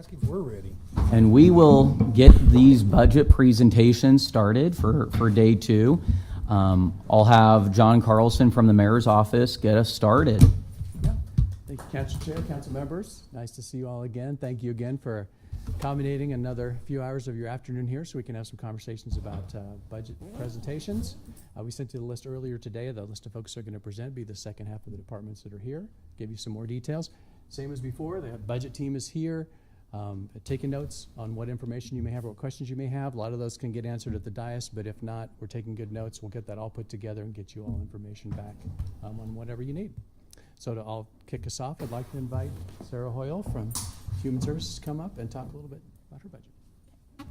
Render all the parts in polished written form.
Ask if we're ready. And we will get these budget presentations started for day 2. I'll have John Carlson from the mayor's office get us started. Yeah. Thank you, Council Chair, council members. Nice to see you all again. Thank you again for accommodating another few hours of your afternoon here so we can have some conversations about budget presentations. We sent you the list earlier today. The list of folks who are going to present be the second half of the departments that are here. Give you some more details. Same as before, the budget team is here. Taking notes on what information you may have or what questions you may have. A lot of those can get answered at the dais, but if not, we're taking good notes. We'll get that all put together and get you all information back on whatever you need. So I'll kick us off. I'd like to invite Sarah Hoyle from Human Services to come up and talk a little bit about her budget.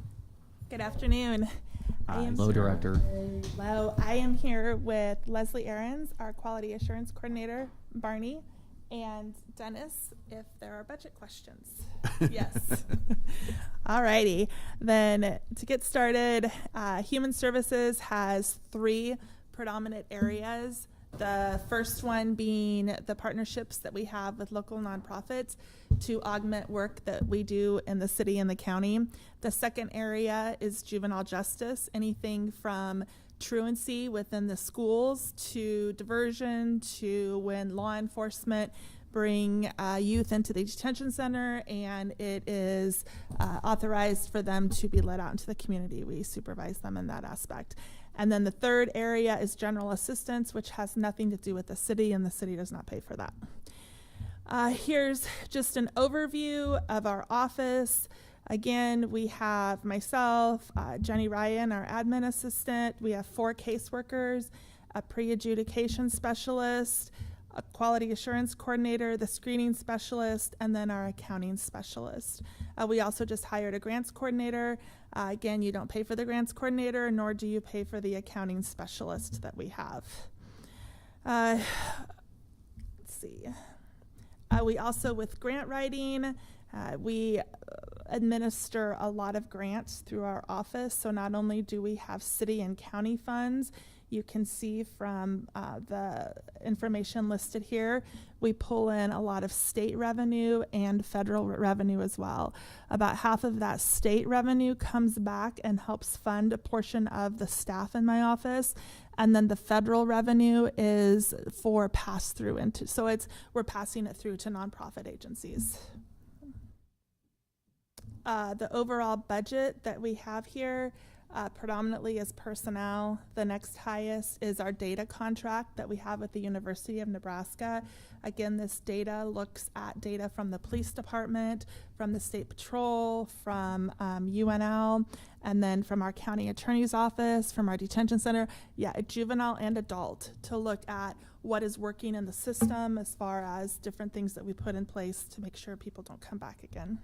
Good afternoon. Hello, Director. Hello. I am here with Leslie Ahrens, our Quality Assurance Coordinator, Barney, and Dennis, if there are budget questions. Yes. All righty. Then to get started, Human Services has 3 predominant areas. The first one being the partnerships that we have with local nonprofits to augment work that we do in the city and the county. The second area is juvenile justice, anything from truancy within the schools to diversion to when law enforcement bring youth into the detention center and it is authorized for them to be let out into the community. We supervise them in that aspect. And then the third area is general assistance, which has nothing to do with the city, and the city does not pay for that. Here's just an overview of our office. Again, we have myself, Jenny Ryan, our admin assistant. We have 4 caseworkers, a pre-adjudication specialist, a quality assurance coordinator, the screening specialist, and then our accounting specialist. We also just hired a grants coordinator. Again, you don't pay for the grants coordinator, nor do you pay for the accounting specialist that we have. Let's see. We also, with grant writing, we administer a lot of grants through our office. So not only do we have city and county funds, you can see from the information listed here, we pull in a lot of state revenue and federal revenue as well. About half of that state revenue comes back and helps fund a portion of the staff in my office. And then the federal revenue is for pass through into, so we're passing it through to nonprofit agencies. The overall budget that we have here predominantly is personnel. The next highest is our data contract that we have with the University of Nebraska. Again, this data looks at data from the police department, from the state patrol, from UNL, and then from our county attorney's office, from our detention center, juvenile and adult, to look at what is working in the system as far as different things that we put in place to make sure people don't come back again.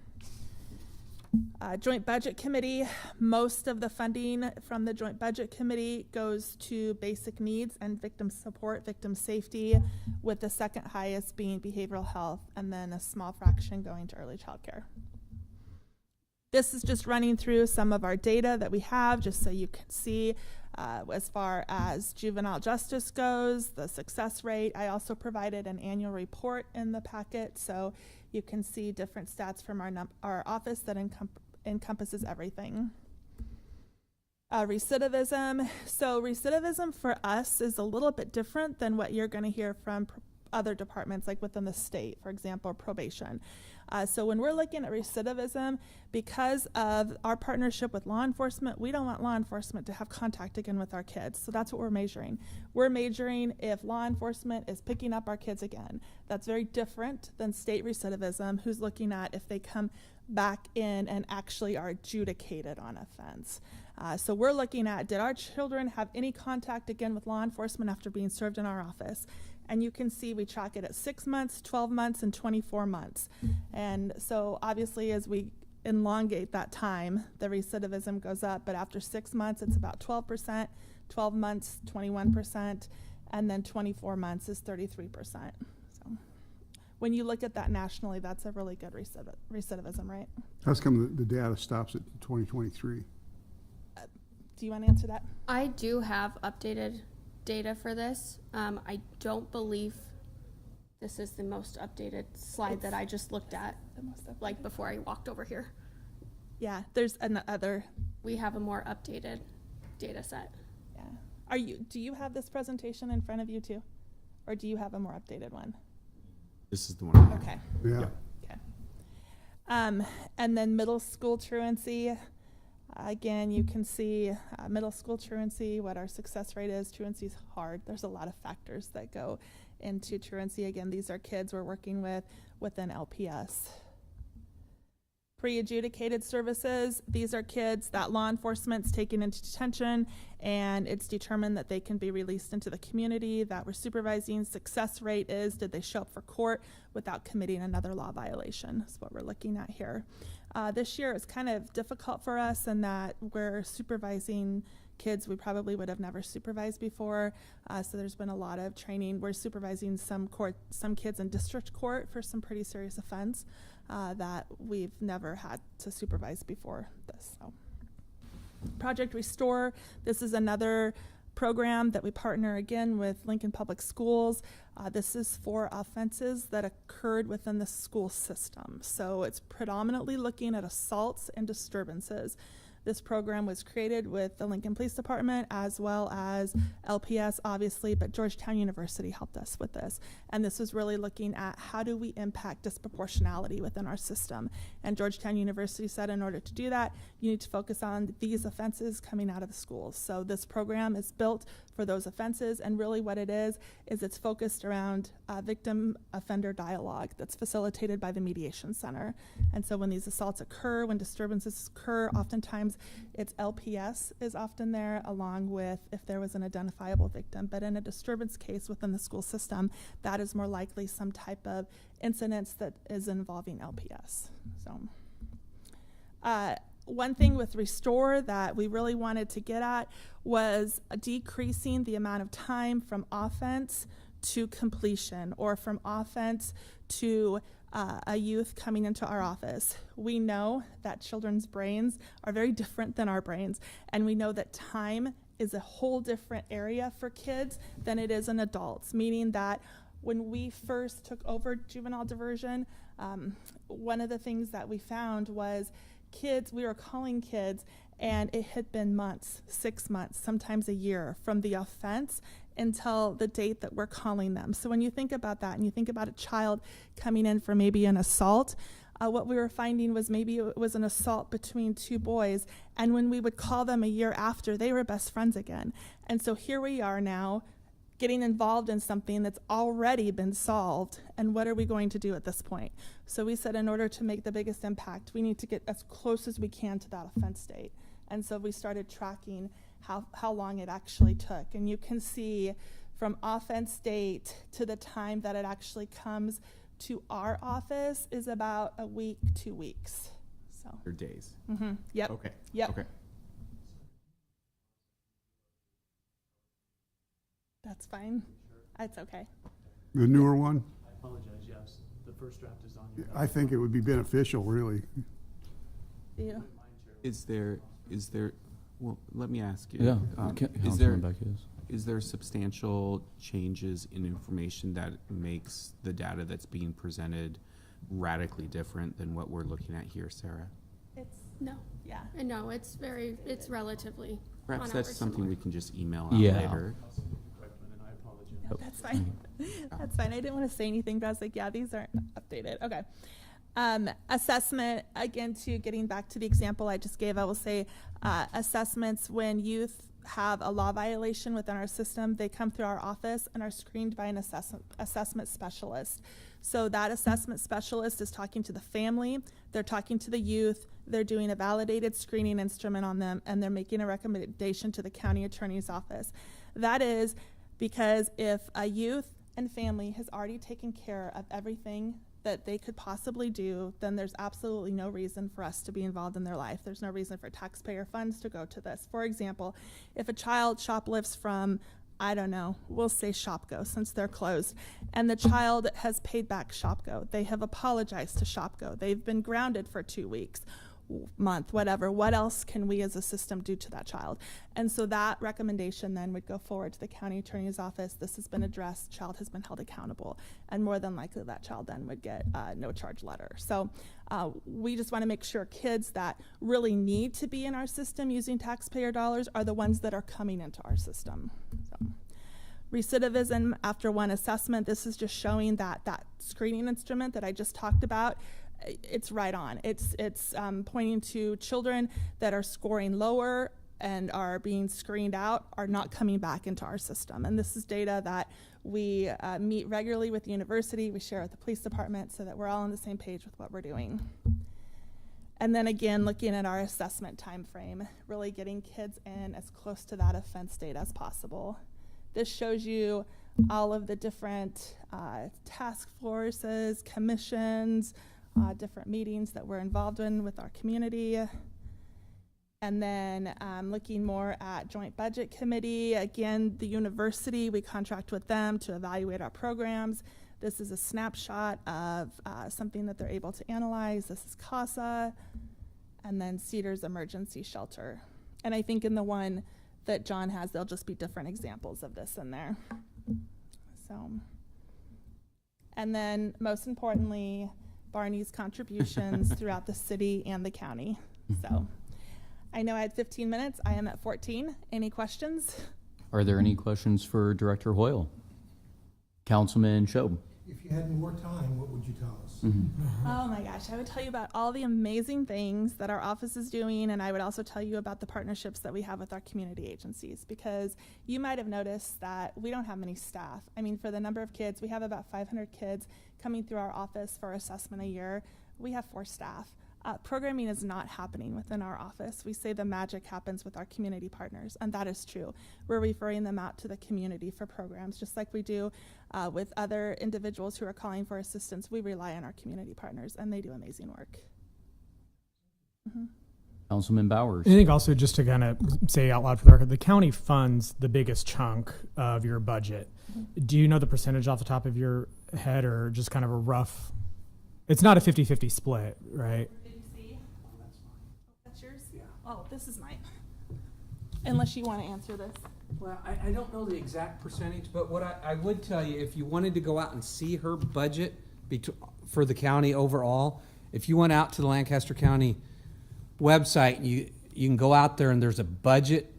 Joint Budget Committee, most of the funding from the Joint Budget Committee goes to basic needs and victim support, victim safety, with the second highest being behavioral health, and then a small fraction going to early child care. This is just running through some of our data that we have, just so you can see as far as juvenile justice goes, the success rate. I also provided an annual report in the packet, so you can see different stats from our office that encompasses everything. Recidivism. So recidivism for us is a little bit different than what you're going to hear from other departments, like within the state, for example, probation. So when we're looking at recidivism, because of our partnership with law enforcement, we don't want law enforcement to have contact again with our kids. So that's what we're measuring. We're measuring if law enforcement is picking up our kids again. That's very different than state recidivism, who's looking at if they come back in and actually are adjudicated on offense. So we're looking at, did our children have any contact again with law enforcement after being served in our office? And you can see we track it at 6 months, 12 months, and 24 months. And so obviously as we elongate that time, the recidivism goes up, but after 6 months, it's about 12%, 12 months, 21%, and then 24 months is 33%. So when you look at that nationally, that's a really good recidivism rate. How's come the data stops at 2023? Do you want to answer that? I do have updated data for this. I don't believe This is the most updated slide that I just looked at, The most updated. like before I walked over here. Yeah, there's another. We have a more updated data set. Yeah. Do you have this presentation in front of you too? Or do you have a more updated one? This is the one. Okay. Yeah. Okay. And then middle school truancy. Again, you can see middle school truancy, what our success rate is. Truancy is hard. There's a lot of factors that go into truancy. Again, these are kids we're working with within LPS. Pre-adjudicated services, these are kids that law enforcement's taken into detention and it's determined that they can be released into the community that we're supervising. Success rate is, did they show up for court without committing another law violation? That's what we're looking at here. This year is kind of difficult for us in that we're supervising kids we probably would have never supervised before. So there's been a lot of training. We're supervising some kids in district court for some pretty serious offense that we've never had to supervise before this. So. Project Restore, this is another program that we partner again with Lincoln Public Schools. This is for offenses that occurred within the school system. So it's predominantly looking at assaults and disturbances. This program was created with the Lincoln Police Department as well as LPS, obviously, but Georgetown University helped us with this. And this was really looking at how do we impact disproportionality within our system. And Georgetown University said in order to do that, you need to focus on these offenses coming out of the schools. So this program is built for those offenses, and really what it is it's focused around victim-offender dialogue that's facilitated by the Mediation Center. And so when these assaults occur, when disturbances occur, oftentimes it's LPS is often there along with if there was an identifiable victim. But in a disturbance case within the school system, that is more likely some type of incidents that is involving LPS. So. One thing with Restore that we really wanted to get at was decreasing the amount of time from offense to completion or from offense to a youth coming into our office. We know that children's brains are very different than our brains, and we know that time is a whole different area for kids than it is in adults, meaning that when we first took over juvenile diversion, one of the things that we found was we were calling kids, and it had been months, 6 months, sometimes a year from the offense until the date that we're calling them. So when you think about that and you think about a child coming in for maybe an assault, what we were finding was maybe it was an assault between two boys, and when we would call them a year after, they were best friends again. And so here we are now getting involved in something that's already been solved, and what are we going to do at this point? So we said in order to make the biggest impact, we need to get as close as we can to that offense date. And so we started tracking how long it actually took. And you can see from offense date to the time that it actually comes to our office is about a week, 2 weeks. So. Or days. Mm-hmm. Yep. Okay. Yep. Okay. That's fine. It's okay. The newer one, I apologize, yes. The first draft is on your. I think it would be beneficial, really. Yeah. Is there, well, let me ask you. Yeah. Is is there substantial changes in information that makes the data that's being presented radically different than what we're looking at here, Sarah? No. Yeah. No, it's relatively. Perhaps on that's average something similar. we can just email out Yeah. later. And I apologize. No, that's fine. That's fine. I didn't want to say anything, but I was like, yeah, these aren't updated. Okay. Assessment, again, getting back to the example I just gave, I will say assessments when youth have a law violation within our system, they come through our office and are screened by an assessment specialist. So that assessment specialist is talking to the family, they're talking to the youth, they're doing a validated screening instrument on them, and they're making a recommendation to the county attorney's office. That is because if a youth and family has already taken care of everything that they could possibly do, then there's absolutely no reason for us to be involved in their life. There's no reason for taxpayer funds to go to this. For example, if a child shoplifts from, I don't know, we'll say ShopGo since they're closed, and the child has paid back ShopGo, they have apologized to ShopGo, they've been grounded for 2 weeks. month, whatever. What else can we as a system do to that child? And so that recommendation then would go forward to the county attorney's office. This has been addressed, child has been held accountable, and more than likely that child then would get a no charge letter. So we just want to make sure kids that really need to be in our system using taxpayer dollars are the ones that are coming into our system. So. Recidivism after one assessment, this is just showing that that screening instrument that I just talked about, it's right on. It's pointing to children that are scoring lower and are being screened out are not coming back into our system. And this is data that we meet regularly with the university, we share with the police department so that we're all on the same page with what we're doing. And then again, looking at our assessment time frame, really getting kids in as close to that offense date as possible. This shows you all of the different task forces, commissions, different meetings that we're involved in with our community. And then looking more at Joint Budget Committee, again, the university, we contract with them to evaluate our programs. This is a snapshot of something that they're able to analyze. This is CASA, and then Cedars Emergency Shelter. And I think in the one that John has, there'll just be different examples of this in there. So, and then most importantly, Barney's contributions throughout the city and the county. So I know I had 15 minutes. I am at 14. Any questions? Are there any questions for Director Hoyle? Councilman Shob? If you had more time, what would you tell us? Oh my gosh, I would tell you about all the amazing things that our office is doing, and I would also tell you about the partnerships that we have with our community agencies, because you might have noticed that we don't have many staff. I mean, for the number of kids, we have about 500 kids coming through our office for assessment a year. We have 4 staff. Programming is not happening within our office. We say the magic happens with our community partners, and that is true. We're referring them out to the community for programs, just like we do with other individuals who are calling for assistance. We rely on our community partners, and they do amazing work. Councilman Bowers? I think also just to kind of say out loud for the record, the county funds the biggest chunk of your budget. Do you know the percentage off the top of your head, or just kind of a rough? It's not a 50-50 split, right? That's yours? Yeah. Oh, this is mine. Unless you want to answer this. Well, I don't know the exact percentage, but what I would tell you, if you wanted to go out and see her budget for the county overall, if you went out to the Lancaster County website, you can go out there and there's a budget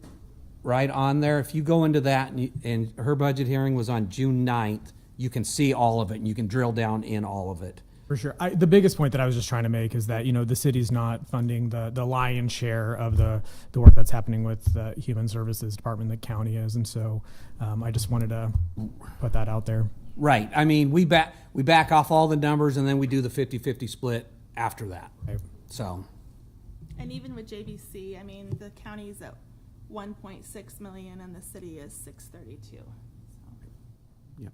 right on there. If you go into that and her budget hearing was on June 9th, you can see all of it and you can drill down in all of it. For sure. The biggest point that I was just trying to make is that, the city's not funding the lion's share of the work that's happening with the Human Services Department. The county is. And so I just wanted to put that out there. Right. I mean, we back off all the numbers and then we do the 50-50 split after that. Right. So. And even with JBC, I mean, the county's at 1.6 million and the city is 632. Yep.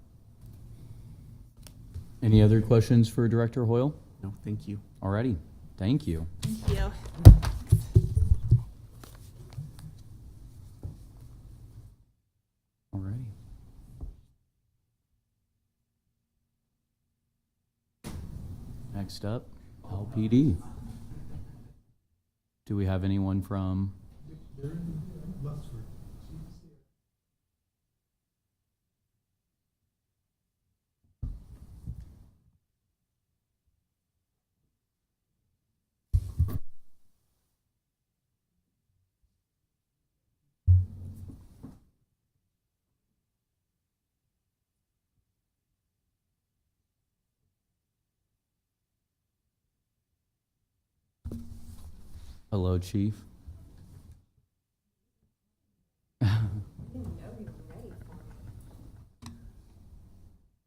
Any other questions for Director Hoyle? No, thank you. Alrighty, thank you. Thank you. Alrighty. Next up, LPD. Do we have anyone from? They're in Luxford. Hello, Chief.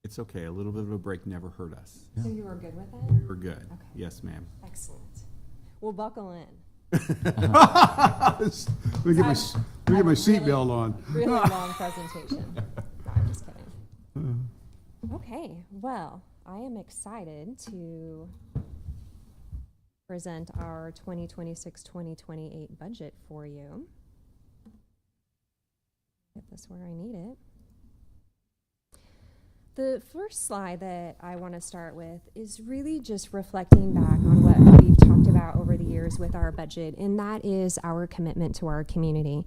It's okay. A little bit of a break never hurt us. So you were good with it? We're good. Okay. Yes, ma'am. Excellent. Well, buckle in. Let me get my seatbelt on. Really long presentation. No, I'm just kidding. Okay, well, I am excited to present our 2026-2028 budget for you. Get this where I need it. The first slide that I want to start with is really just reflecting back on what we've talked about over the years with our budget, and that is our commitment to our community.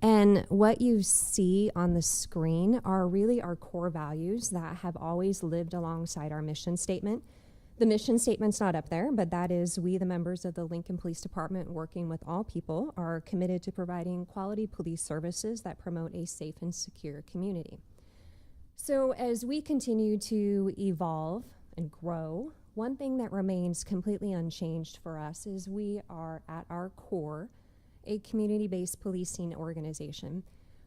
And what you see on the screen are really our core values that have always lived alongside our mission statement. The mission statement's not up there, but that is we, the members of the Lincoln Police Department, working with all people, are committed to providing quality police services that promote a safe and secure community. So as we continue to evolve and grow, one thing that remains completely unchanged for us is we are at our core a community-based policing organization.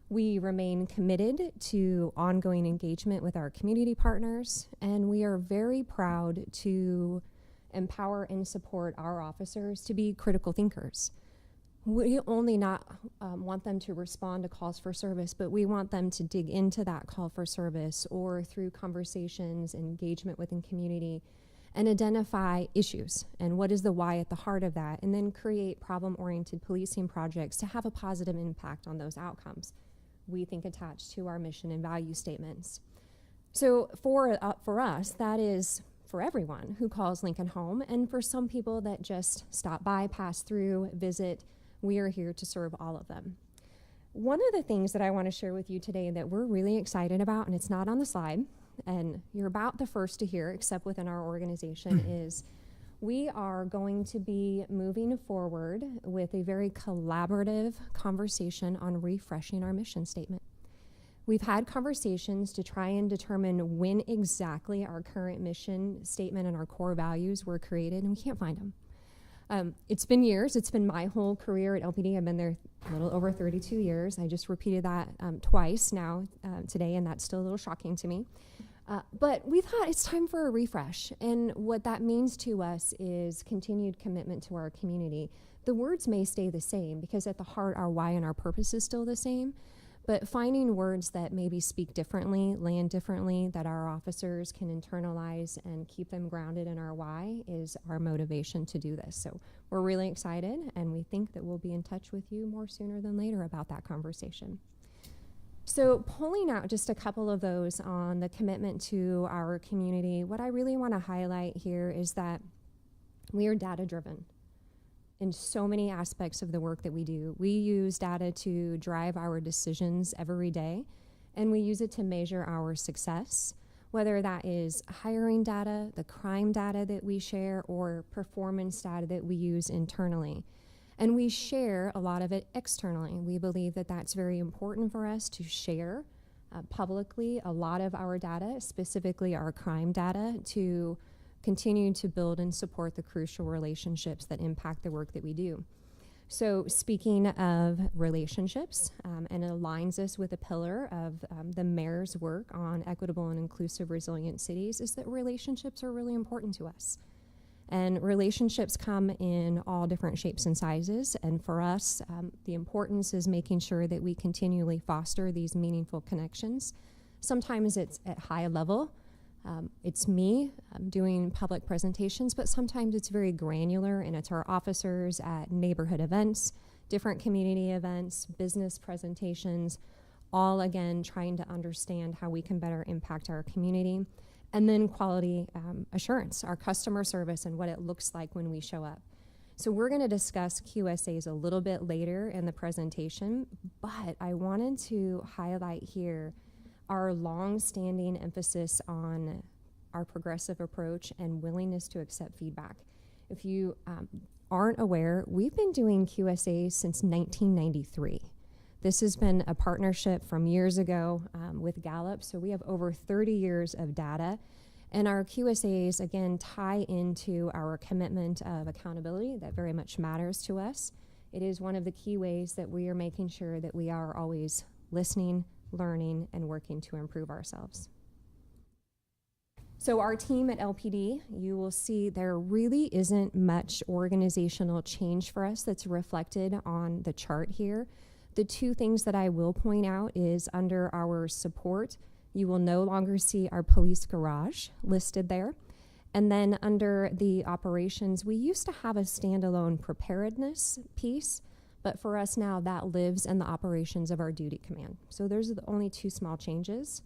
We remain committed to ongoing engagement with our community partners, and we are very proud to empower and support our officers to be critical thinkers. We only not want them to respond to calls for service, but we want them to dig into that call for service or through conversations, engagement within community, and identify issues and what is the why at the heart of that, and then create problem-oriented policing projects to have a positive impact on those outcomes, we think attached to our mission and value statements. So for us, that is for everyone who calls Lincoln home, and for some people that just stop by, pass through, visit, we are here to serve all of them. One of the things that I want to share with you today that we're really excited about, and it's not on the slide, and you're about the first to hear, except within our organization, is we are going to be moving forward with a very collaborative conversation on refreshing our mission statement. We've had conversations to try and determine when exactly our current mission statement and our core values were created, and we can't find them. It's been years. It's been my whole career at LPD. I've been there a little over 32 years. I just repeated that twice now today, and that's still a little shocking to me. But we thought it's time for a refresh. And what that means to us is continued commitment to our community. The words may stay the same because at the heart, our why and our purpose is still the same. But finding words that maybe speak differently, land differently, that our officers can internalize and keep them grounded in our why is our motivation to do this. So we're really excited, and we think that we'll be in touch with you more sooner than later about that conversation. So pulling out just a couple of those on the commitment to our community, what I really want to highlight here is that we are data-driven in so many aspects of the work that we do. We use data to drive our decisions every day, and we use it to measure our success, whether that is hiring data, the crime data that we share, or performance data that we use internally. And we share a lot of it externally. We believe that that's very important for us to share publicly a lot of our data, specifically our crime data, to continue to build and support the crucial relationships that impact the work that we do. So speaking of relationships, and it aligns us with a pillar of the mayor's work on equitable and inclusive resilient cities, is that relationships are really important to us. And relationships come in all different shapes and sizes. And for us, the importance is making sure that we continually foster these meaningful connections. Sometimes it's at high level. It's me doing public presentations, but sometimes it's very granular, and it's our officers at neighborhood events, different community events, business presentations, all again trying to understand how we can better impact our community. And then quality assurance, our customer service, and what it looks like when we show up. So we're going to discuss QSAs a little bit later in the presentation, but I wanted to highlight here our long-standing emphasis on our progressive approach and willingness to accept feedback. If you aren't aware, we've been doing QSAs since 1993. This has been a partnership from years ago with Gallup, so we have over 30 years of data. And our QSAs, again, tie into our commitment of accountability that very much matters to us. It is one of the key ways that we are making sure that we are always listening, learning, and working to improve ourselves. So our team at LPD, you will see there really isn't much organizational change for us that's reflected on the chart here. The two things that I will point out is under our support, you will no longer see our police garage listed there. And then under the operations, we used to have a standalone preparedness piece, but for us now that lives in the operations of our duty command. So those are the only two small changes.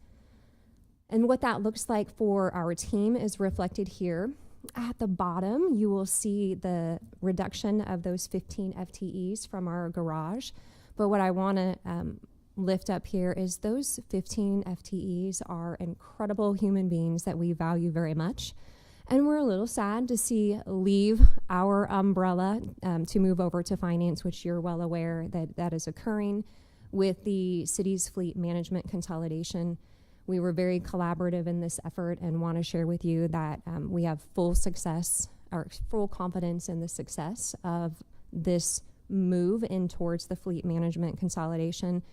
And what that looks like for our team is reflected here. At the bottom, you will see the reduction of those 15 FTEs from our garage. But what I want to lift up here is those 15 FTEs are incredible human beings that we value very much. And we're a little sad to see leave our umbrella to move over to finance, which you're well aware that that is occurring with the city's fleet management consolidation. We were very collaborative in this effort and want to share with you that we have full success or full confidence in the success of this move in towards the fleet management consolidation.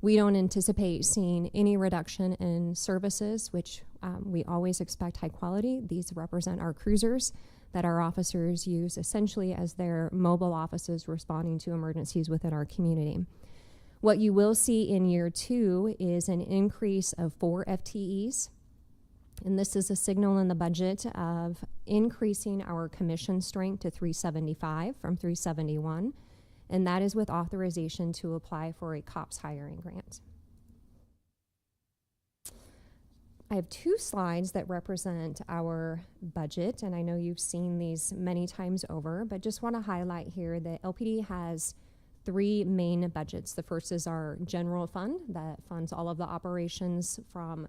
We don't anticipate seeing any reduction in services, which we always expect high quality. These represent our cruisers that our officers use essentially as their mobile offices responding to emergencies within our community. What you will see in year 2 is an increase of 4 FTEs. And this is a signal in the budget of increasing our commission strength to 375 from 371. And that is with authorization to apply for a COPS hiring grant. I have 2 slides that represent our budget, and I know you've seen these many times over, but just want to highlight here that LPD has 3 main budgets. The first is our general fund that funds all of the operations from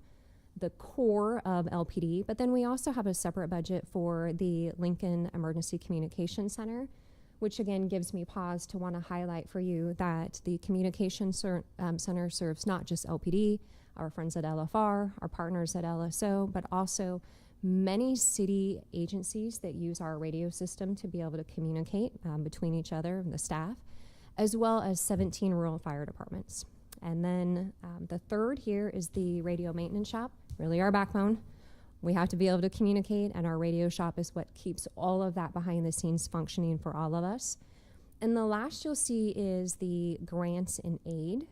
the core of LPD, but then we also have a separate budget for the Lincoln Emergency Communication Center, which again gives me pause to want to highlight for you that the Communication Center serves not just LPD, our friends at LFR, our partners at LSO, but also many city agencies that use our radio system to be able to communicate between each other and the staff, as well as 17 rural fire departments. And then the third here is the radio maintenance shop, really our backbone. We have to be able to communicate, and our radio shop is what keeps all of that behind the scenes functioning for all of us. And the last you'll see is the grants and aid.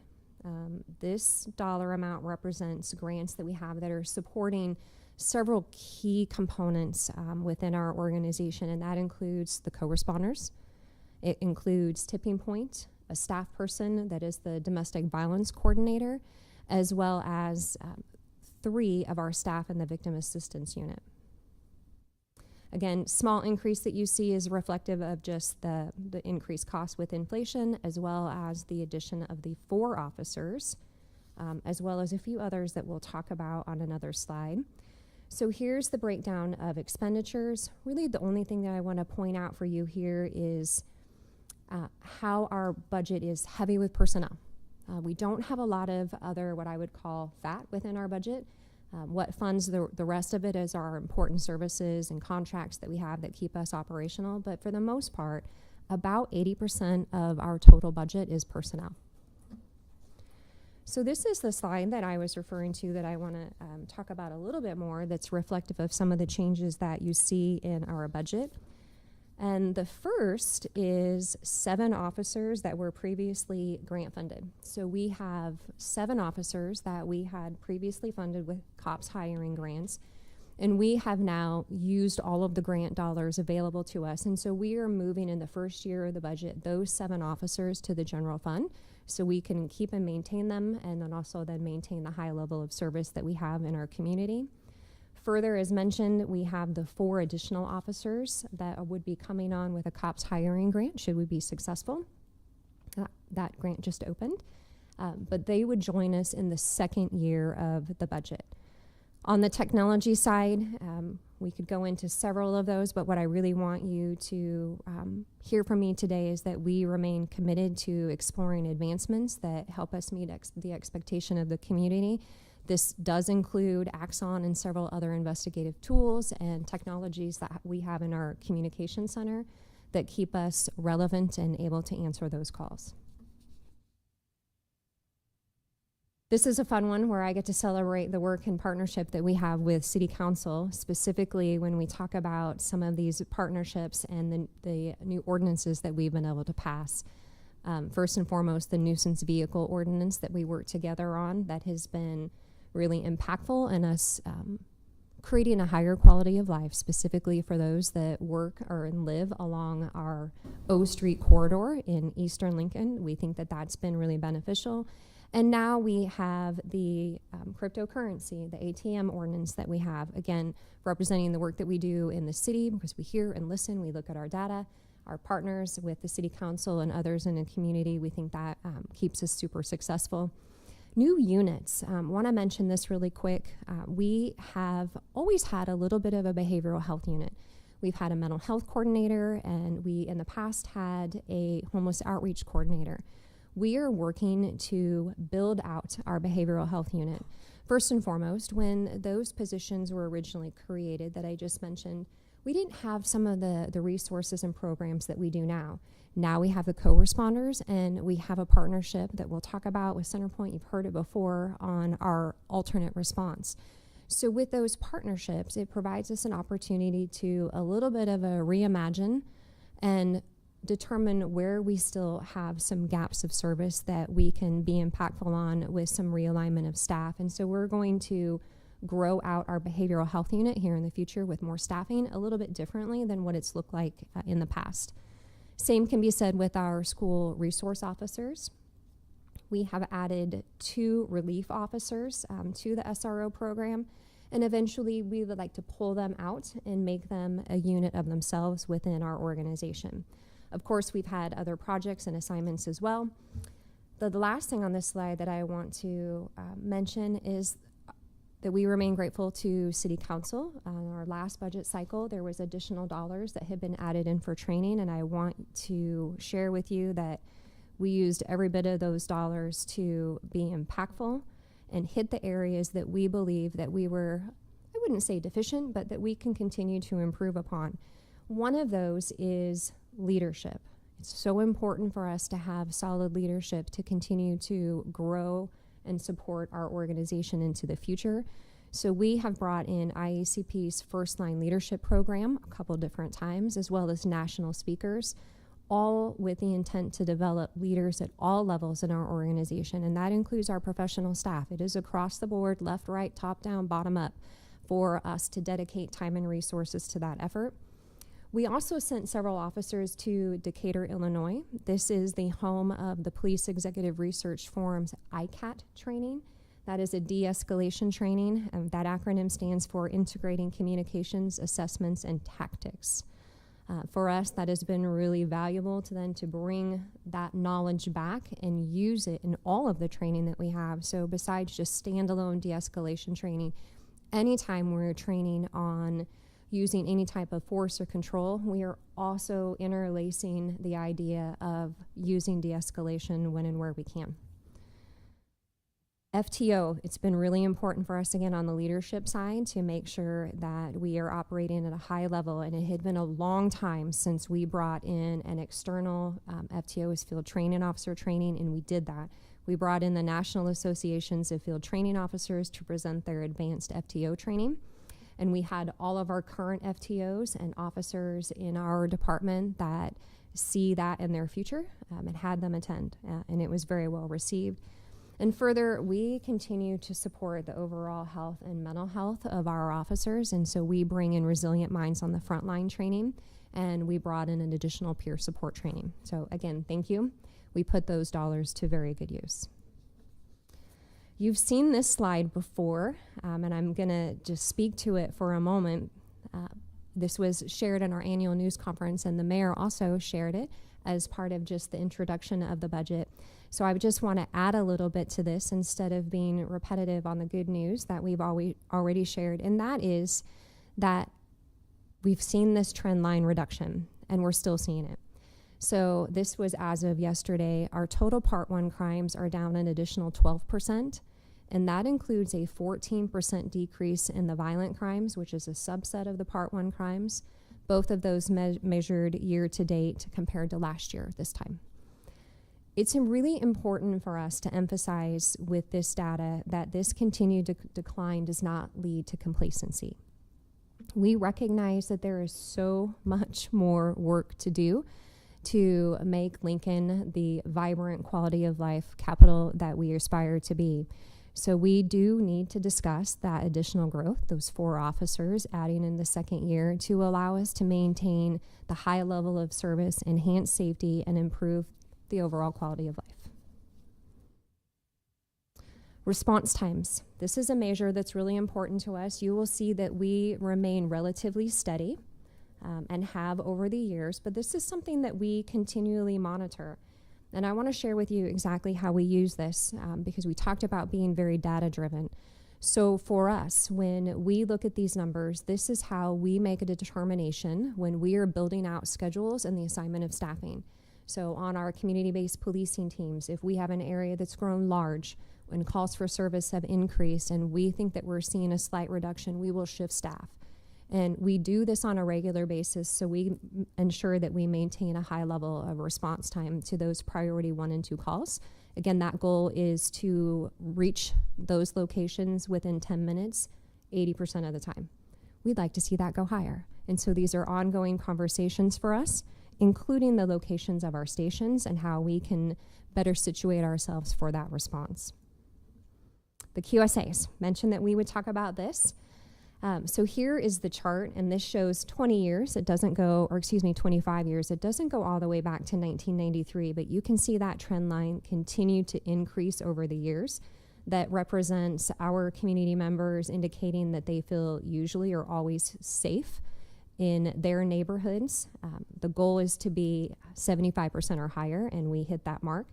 This dollar amount represents grants that we have that are supporting several key components within our organization, and that includes the co-responders. It includes Tipping Point, a staff person that is the domestic violence coordinator, as well as 3 of our staff in the victim assistance unit. Again, small increase that you see is reflective of just the increased cost with inflation, as well as the addition of the 4 officers, as well as a few others that we'll talk about on another slide. So here's the breakdown of expenditures. Really the only thing that I want to point out for you here is how our budget is heavy with personnel. We don't have a lot of other what I would call fat within our budget. What funds the rest of it is our important services and contracts that we have that keep us operational. But for the most part, about 80% of our total budget is personnel. So this is the slide that I was referring to that I want to talk about a little bit more, that's reflective of some of the changes that you see in our budget. And the first is 7 officers that were previously grant funded. So we have 7 officers that we had previously funded with COPS hiring grants, and we have now used all of the grant dollars available to us. And so we are moving in the first year of the budget those 7 officers to the general fund so we can keep and maintain them, and then also then maintain the high level of service that we have in our community. Further, as mentioned, we have the 4 additional officers that would be coming on with a COPS hiring grant should we be successful. That grant just opened, but they would join us in the second year of the budget. On the technology side, we could go into several of those, but what I really want you to hear from me today is that we remain committed to exploring advancements that help us meet the expectation of the community. This does include Axon and several other investigative tools and technologies that we have in our communication center that keep us relevant and able to answer those calls. This is a fun one where I get to celebrate the work and partnership that we have with City Council, specifically when we talk about some of these partnerships and the new ordinances that we've been able to pass. First and foremost, the nuisance vehicle ordinance that we work together on that has been really impactful in us creating a higher quality of life, specifically for those that work or live along our O Street corridor in Eastern Lincoln. We think that that's been really beneficial. And now we have the cryptocurrency, the ATM ordinance that we have, again, representing the work that we do in the city, because we hear and listen, we look at our data, our partners with the city council and others in the community. We think that keeps us super successful. New units. Want to mention this really quick. We have always had a little bit of a behavioral health unit. We've had a mental health coordinator, and we in the past had a homeless outreach coordinator. We are working to build out our behavioral health unit. First and foremost, when those positions were originally created that I just mentioned, we didn't have some of the resources and programs that we do now. Now we have the co-responders, and we have a partnership that we'll talk about with Centerpoint. You've heard it before on our alternate response. So with those partnerships, it provides us an opportunity to a little bit of a reimagine and determine where we still have some gaps of service that we can be impactful on with some realignment of staff. And so we're going to grow out our behavioral health unit here in the future with more staffing, a little bit differently than what it's looked like in the past. Same can be said with our school resource officers. We have added 2 relief officers to the SRO program, and eventually we would like to pull them out and make them a unit of themselves within our organization. Of course, we've had other projects and assignments as well. The last thing on this slide that I want to mention is that we remain grateful to City Council. On our last budget cycle, there was additional dollars that had been added in for training, and I want to share with you that we used every bit of those dollars to be impactful and hit the areas that we believe that we were, I wouldn't say deficient, but that we can continue to improve upon. One of those is leadership. It's so important for us to have solid leadership to continue to grow and support our organization into the future. So we have brought in IACP's First Line Leadership Program a couple different times, as well as national speakers, all with the intent to develop leaders at all levels in our organization, and that includes our professional staff. It is across the board, left, right, top down, bottom up, for us to dedicate time and resources to that effort. We also sent several officers to Decatur, Illinois. This is the home of the Police Executive Research Forum's ICAT training. That is a de-escalation training, and that acronym stands for Integrating Communications, Assessments, and Tactics. For us, that has been really valuable to then to bring that knowledge back and use it in all of the training that we have. So besides just standalone de-escalation training, anytime we're training on using any type of force or control, we are also interlacing the idea of using de-escalation when and where we can. FTO, it's been really important for us, again, on the leadership side to make sure that we are operating at a high level, and it had been a long time since we brought in an external FTO as field training officer training, and we did that. We brought in the National Associations of Field Training Officers to present their advanced FTO training, and we had all of our current FTOs and officers in our department that see that in their future and had them attend, and it was very well received. And further, we continue to support the overall health and mental health of our officers, and so we bring in Resilient Minds on the frontline training, and we brought in an additional peer support training. So again, thank you. We put those dollars to very good use. You've seen this slide before, and I'm gonna just speak to it for a moment. This was shared in our annual news conference, and the mayor also shared it as part of just the introduction of the budget. So I would just want to add a little bit to this instead of being repetitive on the good news that we've already shared, and that is that we've seen this trend line reduction, and we're still seeing it. So this was as of yesterday. Our total Part 1 crimes are down an additional 12%, and that includes a 14% decrease in the violent crimes, which is a subset of the Part 1 crimes. Both of those measured year to date compared to last year this time. It's really important for us to emphasize with this data that this continued decline does not lead to complacency. We recognize that there is so much more work to do to make Lincoln the vibrant quality of life capital that we aspire to be. So we do need to discuss that additional growth, those 4 officers adding in the second year to allow us to maintain the high level of service, enhance safety, and improve the overall quality of life. Response times. This is a measure that's really important to us. You will see that we remain relatively steady and have over the years, but this is something that we continually monitor. And I want to share with you exactly how we use this because we talked about being very data driven. So for us, when we look at these numbers, this is how we make a determination when we are building out schedules and the assignment of staffing. So on our community-based policing teams, if we have an area that's grown large, when calls for service have increased and we think that we're seeing a slight reduction, we will shift staff. And we do this on a regular basis, so we ensure that we maintain a high level of response time to those priority 1 and 2 calls. Again, that goal is to reach those locations within 10 minutes, 80% of the time. We'd like to see that go higher. And so these are ongoing conversations for us, including the locations of our stations and how we can better situate ourselves for that response. The QSAs, mentioned that we would talk about this. So here is the chart, and this shows 20 years. It doesn't go, or excuse me, 25 years. It doesn't go all the way back to 1993, but you can see that trend line continue to increase over the years. That represents our community members indicating that they feel usually or always safe in their neighborhoods. The goal is to be 75% or higher, and we hit that mark.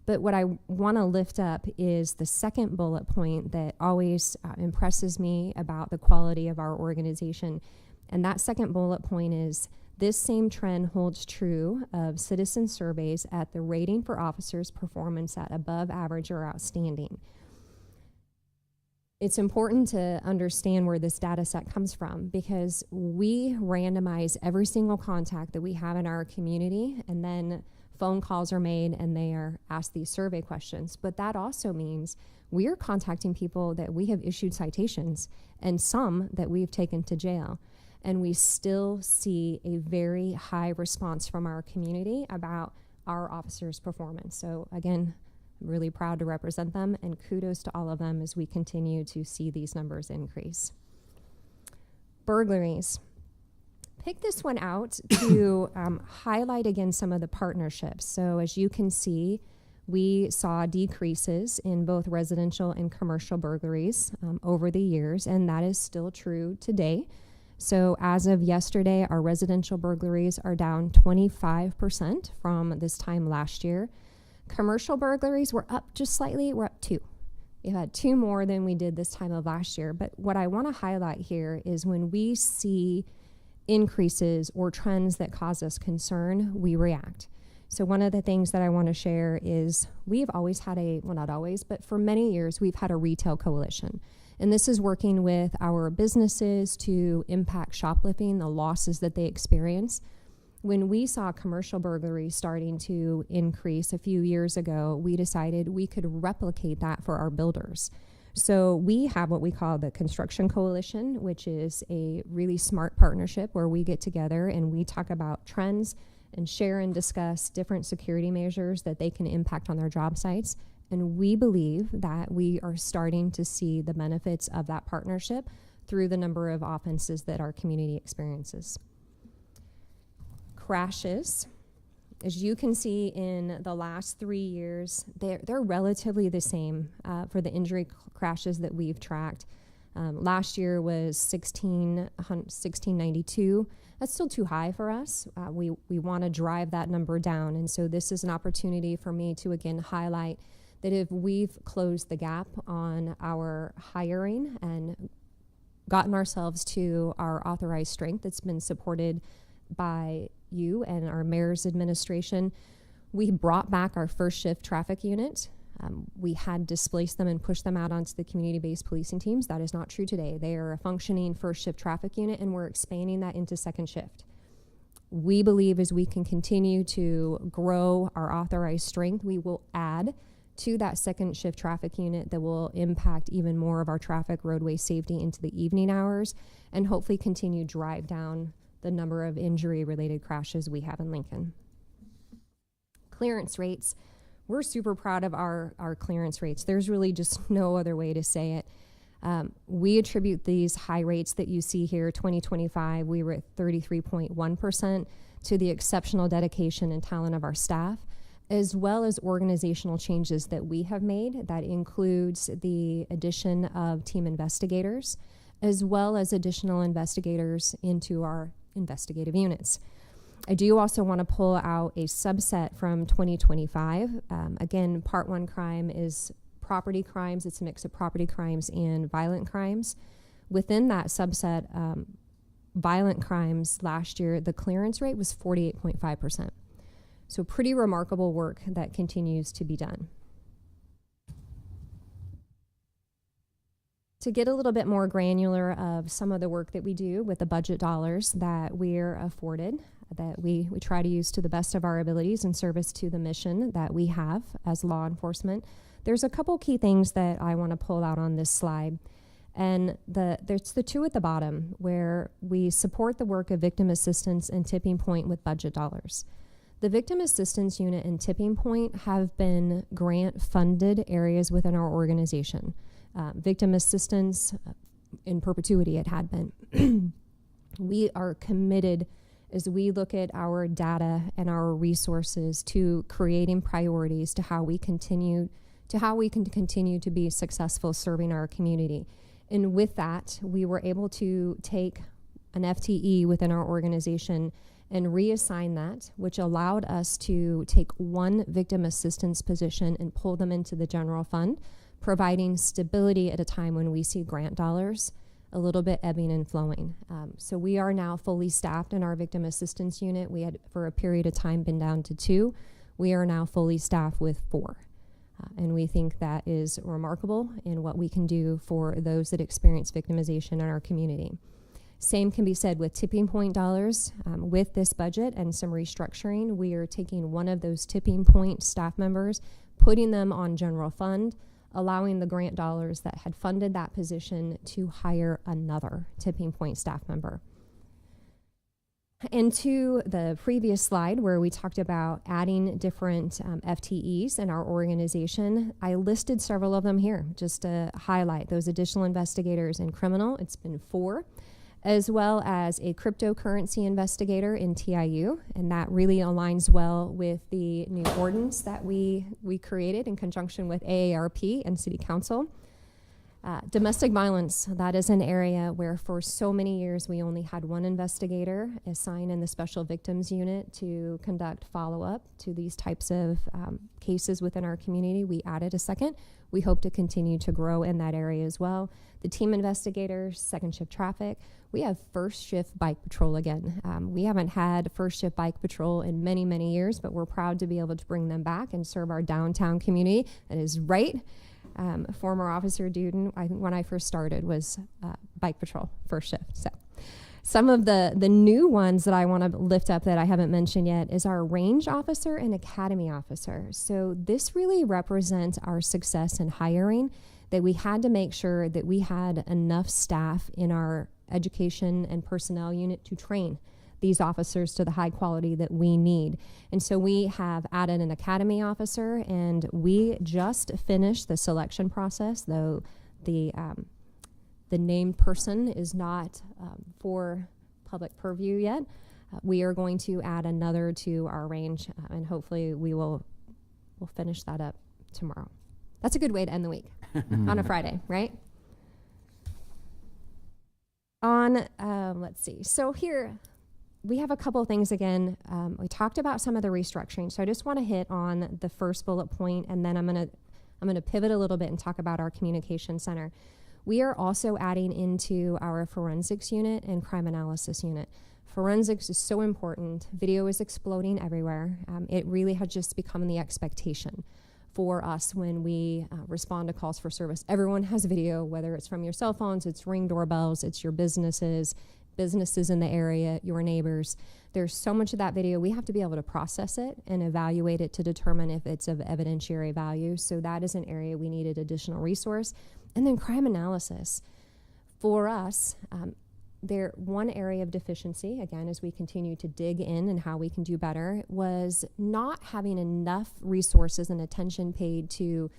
But what I want to lift up is the second bullet point that always impresses me about the quality of our organization. And that second bullet point is this same trend holds true of citizen surveys at the rating for officers' performance at above average or outstanding. It's important to understand where this data set comes from because we randomize every single contact that we have in our community, and then phone calls are made and they are asked these survey questions. But that also means we are contacting people that we have issued citations and some that we've taken to jail. And we still see a very high response from our community about our officers' performance. So again, I'm really proud to represent them, and kudos to all of them as we continue to see these numbers increase. Burglaries. Pick this one out to highlight again some of the partnerships. So as you can see, we saw decreases in both residential and commercial burglaries over the years, and that is still true today. So as of yesterday, our residential burglaries are down 25% from this time last year. Commercial burglaries were up just slightly, we're up 2. We had 2 more than we did this time of last year. But what I want to highlight here is when we see increases or trends that cause us concern, we react. So one of the things that I want to share is we've always had well, not always, but for many years, we've had a retail coalition. And this is working with our businesses to impact shoplifting, the losses that they experience. When we saw commercial burglary starting to increase a few years ago, we decided we could replicate that for our builders. So we have what we call the Construction Coalition, which is a really smart partnership where we get together and we talk about trends and share and discuss different security measures that they can impact on their job sites. And we believe that we are starting to see the benefits of that partnership through the number of offenses that our community experiences. Crashes. As you can see in the last 3 years, they're relatively the same for the injury crashes that we've tracked. Last year was 1692. That's still too high for us. We want to drive that number down. And so this is an opportunity for me to again highlight that if we've closed the gap on our hiring and gotten ourselves to our authorized strength that's been supported by you and our mayor's administration, we brought back our first shift traffic unit. We had displaced them and pushed them out onto the community-based policing teams. That is not true today. They are a functioning first shift traffic unit, and we're expanding that into second shift. We believe as we can continue to grow our authorized strength, we will add to that second shift traffic unit that will impact even more of our traffic roadway safety into the evening hours and hopefully continue drive down the number of injury-related crashes we have in Lincoln. Clearance rates. We're super proud of our clearance rates. There's really just no other way to say it. We attribute these high rates that you see here, 2025, we were at 33.1%, to the exceptional dedication and talent of our staff, as well as organizational changes that we have made. That includes the addition of team investigators, as well as additional investigators into our investigative units. I do also want to pull out a subset from 2025. Again, Part 1 crime is property crimes. It's a mix of property crimes and violent crimes. Within that subset, violent crimes last year, the clearance rate was 48.5%. So pretty remarkable work that continues to be done. To get a little bit more granular of some of the work that we do with the budget dollars that we're afforded, that we try to use to the best of our abilities in service to the mission that we have as law enforcement, there's a couple key things that I want to pull out on this slide. And there's the two at the bottom where we support the work of victim assistance and Tipping Point with budget dollars. The Victim Assistance Unit and Tipping Point have been grant-funded areas within our organization. Victim assistance in perpetuity, it had been. We are committed as we look at our data and our resources to creating priorities to how we can continue to be successful serving our community. And with that, we were able to take an FTE within our organization and reassign that, which allowed us to take one victim assistance position and pull them into the general fund, providing stability at a time when we see grant dollars a little bit ebbing and flowing. So we are now fully staffed in our victim assistance unit. We had, for a period of time, been down to 2. We are now fully staffed with 4. And we think that is remarkable in what we can do for those that experience victimization in our community. Same can be said with Tipping Point dollars. With this budget and some restructuring, we are taking one of those Tipping Point staff members, putting them on general fund, allowing the grant dollars that had funded that position to hire another Tipping Point staff member. And to the previous slide where we talked about adding different FTEs in our organization, I listed several of them here just to highlight those additional investigators in criminal. It's been 4, as well as a cryptocurrency investigator in TIU, and that really aligns well with the new ordinance that we created in conjunction with AARP and City Council. Domestic violence, that is an area where for so many years we only had one investigator assigned in the Special Victims Unit to conduct follow-up to these types of cases within our community. We added a second. We hope to continue to grow in that area as well. The team investigators, second shift traffic. We have first shift bike patrol again. We haven't had first shift bike patrol in many, many years, but we're proud to be able to bring them back and serve our downtown community. That is right. Former Officer Duden, I think when I first started, was bike patrol, first shift. So some of the new ones that I want to lift up that I haven't mentioned yet is our range officer and academy officer. So this really represents our success in hiring, that we had to make sure that we had enough staff in our education and personnel unit to train these officers to the high quality that we need. And so we have added an academy officer, and we just finished the selection process, though the named person is not for public purview yet. We are going to add another to our range, and hopefully we'll finish that up tomorrow. That's a good way to end the week on a Friday, right? Let's see. So here, we have a couple of things again. We talked about some of the restructuring, so I just want to hit on the first bullet point, and then I'm gonna pivot a little bit and talk about our communication center. We are also adding into our forensics unit and crime analysis unit. Forensics is so important. Video is exploding everywhere. It really has just become the expectation for us when we respond to calls for service. Everyone has video, whether it's from your cell phones, it's Ring doorbells, it's your businesses in the area, your neighbors. There's so much of that video. We have to be able to process it and evaluate it to determine if it's of evidentiary value. So that is an area we needed additional resource. And then crime analysis. For us, one area of deficiency, again, as we continue to dig in and how we can do better, was not having enough resources and attention paid to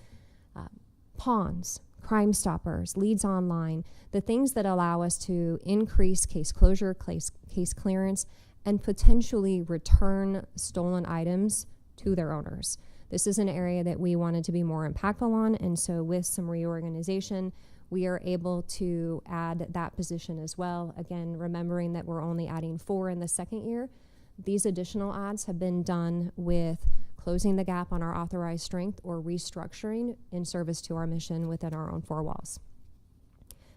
pawns, Crime Stoppers, leads online, the things that allow us to increase case closure, case clearance, and potentially return stolen items to their owners. This is an area that we wanted to be more impactful on, and so with some reorganization, we are able to add that position as well. Again, remembering that we're only adding 4 in the second year. These additional adds have been done with closing the gap on our authorized strength or restructuring in service to our mission within our own 4 walls.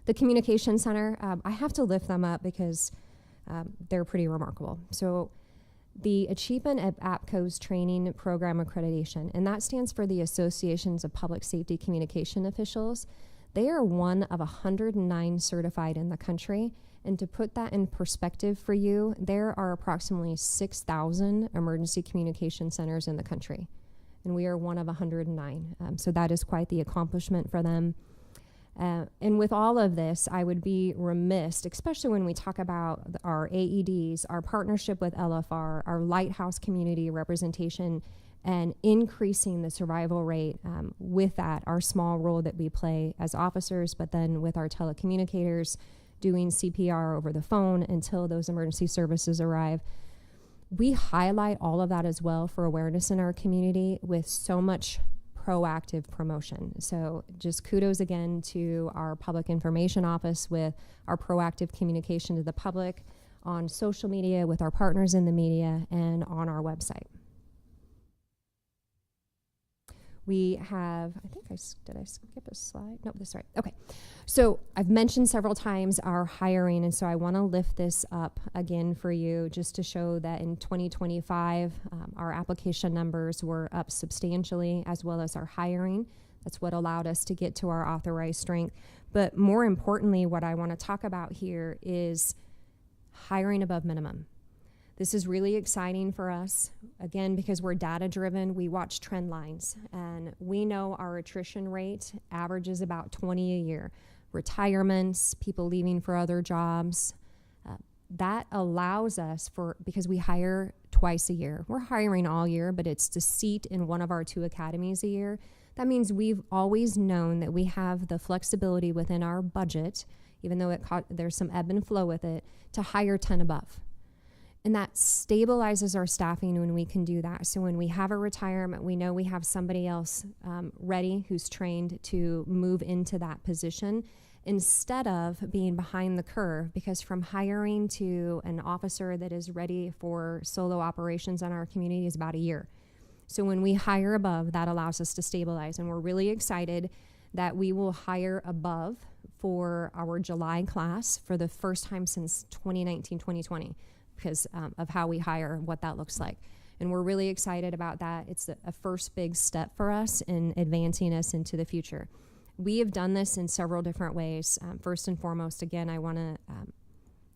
The Communication Center, I have to lift them up because they're pretty remarkable. So the Achievement at APCO's Training Program Accreditation, and that stands for the Associations of Public Safety Communication Officials. They are one of 109 certified in the country. And to put that in perspective for you, there are approximately 6,000 emergency communication centers in the country. And we are one of 109. So that is quite the accomplishment for them. And with all of this, I would be remiss, especially when we talk about our AEDs, our partnership with LFR, our Lighthouse community representation, and increasing the survival rate. With that, our small role that we play as officers, but then with our telecommunicators, doing CPR over the phone until those emergency services arrive. We highlight all of that as well for awareness in our community with so much proactive promotion. So just kudos again to our public information office with our proactive communication to the public on social media, with our partners in the media, and on our website. We have, did I skip a slide? No, that's right. Okay. So I've mentioned several times our hiring, and so I want to lift this up again for you just to show that in 2025, our application numbers were up substantially, as well as our hiring. That's what allowed us to get to our authorized strength. But more importantly, what I want to talk about here is hiring above minimum. This is really exciting for us, again, because we're data-driven. We watch trend lines, and we know our attrition rate averages about 20 a year. Retirements, people leaving for other jobs. That allows us because we hire twice a year. We're hiring all year, but it's to seat in one of our 2 academies a year. That means we've always known that we have the flexibility within our budget, even though there's some ebb and flow with it, to hire 10 above. And that stabilizes our staffing when we can do that. So when we have a retirement, we know we have somebody else ready who's trained to move into that position instead of being behind the curve, because from hiring to an officer that is ready for solo operations in our community is about a year. So when we hire above, that allows us to stabilize. And we're really excited that we will hire above for our July class for the first time since 2019-2020. Because of how we hire, what that looks like. And we're really excited about that. It's a first big step for us in advancing us into the future. We have done this in several different ways. First and foremost, again, I want to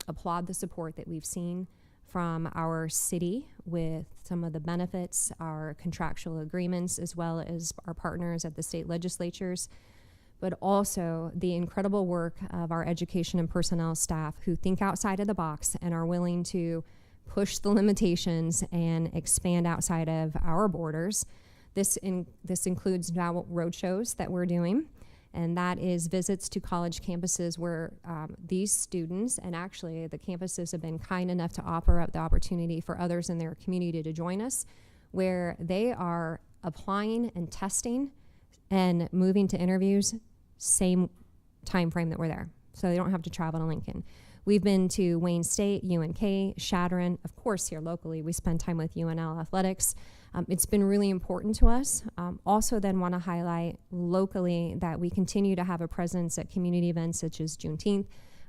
applaud the support that we've seen from our city with some of the benefits, our contractual agreements, as well as our partners at the state legislatures, but also the incredible work of our education and personnel staff who think outside of the box and are willing to push the limitations and expand outside of our borders. This includes now road shows that we're doing, and that is visits to college campuses where these students, and actually the campuses have been kind enough to offer up the opportunity for others in their community to join us, where they are applying and testing and moving to interviews same time frame that we're there, so they don't have to travel to Lincoln. We've been to Wayne State, UNK, Shadron. Of course, here locally, we spend time with UNL Athletics. It's been really important to us. Also then want to highlight locally that we continue to have a presence at community events such as Juneteenth,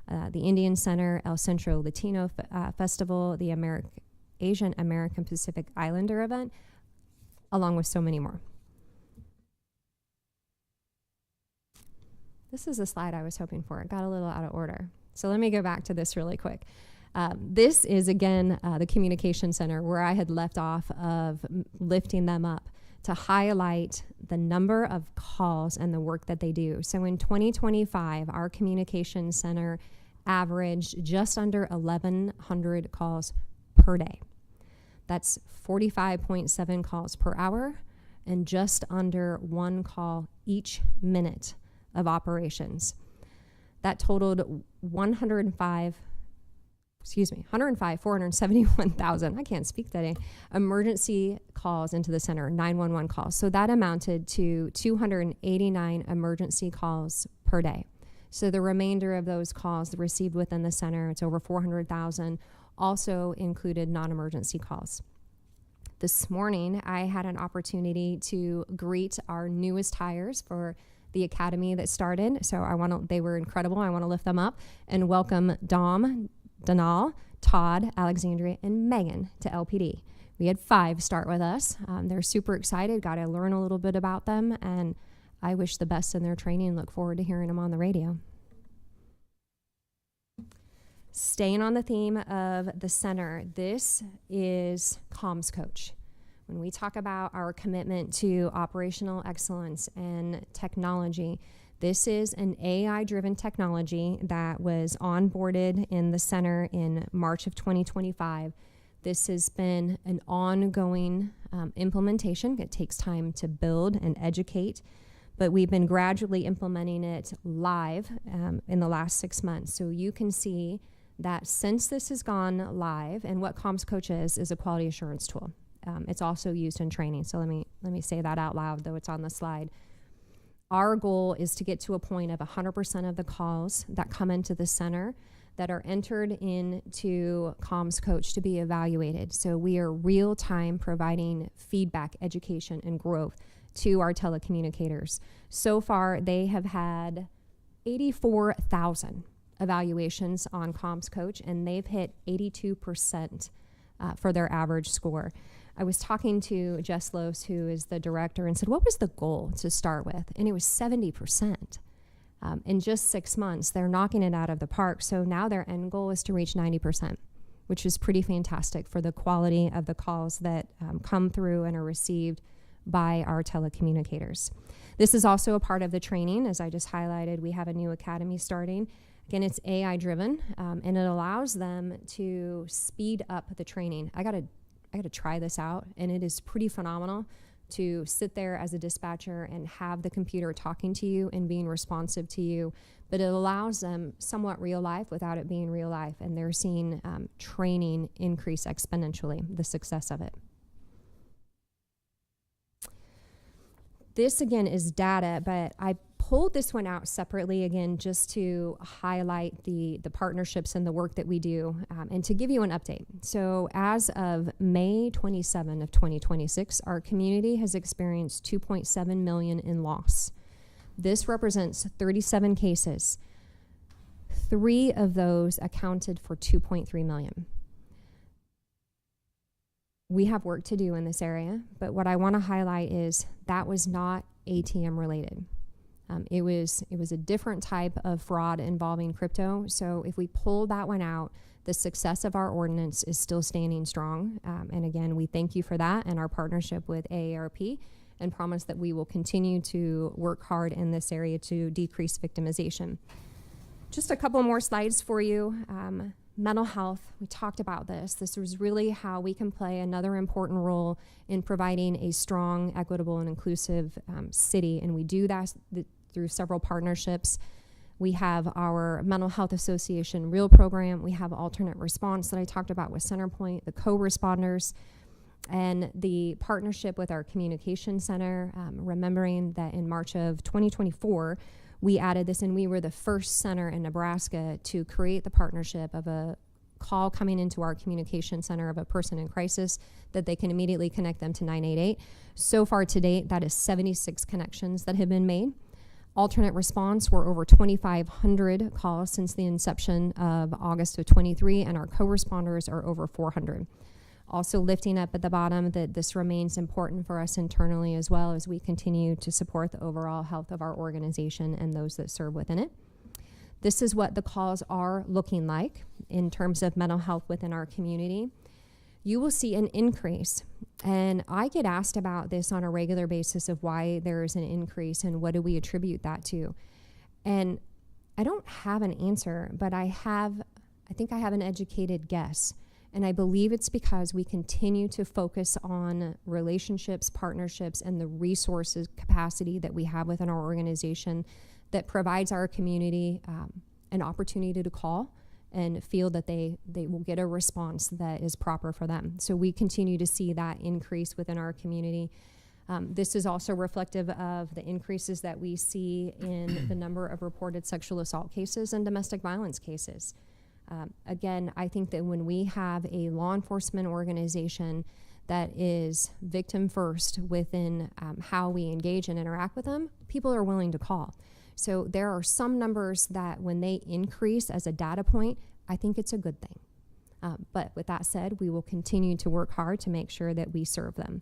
the Indian Center, El Centro Latino Festival, the Asian American Pacific Islander event, along with so many more. This is a slide I was hoping for. It got a little out of order. So let me go back to this really quick. This is, again, the Communication Center where I had left off of lifting them up to highlight the number of calls and the work that they do. So in 2025, our Communication Center averaged just under 1,100 calls per day. That's 45.7 calls per hour and just under 1 call each minute of operations. That totaled 105 471,000, I can't speak today, emergency calls into the center, 911 calls. So that amounted to 289 emergency calls per day. So the remainder of those calls received within the center, it's over 400,000, also included non-emergency calls. This morning, I had an opportunity to greet our newest hires for the academy that started. So they were incredible. I want to lift them up and welcome Dom, Donal, Todd, Alexandria, and Megan to LPD. We had 5 start with us. They're super excited, got to learn a little bit about them, and I wish the best in their training and look forward to hearing them on the radio. Staying on the theme of the center, this is Comms Coach. When we talk about our commitment to operational excellence and technology, this is an AI-driven technology that was onboarded in the center in March of 2025. This has been an ongoing implementation. It takes time to build and educate, but we've been gradually implementing it live in the last 6 months. So you can see that since this has gone live, and what Comms Coach is a quality assurance tool. It's also used in training. So let me say that out loud, though it's on the slide. Our goal is to get to a point of 100% of the calls that come into the center that are entered into Comms Coach to be evaluated. So we are real time providing feedback, education, and growth to our telecommunicators. So far, they have had 84,000 evaluations on Comms Coach, and they've hit 82% for their average score. I was talking to Jess Lose, who is the director, and said, what was the goal to start with? And it was 70%. In just 6 months, they're knocking it out of the park. So now their end goal is to reach 90%, which is pretty fantastic for the quality of the calls that come through and are received by our telecommunicators. This is also a part of the training. As I just highlighted, we have a new academy starting. Again, it's AI driven, and it allows them to speed up the training. I gotta try this out, and it is pretty phenomenal to sit there as a dispatcher and have the computer talking to you and being responsive to you, but it allows them somewhat real life without it being real life, and they're seeing training increase exponentially, the success of it. This again is data, but I pulled this one out separately again just to highlight the partnerships and the work that we do and to give you an update. So as of May 27 of 2026, our community has experienced 2.7 million in loss. This represents 37 cases. 3 of those accounted for 2.3 million. We have work to do in this area, but what I want to highlight is that was not ATM related. It was a different type of fraud involving crypto. So if we pull that one out, the success of our ordinance is still standing strong. And again, we thank you for that and our partnership with AARP, and promise that we will continue to work hard in this area to decrease victimization. Just a couple more slides for you. Mental health, we talked about this. This was really how we can play another important role in providing a strong, equitable, and inclusive city. And we do that through several partnerships. We have our Mental Health Association REAL program. We have alternate response that I talked about with Centerpoint, the co-responders, and the partnership with our communication center, remembering that in March of 2024, we added this, and we were the first center in Nebraska to create the partnership of a call coming into our communication center of a person in crisis that they can immediately connect them to 988. So far to date, that is 76 connections that have been made. Alternate response, we're over 2,500 calls since the inception of August of 23, and our co-responders are over 400. Also lifting up at the bottom that this remains important for us internally as well as we continue to support the overall health of our organization and those that serve within it. This is what the calls are looking like in terms of mental health within our community. You will see an increase, and I get asked about this on a regular basis of why there is an increase and what do we attribute that to. And I don't have an answer, but I think I have an educated guess. And I believe it's because we continue to focus on relationships, partnerships, and the resources capacity that we have within our organization that provides our community an opportunity to call and feel that they will get a response that is proper for them. So we continue to see that increase within our community. This is also reflective of the increases that we see in the number of reported sexual assault cases and domestic violence cases. Again, I think that when we have a law enforcement organization that is victim first within how we engage and interact with them, people are willing to call. So there are some numbers that when they increase as a data point, I think it's a good thing. But with that said, we will continue to work hard to make sure that we serve them.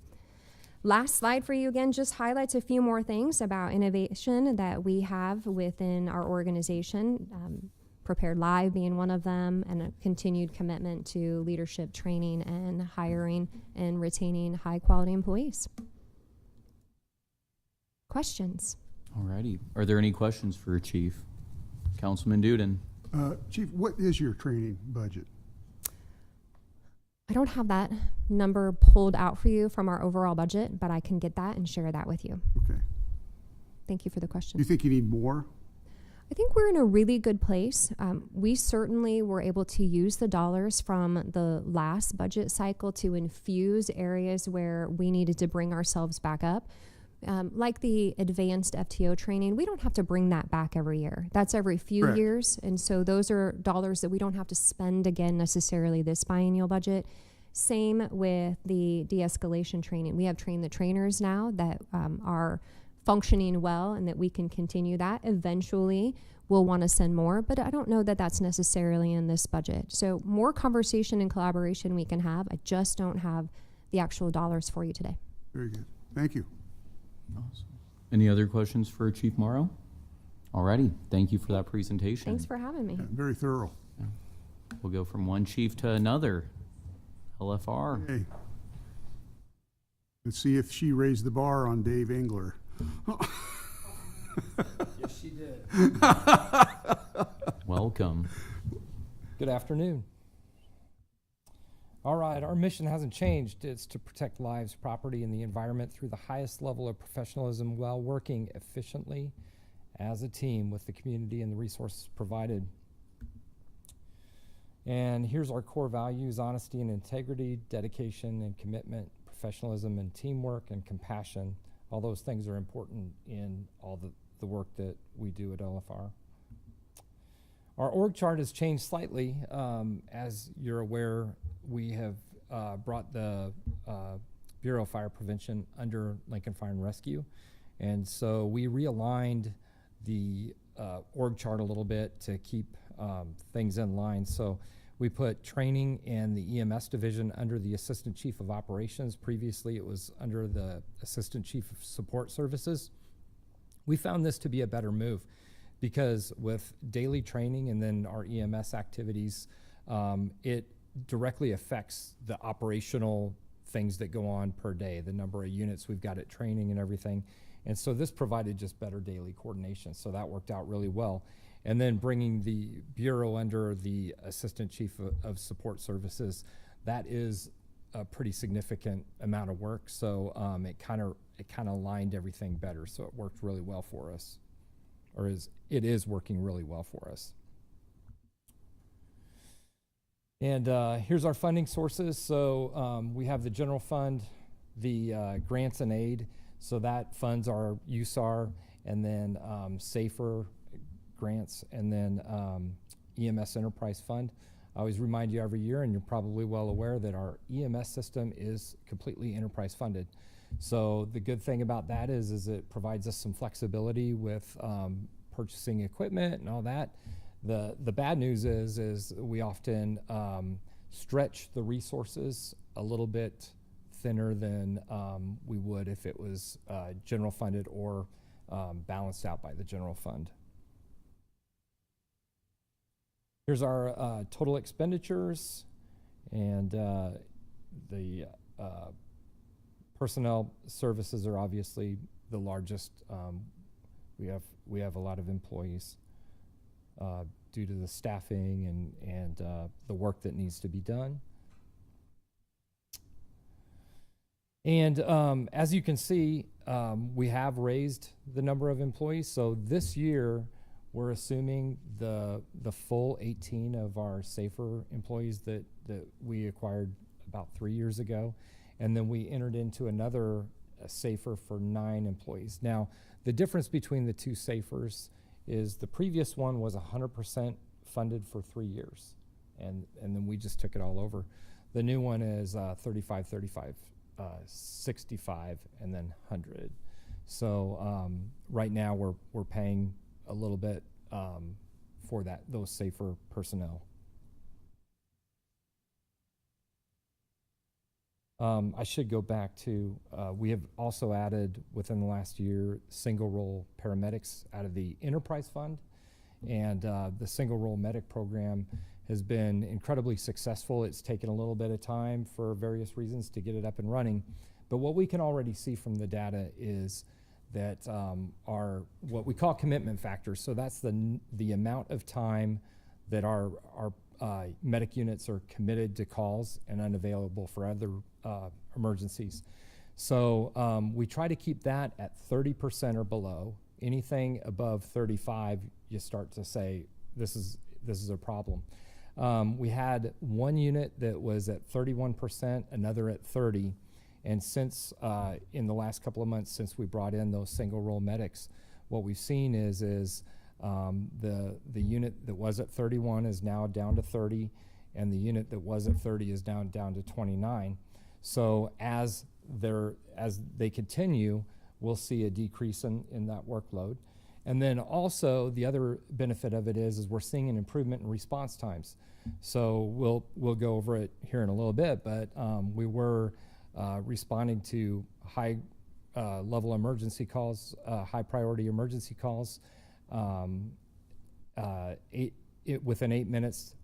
Last slide for you again just highlights a few more things about innovation that we have within our organization. Prepared Live being one of them, and a continued commitment to leadership training and hiring and retaining high quality employees. Questions? Alrighty. Are there any questions for Chief? Councilman Duden. Chief, what is your training budget? I don't have that number pulled out for you from our overall budget, but I can get that and share that with you. Okay. Thank you for the question. Do you think you need more? I think we're in a really good place. We certainly were able to use the dollars from the last budget cycle to infuse areas where we needed to bring ourselves back up. Like the advanced FTO training, we don't have to bring that back every year. That's every few Correct. years. And so those are dollars that we don't have to spend again necessarily this biennial budget. Same with the de-escalation training. We have trained the trainers now that are functioning well and that we can continue that. Eventually, we'll want to send more, but I don't know that that's necessarily in this budget. So more conversation and collaboration we can have. I just don't have the actual dollars for you today. Very good. Thank you. Awesome. Any other questions for Chief Morrow? Alrighty. Thank you for that presentation. Thanks for having me. Yeah, very thorough. We'll go from one chief to another. LFR. Hey. Let's see if she raised the bar on Dave Engler. Yes, she did. Welcome. Good afternoon. All right, our mission hasn't changed. It's to protect lives, property, and the environment through the highest level of professionalism while working efficiently as a team with the community and the resources provided. And here's our core values: honesty and integrity, dedication and commitment, professionalism and teamwork, and compassion. All those things are important in all the work that we do at LFR. Our org chart has changed slightly. As you're aware, we have brought the Bureau of Fire Prevention under Lincoln Fire and Rescue. And so we realigned the org chart a little bit to keep things in line. So we put training and the EMS division under the Assistant Chief of Operations. Previously, it was under the Assistant Chief of Support Services. We found this to be a better move because with daily training and then our EMS activities, it directly affects the operational things that go on per day, the number of units we've got at training and everything. And so this provided just better daily coordination. So that worked out really well. And then bringing the Bureau under the Assistant Chief of Support Services, that is a pretty significant amount of work. So it kind of aligned everything better. So it worked really well for us, or it is working really well for us. And here's our funding sources. So we have the general fund, the grants and aid. So that funds our USAR, and then SAFER grants, and then EMS Enterprise Fund. I always remind you every year, and you're probably well aware that our EMS system is completely enterprise funded. So the good thing about that is it provides us some flexibility with purchasing equipment and all that. The bad news is we often stretch the resources a little bit thinner than we would if it was general funded or balanced out by the general fund. Here's our total expenditures, and the personnel services are obviously the largest. We have a lot of employees due to the staffing and the work that needs to be done. And as you can see, we have raised the number of employees. So this year, We're assuming the full 18 of our SAFER employees that we acquired about 3 years ago, and then we entered into another SAFER for 9 employees. Now, the difference between the two SAFERs is the previous one was 100% funded for 3 years, and then we just took it all over. The new one is 35, 35, 65, and then 100. So right now we're paying a little bit for those SAFER personnel. I should go back to, we have also added within the last year single role paramedics out of the enterprise fund, and the single role medic program has been incredibly successful. It's taken a little bit of time for various reasons to get it up and running, but what we can already see from the data is that our what we call commitment factors. So that's the amount of time that our medic units are committed to calls and unavailable for other emergencies. So we try to keep that at 30% or below. Anything above 35, you start to say this is a problem. We had one unit that was at 31%, another at 30%. And since in the last couple of months, since we brought in those single role medics, what we've seen is the unit that was at 31 is now down to 30, and the unit that was at 30 is down to 29. So as they continue, we'll see a decrease in that workload. And then also the other benefit of it is we're seeing an improvement in response times. So we'll go over it here in a little bit, but we were responding to high level emergency calls, high priority emergency calls, within 8 minutes,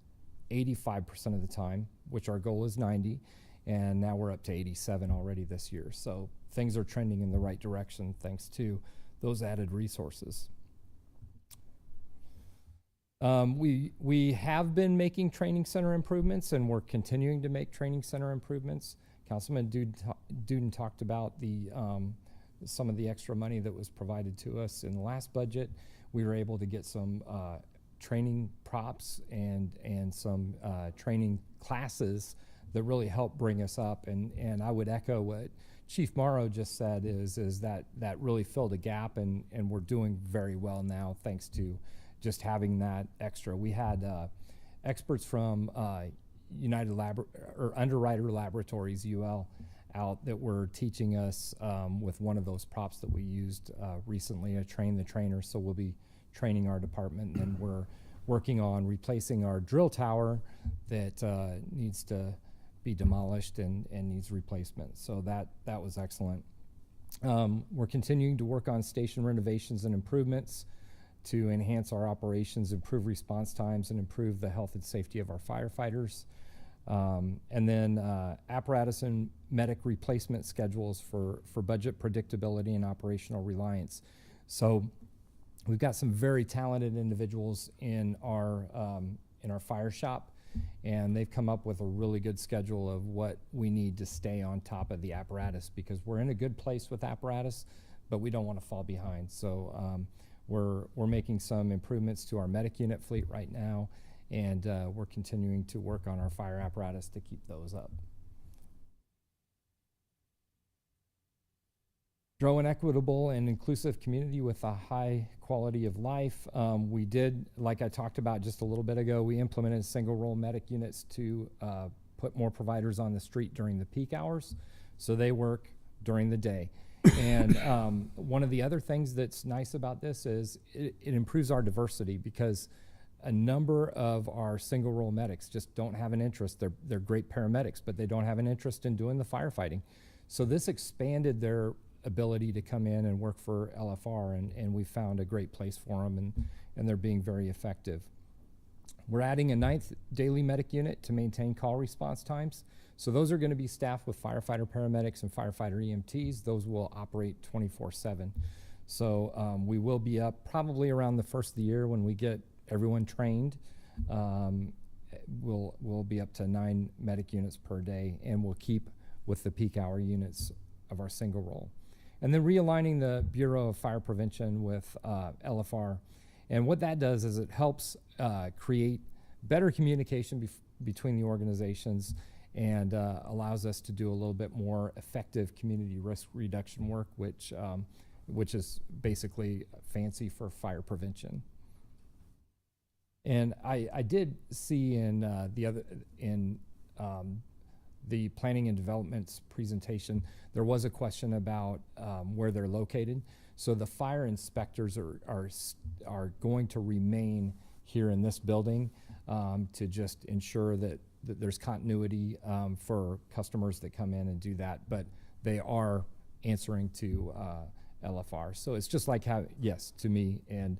85% of the time, which our goal is 90, and now we're up to 87 already this year. So things are trending in the right direction thanks to those added resources. We have been making training center improvements, and we're continuing to make training center improvements. Councilman Duden talked about some of the extra money that was provided to us in the last budget. We were able to get some training props and some training classes that really helped bring us up. And I would echo what Chief Morrow just said is that really filled a gap, and we're doing very well now thanks to just having that extra. We had experts from Underwriter Laboratories, UL, out that were teaching us with one of those props that we used recently to train the trainers. So we'll be training our department, and then we're working on replacing our drill tower that needs to be demolished and needs replacement. So that was excellent. We're continuing to work on station renovations and improvements to enhance our operations, improve response times, and improve the health and safety of our firefighters. And then apparatus and medic replacement schedules for budget predictability and operational reliance. So we've got some very talented individuals in our fire shop, and they've come up with a really good schedule of what we need to stay on top of the apparatus, because we're in a good place with apparatus, but we don't want to fall behind. So we're making some improvements to our medic unit fleet right now, and we're continuing to work on our fire apparatus to keep those up. Grow an equitable and inclusive community with a high quality of life. We did, like I talked about just a little bit ago, we implemented single role medic units to put more providers on the street during the peak hours, so they work during the day. And one of the other things that's nice about this is it improves our diversity, because a number of our single role medics just don't have an interest. They're great paramedics, but they don't have an interest in doing the firefighting. So this expanded their ability to come in and work for LFR, and we found a great place for them, and they're being very effective. We're adding a 9th daily medic unit to maintain call response times. So those are going to be staffed with firefighter paramedics and firefighter EMTs. Those will operate 24/7. So we will be up probably around the first of the year when we get everyone trained. We'll be up to 9 medic units per day, and we'll keep with the peak hour units of our single role. And then realigning the Bureau of Fire Prevention with LFR. And what that does is it helps create better communication between the organizations and allows us to do a little bit more effective community risk reduction work, which is basically fancy for fire prevention. And I did see in the planning and development's presentation, there was a question about where they're located. So the fire inspectors are going to remain here in this building to just ensure that there's continuity for customers that come in and do that. But they are answering to LFR. So it's just like yes, to me. And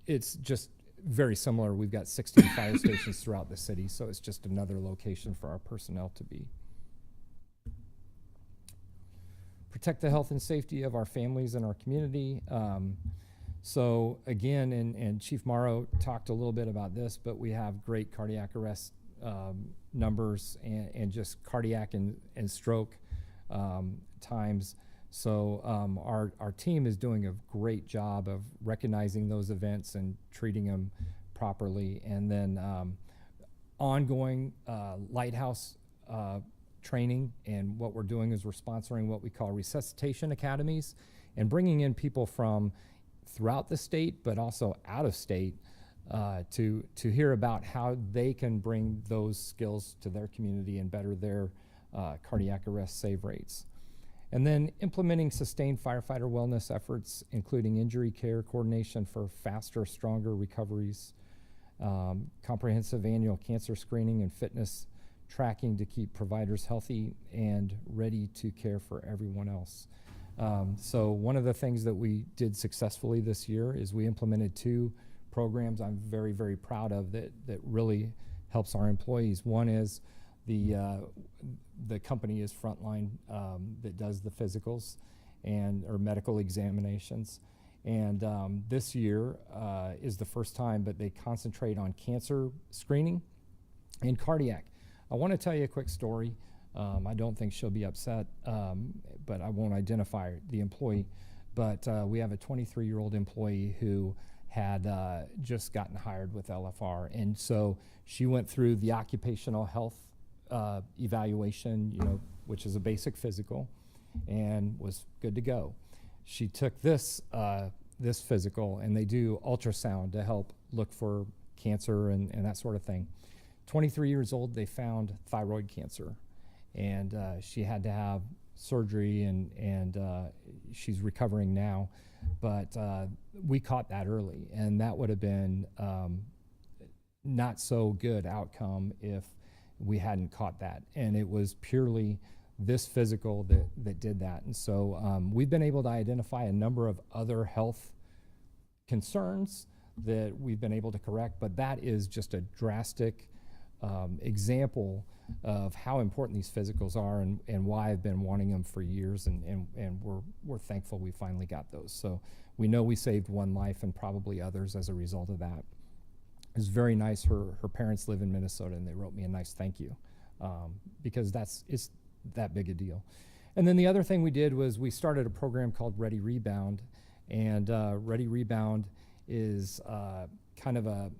it's just very similar. We've got 16 fire stations throughout the city, so it's just another location for our personnel to be. Protect the health and safety of our families and our community. So again, and Chief Morrow talked a little bit about this, but we have great cardiac arrest numbers and just cardiac and stroke times. So our team is doing a great job of recognizing those events and treating them properly. And then ongoing lighthouse training, and what we're doing is we're sponsoring what we call resuscitation academies and bringing in people from throughout the state, but also out of state to hear about how they can bring those skills to their community and better their cardiac arrest save rates. And then implementing sustained firefighter wellness efforts, including injury care coordination for faster, stronger recoveries, comprehensive annual cancer screening and fitness tracking to keep providers healthy and ready to care for everyone else. So one of the things that we did successfully this year is we implemented 2 programs I'm very, very proud of that really helps our employees. One is the company is Frontline that does the physicals or medical examinations. And this year is the first time, but they concentrate on cancer screening and cardiac. I want to tell you a quick story. I don't think she'll be upset, but I won't identify the employee. But we have a 23-year-old employee who had just gotten hired with LFR. And so she went through the occupational health evaluation, which is a basic physical, and was good to go. She took this physical, and they do ultrasound to help look for cancer and that sort of thing. 23 years old, they found thyroid cancer, and she had to have surgery, and she's recovering now. But we caught that early, and that would have been not so good outcome if we hadn't caught that. And it was purely this physical that did that. And so we've been able to identify a number of other health concerns that we've been able to correct, but that is just a drastic example of how important these physicals are and why I've been wanting them for years, and we're thankful we finally got those. So we know we saved one life and probably others as a result of that. It was very nice. Her parents live in Minnesota, and they wrote me a nice thank you because it's that big a deal. And then the other thing we did was we started a program called Ready Rebound, and Ready Rebound is kind of a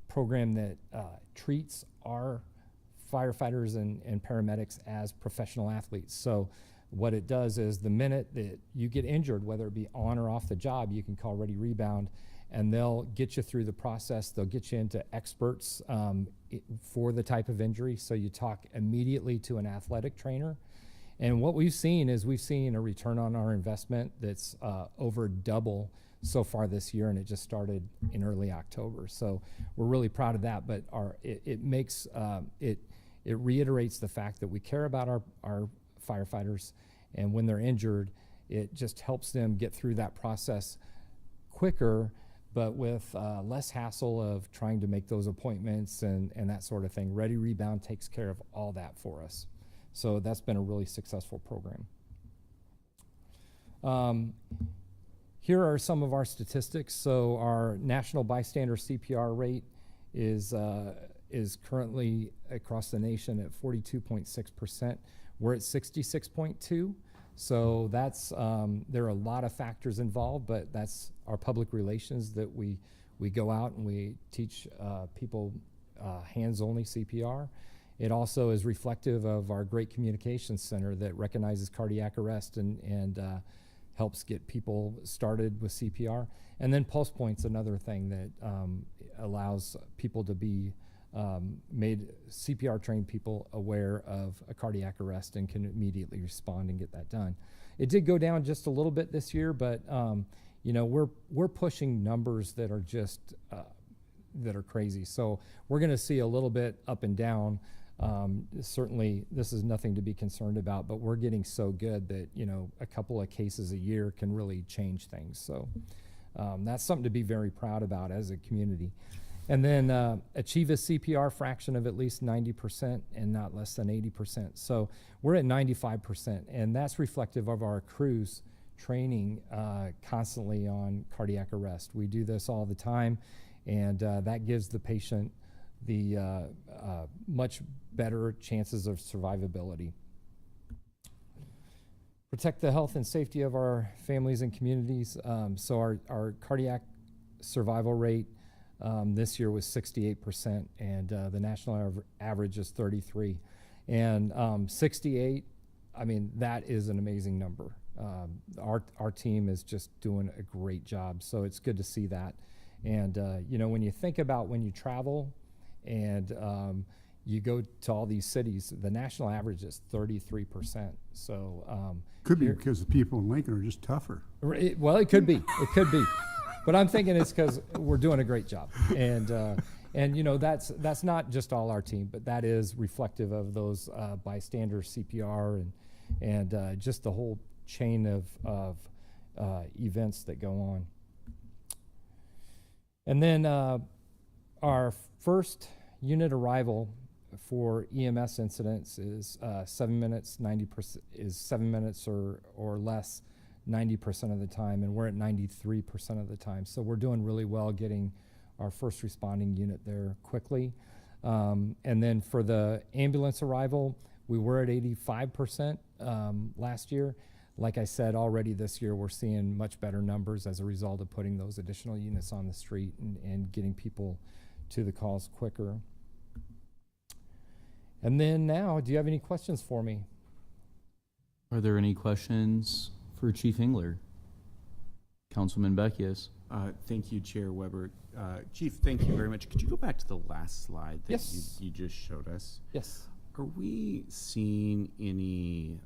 program that treats our firefighters and paramedics as professional athletes. So what it does is the minute that you get injured, whether it be on or off the job, you can call Ready Rebound, and they'll get you through the process. They'll get you into experts for the type of injury. So you talk immediately to an athletic trainer. And what we've seen is we've seen a return on our investment that's over double so far this year, and it just started in early October. So we're really proud of that, but it makes, it reiterates the fact that we care about our firefighters, and when they're injured, it just helps them get through that process quicker, but with less hassle of trying to make those appointments and that sort of thing. Ready Rebound takes care of all that for us. So that's been a really successful program. Here are some of our statistics. So our national bystander CPR rate is currently across the nation at 42.6%. We're at 66.2. So that's, there are a lot of factors involved, but that's our public relations that we go out and we teach people hands-only CPR. It also is reflective of our great communications center that recognizes cardiac arrest and helps get people started with CPR. And then Pulse Point's another thing that allows people to be made CPR trained people aware of a cardiac arrest and can immediately respond and get that done. It did go down just a little bit this year, but you know, we're pushing numbers that are just that are crazy. So we're going to see a little bit up and down. Certainly, this is nothing to be concerned about, but we're getting so good that, you know, a couple of cases a year can really change things. So that's something to be very proud about as a community. And then achieve a CPR fraction of at least 90% and not less than 80%. So we're at 95%, and that's reflective of our crews training constantly on cardiac arrest. We do this all the time, and that gives the patient the much better chances of survivability. Protect the health and safety of our families and communities. So our cardiac survival rate this year was 68%, and the national average is 33. And 68, I mean, that is an amazing number. Our team is just doing a great job, so it's good to see that. And you know, when you think about when you travel and you go to all these cities, the national average is 33%. So Could be because the people in Lincoln are just tougher. Well, it could be. It could be. But I'm thinking it's because we're doing a great job. And you know, that's not just all our team, but that is reflective of those bystander CPR and just the whole chain of events that go on. And then our first unit arrival for EMS incidents is 7 minutes, 90% is 7 minutes or less 90% of the time, and we're at 93% of the time. So we're doing really well getting our first responding unit there quickly. And then for the ambulance arrival, we were at 85% last year. Like I said, already this year we're seeing much better numbers as a result of putting those additional units on the street and getting people to the calls quicker. And then now, do you have any questions for me? Are there any questions for Chief Engler? Councilman Beckius. Thank you, Chair Weber. Chief, thank you very much. Could you go back to the last slide that Yes. you just showed us? Yes. Are we seeing any,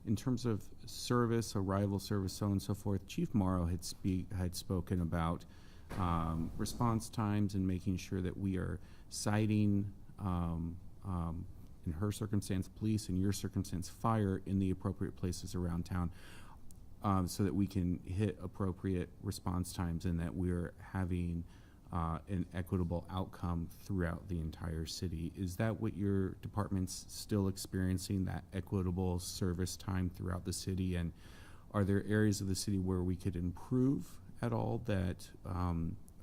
in terms of service, arrival service, so on and so forth? Chief Morrow had spoken about response times and making sure that we are citing, in her circumstance, police, in your circumstance, fire in the appropriate places around town, so that we can hit appropriate response times and that we're having an equitable outcome throughout the entire city. Is that what your department's still experiencing, that equitable service time throughout the city? And are there areas of the city where we could improve at all that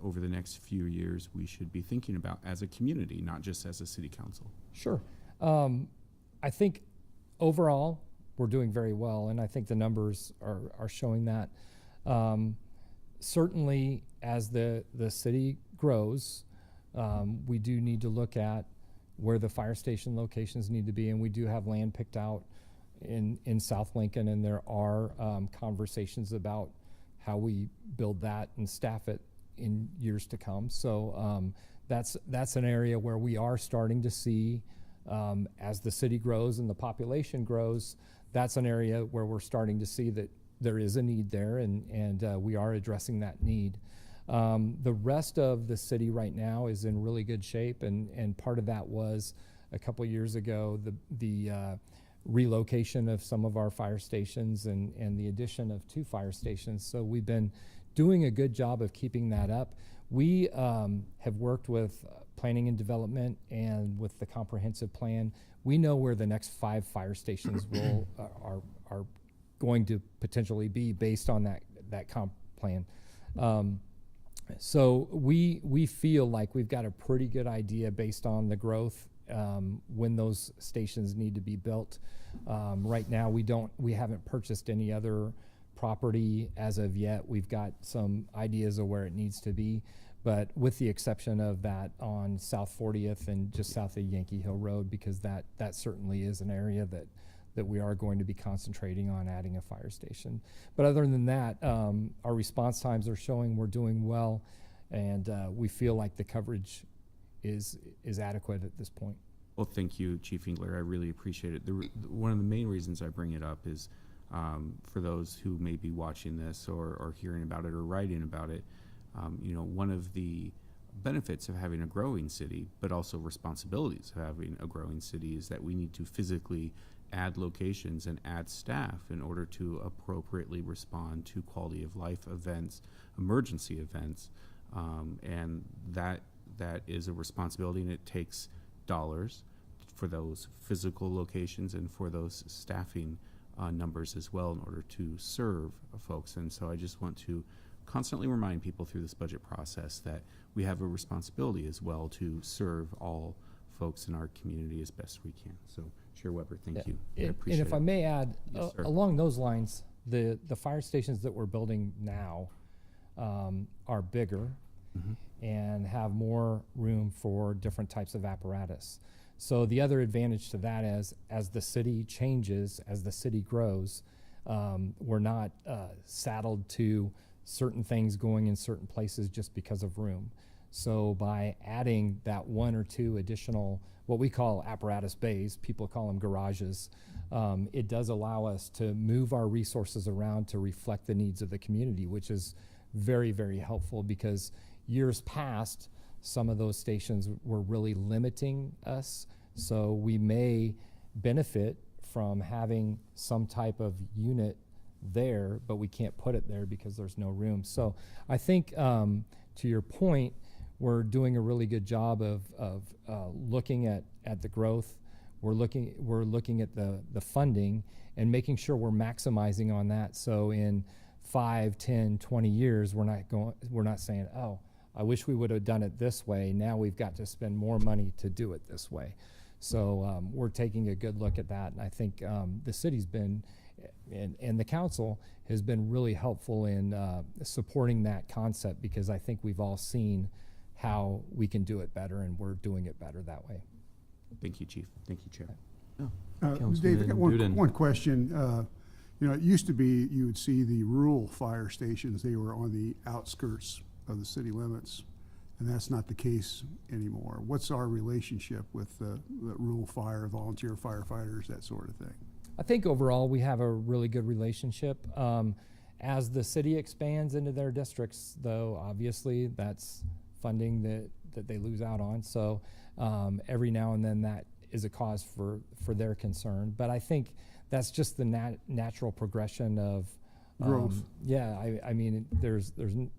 over the next few years we should be thinking about as a community, not just as a city council? Sure. I think overall we're doing very well, and I think the numbers are showing that. Certainly, as the city grows, we do need to look at where the fire station locations need to be, and we do have land picked out in South Lincoln, and there are conversations about how we build that and staff it in years to come. So that's an area where we are starting to see, as the city grows and the population grows, that's an area where we're starting to see that there is a need there, and we are addressing that need. The rest of the city right now is in really good shape, and part of that was a couple years ago the relocation of some of our fire stations and the addition of 2 fire stations. So we've been doing a good job of keeping that up. We have worked with planning and development and with the comprehensive plan. We know where the next 5 fire stations are going to potentially be based on that comp plan. So we feel like we've got a pretty good idea based on the growth when those stations need to be built. Right now, we haven't purchased any other property as of yet. We've got some ideas of where it needs to be, but with the exception of that on South 40th and just south of Yankee Hill Road, because that certainly is an area that we are going to be concentrating on adding a fire station. But other than that, our response times are showing we're doing well, and we feel like the coverage is adequate at this point. Well, thank you, Chief Engler. I really appreciate it. One of the main reasons I bring it up is for those who may be watching this or hearing about it or writing about it, one of the benefits of having a growing city, but also responsibilities of having a growing city, is that we need to physically add locations and add staff in order to appropriately respond to quality of life events, emergency events, and that is a responsibility, and it takes dollars for those physical locations and for those staffing numbers as well in order to serve folks. And so I just want to constantly remind people through this budget process that we have a responsibility as well to serve all folks in our community as best we can. So Chair Weber, thank you. I appreciate And if it. I may add, Yes, sir. along those lines, the fire stations that we're building now are bigger and have more room for different types of apparatus. So the other advantage to that is, as the city changes, as the city grows, we're not saddled to certain things going in certain places just because of room. So by adding that one or two additional, what we call apparatus bays, people call them garages, it does allow us to move our resources around to reflect the needs of the community, which is very, very helpful, because years past, some of those stations were really limiting us. So we may benefit from having some type of unit there, but we can't put it there because there's no room. So I think, to your point, we're doing a really good job of looking at the growth. We're looking at the funding and making sure we're maximizing on that. So in 5, 10, 20 years, we're not saying, oh, I wish we would have done it this way. Now we've got to spend more money to do it this way. So we're taking a good look at that. And I think the city's been, and the council has been really helpful in supporting that concept, because I think we've all seen how we can do it better, and we're doing it better that way. Thank you, Chief. Thank you, Chair. Dave, I got Duden. one question. It used to be you would see the rural fire stations, they were on the outskirts of the city limits, and that's not the case anymore. What's our relationship with the rural fire, volunteer firefighters, that sort of thing? I think overall we have a really good relationship. As the city expands into their districts, though, obviously that's funding that they lose out on. So every now and then that is a cause for their concern. But I think that's just the natural progression of growth. I mean, there's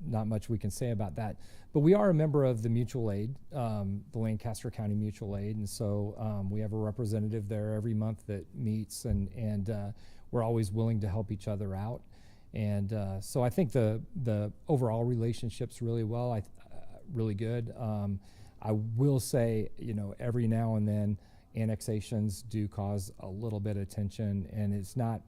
not much we can say about that. But we are a member of the mutual aid, the Lancaster County Mutual Aid, and so we have a representative there every month that meets, and we're always willing to help each other out. And so I think the overall relationship's really really good. I will say, every now and then annexations do cause a little bit of tension, and it's not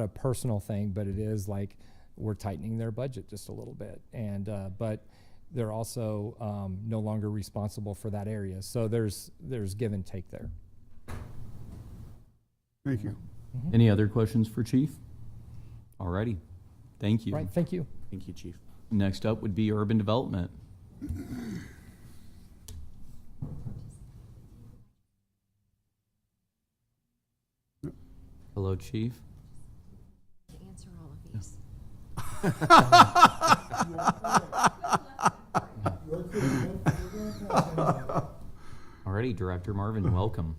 a personal thing, but it is like we're tightening their budget just a little bit, and but they're also no longer responsible for that area. So there's give and take there. Thank you. Any other questions for Chief? Alrighty, thank you. Right, thank you. Thank you, Chief. Next up would be urban development. Hello, Chief. Answer all of these. Alrighty, Director Marvin, welcome.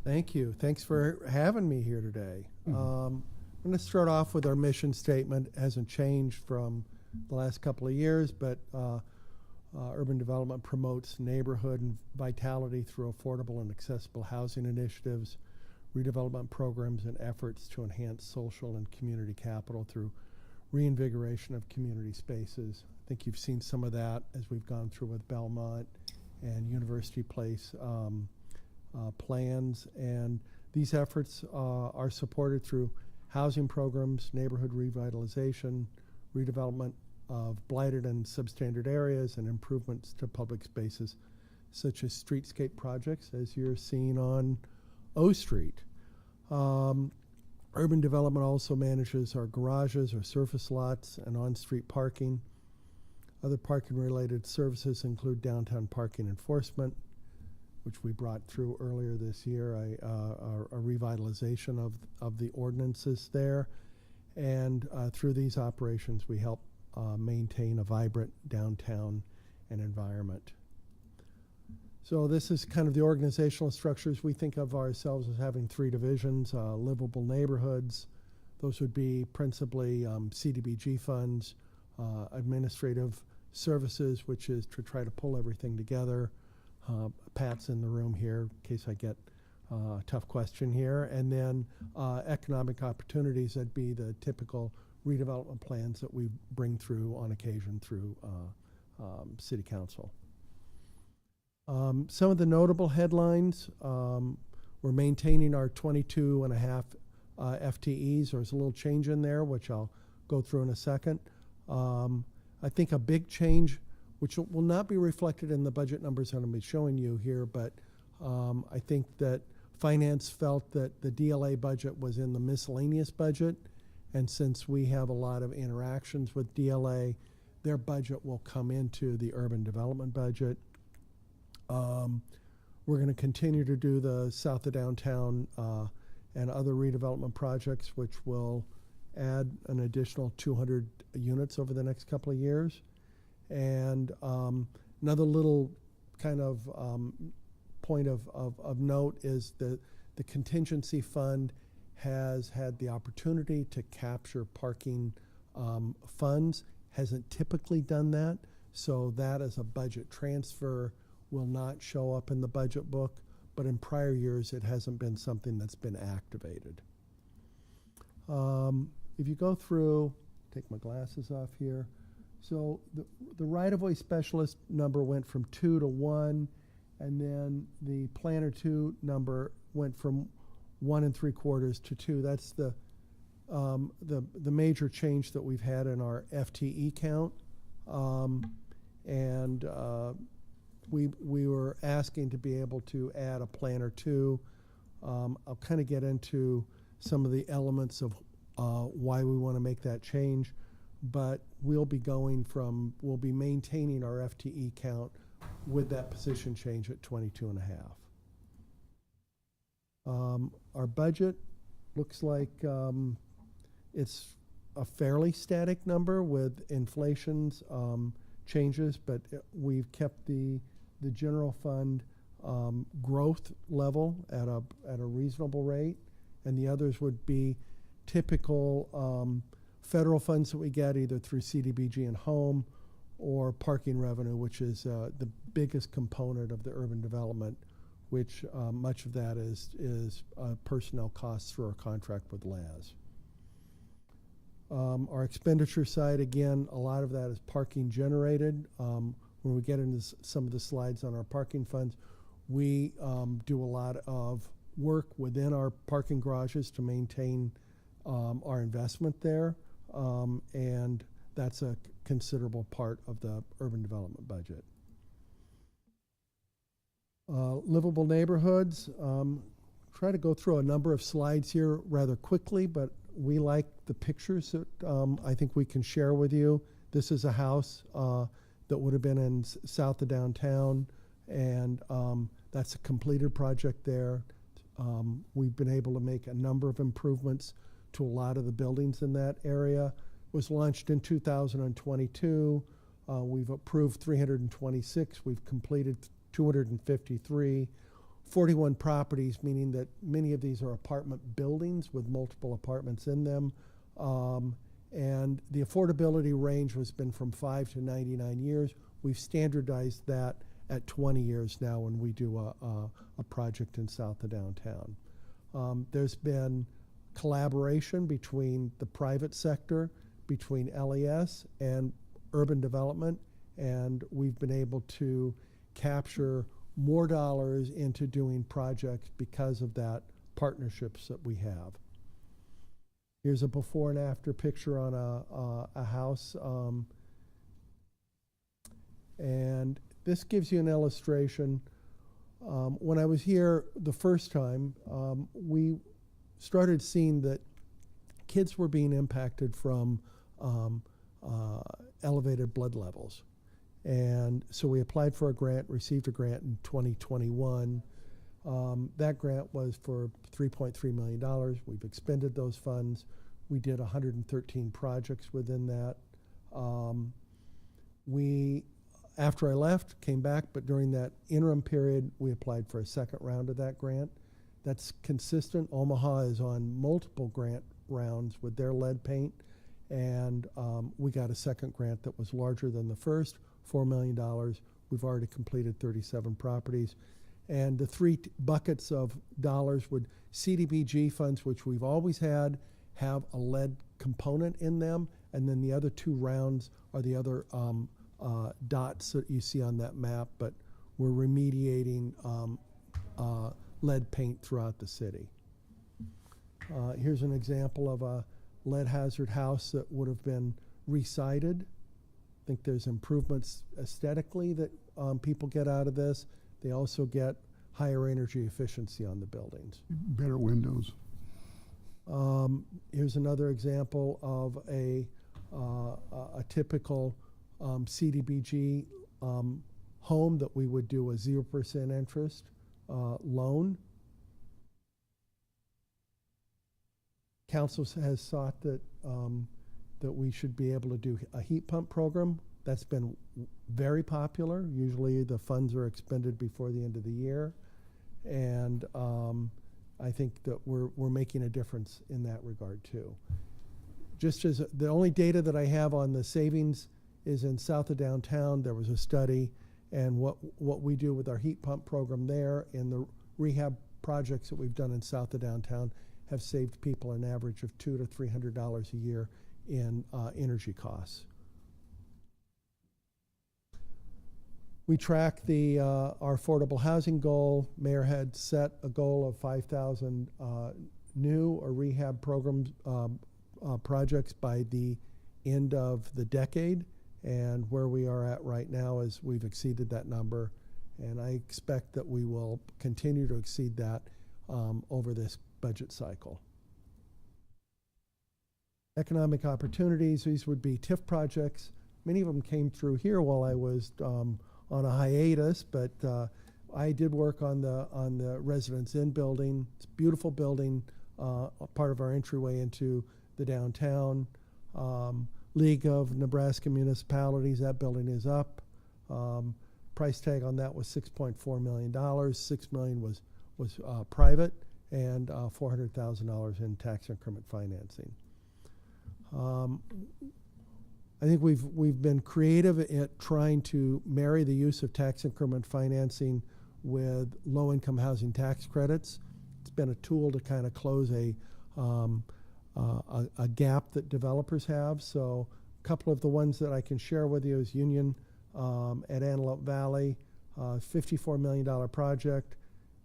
Thank you. Thanks for having me here today. I'm going to start off with our mission statement. It hasn't changed from the last couple of years, but urban development promotes neighborhood and vitality through affordable and accessible housing initiatives, redevelopment programs, and efforts to enhance social and community capital through reinvigoration of community spaces. I think you've seen some of that as we've gone through with Belmont and University Place. plans, and these efforts are supported through housing programs, neighborhood revitalization, redevelopment of blighted and substandard areas, and improvements to public spaces such as streetscape projects, as you're seeing on O Street. Urban development also manages our garages, our surface lots, and on-street parking. Other parking-related services include downtown parking enforcement, which we brought through earlier this year, a revitalization of the ordinances there. And through these operations, we help maintain a vibrant downtown and environment. So this is kind of the organizational structures. We think of ourselves as having three divisions: livable neighborhoods. Those would be principally CDBG funds, administrative services, which is to try to pull everything together. Pat's in the room here in case I get a tough question here. And then economic opportunities, that'd be the typical redevelopment plans that we bring through on occasion through City Council. Some of the notable headlines, we're maintaining our 22.5 FTEs. There's a little change in there, which I'll go through in a second. I think a big change, which will not be reflected in the budget numbers I'm going to be showing you here, but I think that Finance felt that the DLA budget was in the miscellaneous budget, and since we have a lot of interactions with DLA, their budget will come into the urban development budget. We're going to continue to do the south of downtown and other redevelopment projects, which will add an additional 200 units over the next couple of years. And another little kind of point of note is that the contingency fund has had the opportunity to capture parking funds, hasn't typically done that, so that as a budget transfer will not show up in the budget book, but in prior years it hasn't been something that's been activated. If you go through, take my glasses off here, so the right-of-way specialist number went from 2 to 1, and then the planner 2 number went from 1 3/4 to 2. That's the major change that we've had in our FTE count, and we were asking to be able to add a planner 2. I'll kind of get into some of the elements of why we want to make that change, but we'll be maintaining our FTE count with that position change at 22.5. Our budget looks like it's a fairly static number with inflation's changes, but we've kept the general fund growth level at a reasonable rate, and the others would be typical federal funds that we get either through CDBG and home or parking revenue, which is the biggest component of the urban development, which much of that is personnel costs through our contract with LAS. Our expenditure side, again, a lot of that is parking generated. When we get into some of the slides on our parking funds, we do a lot of work within our parking garages to maintain our investment there, and that's a considerable part of the urban development budget. Livable neighborhoods, try to go through a number of slides here rather quickly, but we like the pictures that I think we can share with you. This is a house that would have been in south of downtown, and that's a completed project there. We've been able to make a number of improvements to a lot of the buildings in that area. It was launched in 2022. We've approved 326. We've completed 253. 41 properties, meaning that many of these are apartment buildings with multiple apartments in them. And the affordability range has been from 5 to 99 years. We've standardized that at 20 years now when we do a project in south of downtown. There's been collaboration between the private sector, between LES and urban development, and we've been able to capture more dollars into doing projects because of that partnerships that we have. Here's a before and after picture on a house. And this gives you an illustration. When I was here the first time, we started seeing that kids were being impacted from elevated blood levels. And so we applied for a grant, received a grant in 2021. That grant was for $3.3 million. We've expended those funds. We did 113 projects within that. After I left, came back, but during that interim period, we applied for a second round of that grant. That's consistent. Omaha is on multiple grant rounds with their lead paint, and we got a second grant that was larger than the first, $4 million. We've already completed 37 properties. And the three buckets of dollars would CDBG funds, which we've always had, have a lead component in them, and then the other two rounds are the other dots that you see on that map, but we're remediating lead paint throughout the city. Here's an example of a lead hazard house that would have been re-sided. I think there's improvements aesthetically that people get out of this. They also get higher energy efficiency on the buildings. Better windows. Here's another example of a typical CDBG home that we would do a 0% interest loan. Council has sought that that we should be able to do a heat pump program. That's been very popular. Usually the funds are expended before the end of the year, and I think that we're making a difference in that regard too. Just as the only data that I have on the savings is in south of downtown. There was a study, and what we do with our heat pump program there and the rehab projects that we've done in south of downtown have saved people an average of $200 to $300 a year in energy costs. We track our affordable housing goal. Mayor had set a goal of 5,000 new or rehab programs projects by the end of the decade, and where we are at right now is we've exceeded that number, and I expect that we will continue to exceed that over this budget cycle. Economic opportunities, these would be TIF projects. Many of them came through here while I was on a hiatus, but I did work on the Residence Inn building. It's a beautiful building, part of our entryway into the downtown. League of Nebraska Municipalities, that building is up. Price tag on that was $6.4 million. $6 million was private, and $400,000 in tax increment financing. I think we've been creative at trying to marry the use of tax increment financing with low-income housing tax credits. It's been a tool to kind of close a gap that developers have. So a couple of the ones that I can share with you is Union at Antelope Valley, $54 million project,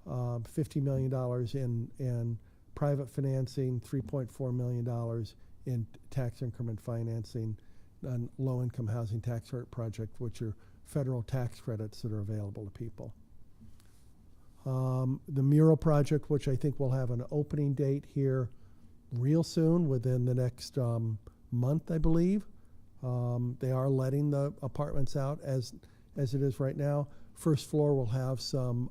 $50 million in private financing, $3.4 million in tax increment financing, and low-income housing tax credit project, which are federal tax credits that are available to people. The mural project, which I think will have an opening date here real soon, within the next month, I believe. They are letting the apartments out as it is right now. First floor will have some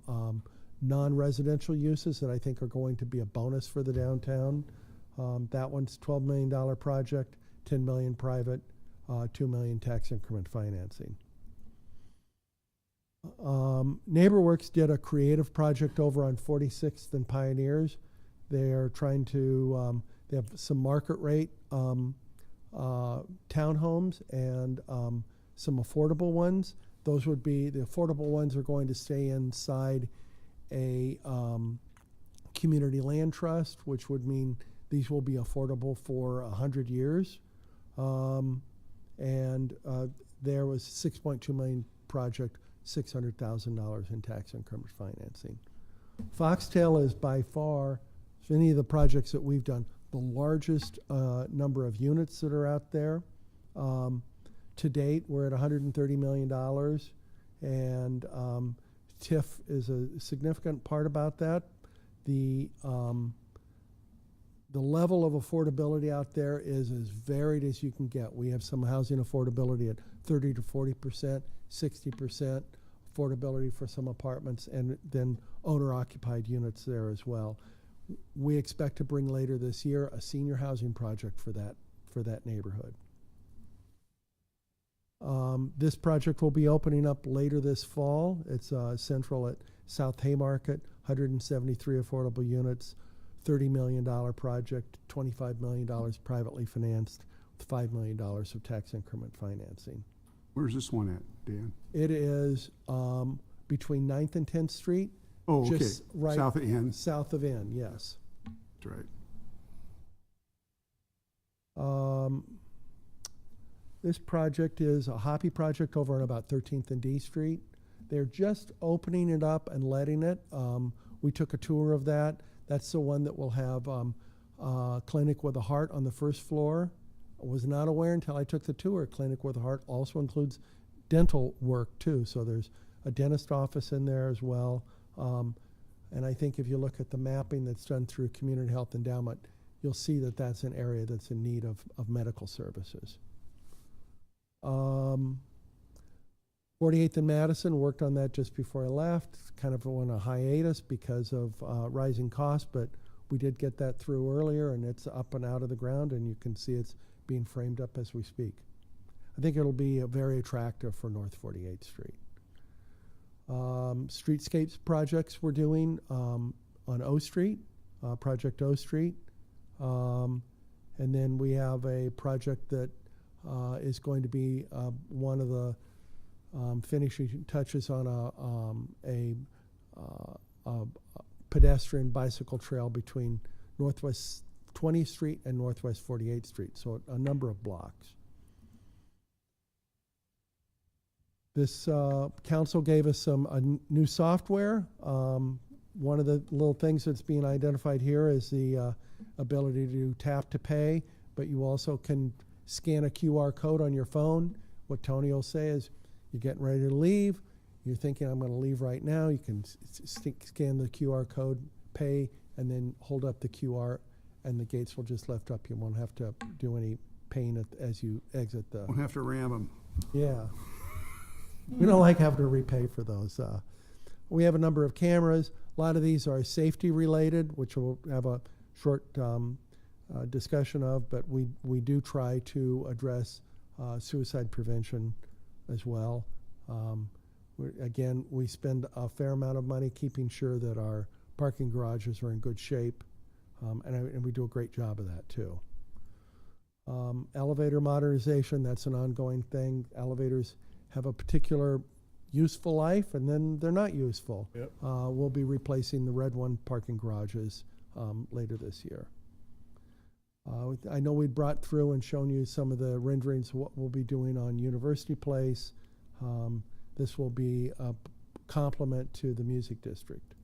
non-residential uses that I think are going to be a bonus for the downtown. That one's $12 million project, $10 million private, $2 million tax increment financing. NeighborWorks did a creative project over on 46th and Pioneers. They're trying to, they have some market rate townhomes and some affordable ones. Those would be, the affordable ones are going to stay inside a community land trust, which would mean these will be affordable for 100 years. And there was $6.2 million project, $600,000 in tax increment financing. Foxtail is by far, of any of the projects that we've done, the largest number of units that are out there. To date, we're at $130 million, and TIF is a significant part about that. The level of affordability out there is as varied as you can get. We have some housing affordability at 30 to 40%, 60% affordability for some apartments, and then owner-occupied units there as well. We expect to bring later this year a senior housing project for that neighborhood. This project will be opening up later this fall. It's central at South Haymarket, 173 affordable units, $30 million project, $25 million privately financed, with $5 million of tax increment financing. Where's this one at, Dan? It is between 9th and 10th Street. Oh, okay. Just right South of N. South of N, yes. That's right. This project is a Hoppy project over on about 13th and D Street. They're just opening it up and letting it. We took a tour of that. That's the one that will have Clinic with a Heart on the first floor. I was not aware until I took the tour. Clinic with a Heart also includes dental work too. So there's a dentist office in there as well. And I think if you look at the mapping that's done through Community Health Endowment, you'll see that that's an area that's in need of medical services. 48th and Madison, worked on that just before I left. Kind of on a hiatus because of rising costs, but we did get that through earlier, and it's up and out of the ground, and you can see it's being framed up as we speak. I think it'll be very attractive for North 48th Street. Streetscapes projects we're doing on O Street, Project O Street. And then we have a project that is going to be one of the finishing touches on a pedestrian bicycle trail between Northwest 20th Street and Northwest 48th Street, so a number of blocks. This council gave us some new software. One of the little things that's being identified here is the ability to do tap to pay, but you also can scan a QR code on your phone. What Tony will say is, you're getting ready to leave, you're thinking, I'm going to leave right now, you can scan the QR code, pay, and then hold up the QR, and the gates will just lift up. You won't have to do any paying as you exit the... Won't have to ram them. Yeah. We don't like having to repay for those. We have a number of cameras. A lot of these are safety related, which we'll have a short discussion of, but we do try to address suicide prevention as well. Again, we spend a fair amount of money keeping sure that our parking garages are in good shape, and we do a great job of that too. Elevator modernization, that's an ongoing thing. Elevators have a particular useful life, and then they're not useful. Yep. We'll be replacing the red one parking garages later this year. I know we brought through and shown you some of the renderings of what we'll be doing on University Place. This will be a complement to the Music District.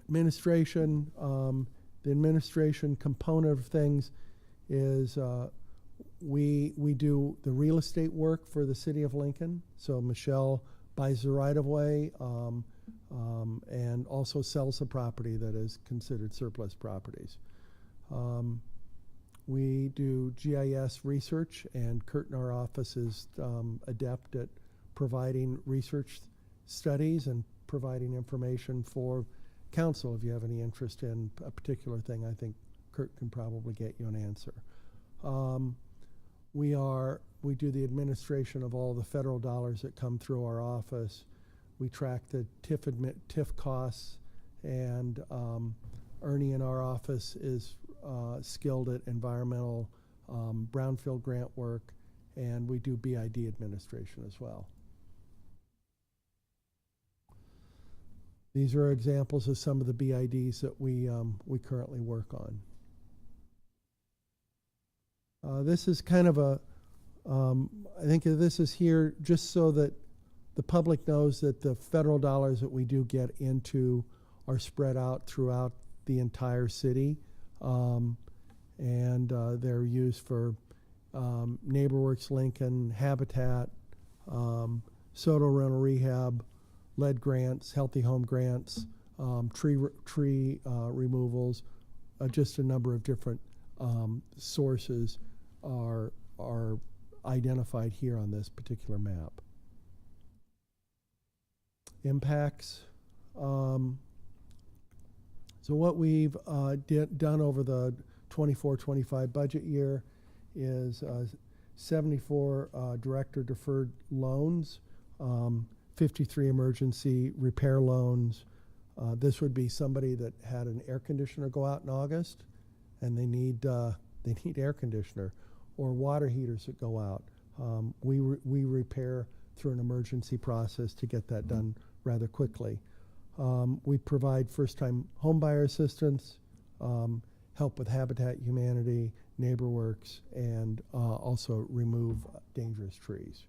Administration, the administration component of things is we do the real estate work for the city of Lincoln. So Michelle buys the right of way and also sells the property that is considered surplus properties. We do GIS research, and Kurt in our office is adept at providing research studies and providing information for council. If you have any interest in a particular thing, I think Kurt can probably get you an answer. We do the administration of all the federal dollars that come through our office. We track the TIF costs, and Ernie in our office is skilled at environmental brownfield grant work, and we do BID administration as well. These are examples of some of the BIDs that we currently work on. This is kind of a, I think this is here just so that the public knows that the federal dollars that we do get into are spread out throughout the entire city. And they're used for NeighborWorks Lincoln, Habitat, Soto Rental Rehab, lead grants, healthy home grants, tree removals, just a number of different sources are identified here on this particular map. Impacts. So what we've done over the 24-25 budget year is 74 director deferred loans, 53 emergency repair loans. This would be somebody that had an air conditioner go out in August, and they need air conditioner, or water heaters that go out. We repair through an emergency process to get that done rather quickly. We provide first-time homebuyer assistance, help with Habitat Humanity, NeighborWorks, and also remove dangerous trees.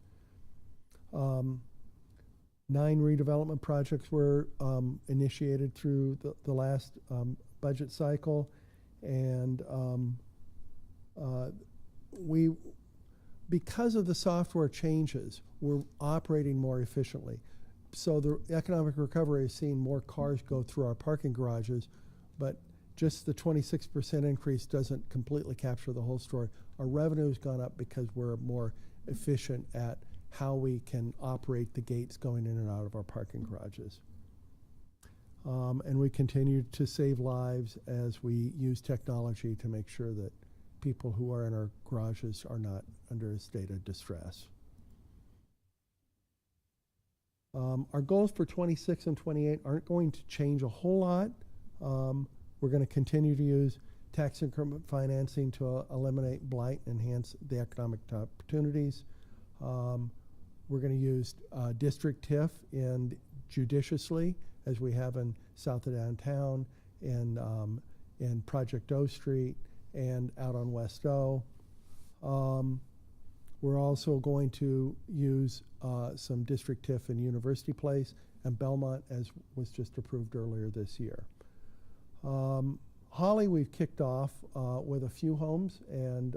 9 redevelopment projects were initiated through the last budget cycle, and because of the software changes, we're operating more efficiently. So the economic recovery has seen more cars go through our parking garages, but just the 26% increase doesn't completely capture the whole story. Our revenue has gone up because we're more efficient at how we can operate the gates going in and out of our parking garages. And we continue to save lives as we use technology to make sure that people who are in our garages are not under a state of distress. Our goals for 26 and 28 aren't going to change a whole lot. We're going to continue to use tax increment financing to eliminate blight and enhance the economic opportunities. We're going to use district TIF judiciously, as we have in south of downtown, and in Project O Street, and out on West O. We're also going to use some district TIF in University Place and Belmont, as was just approved earlier this year. Holly, we've kicked off with a few homes, and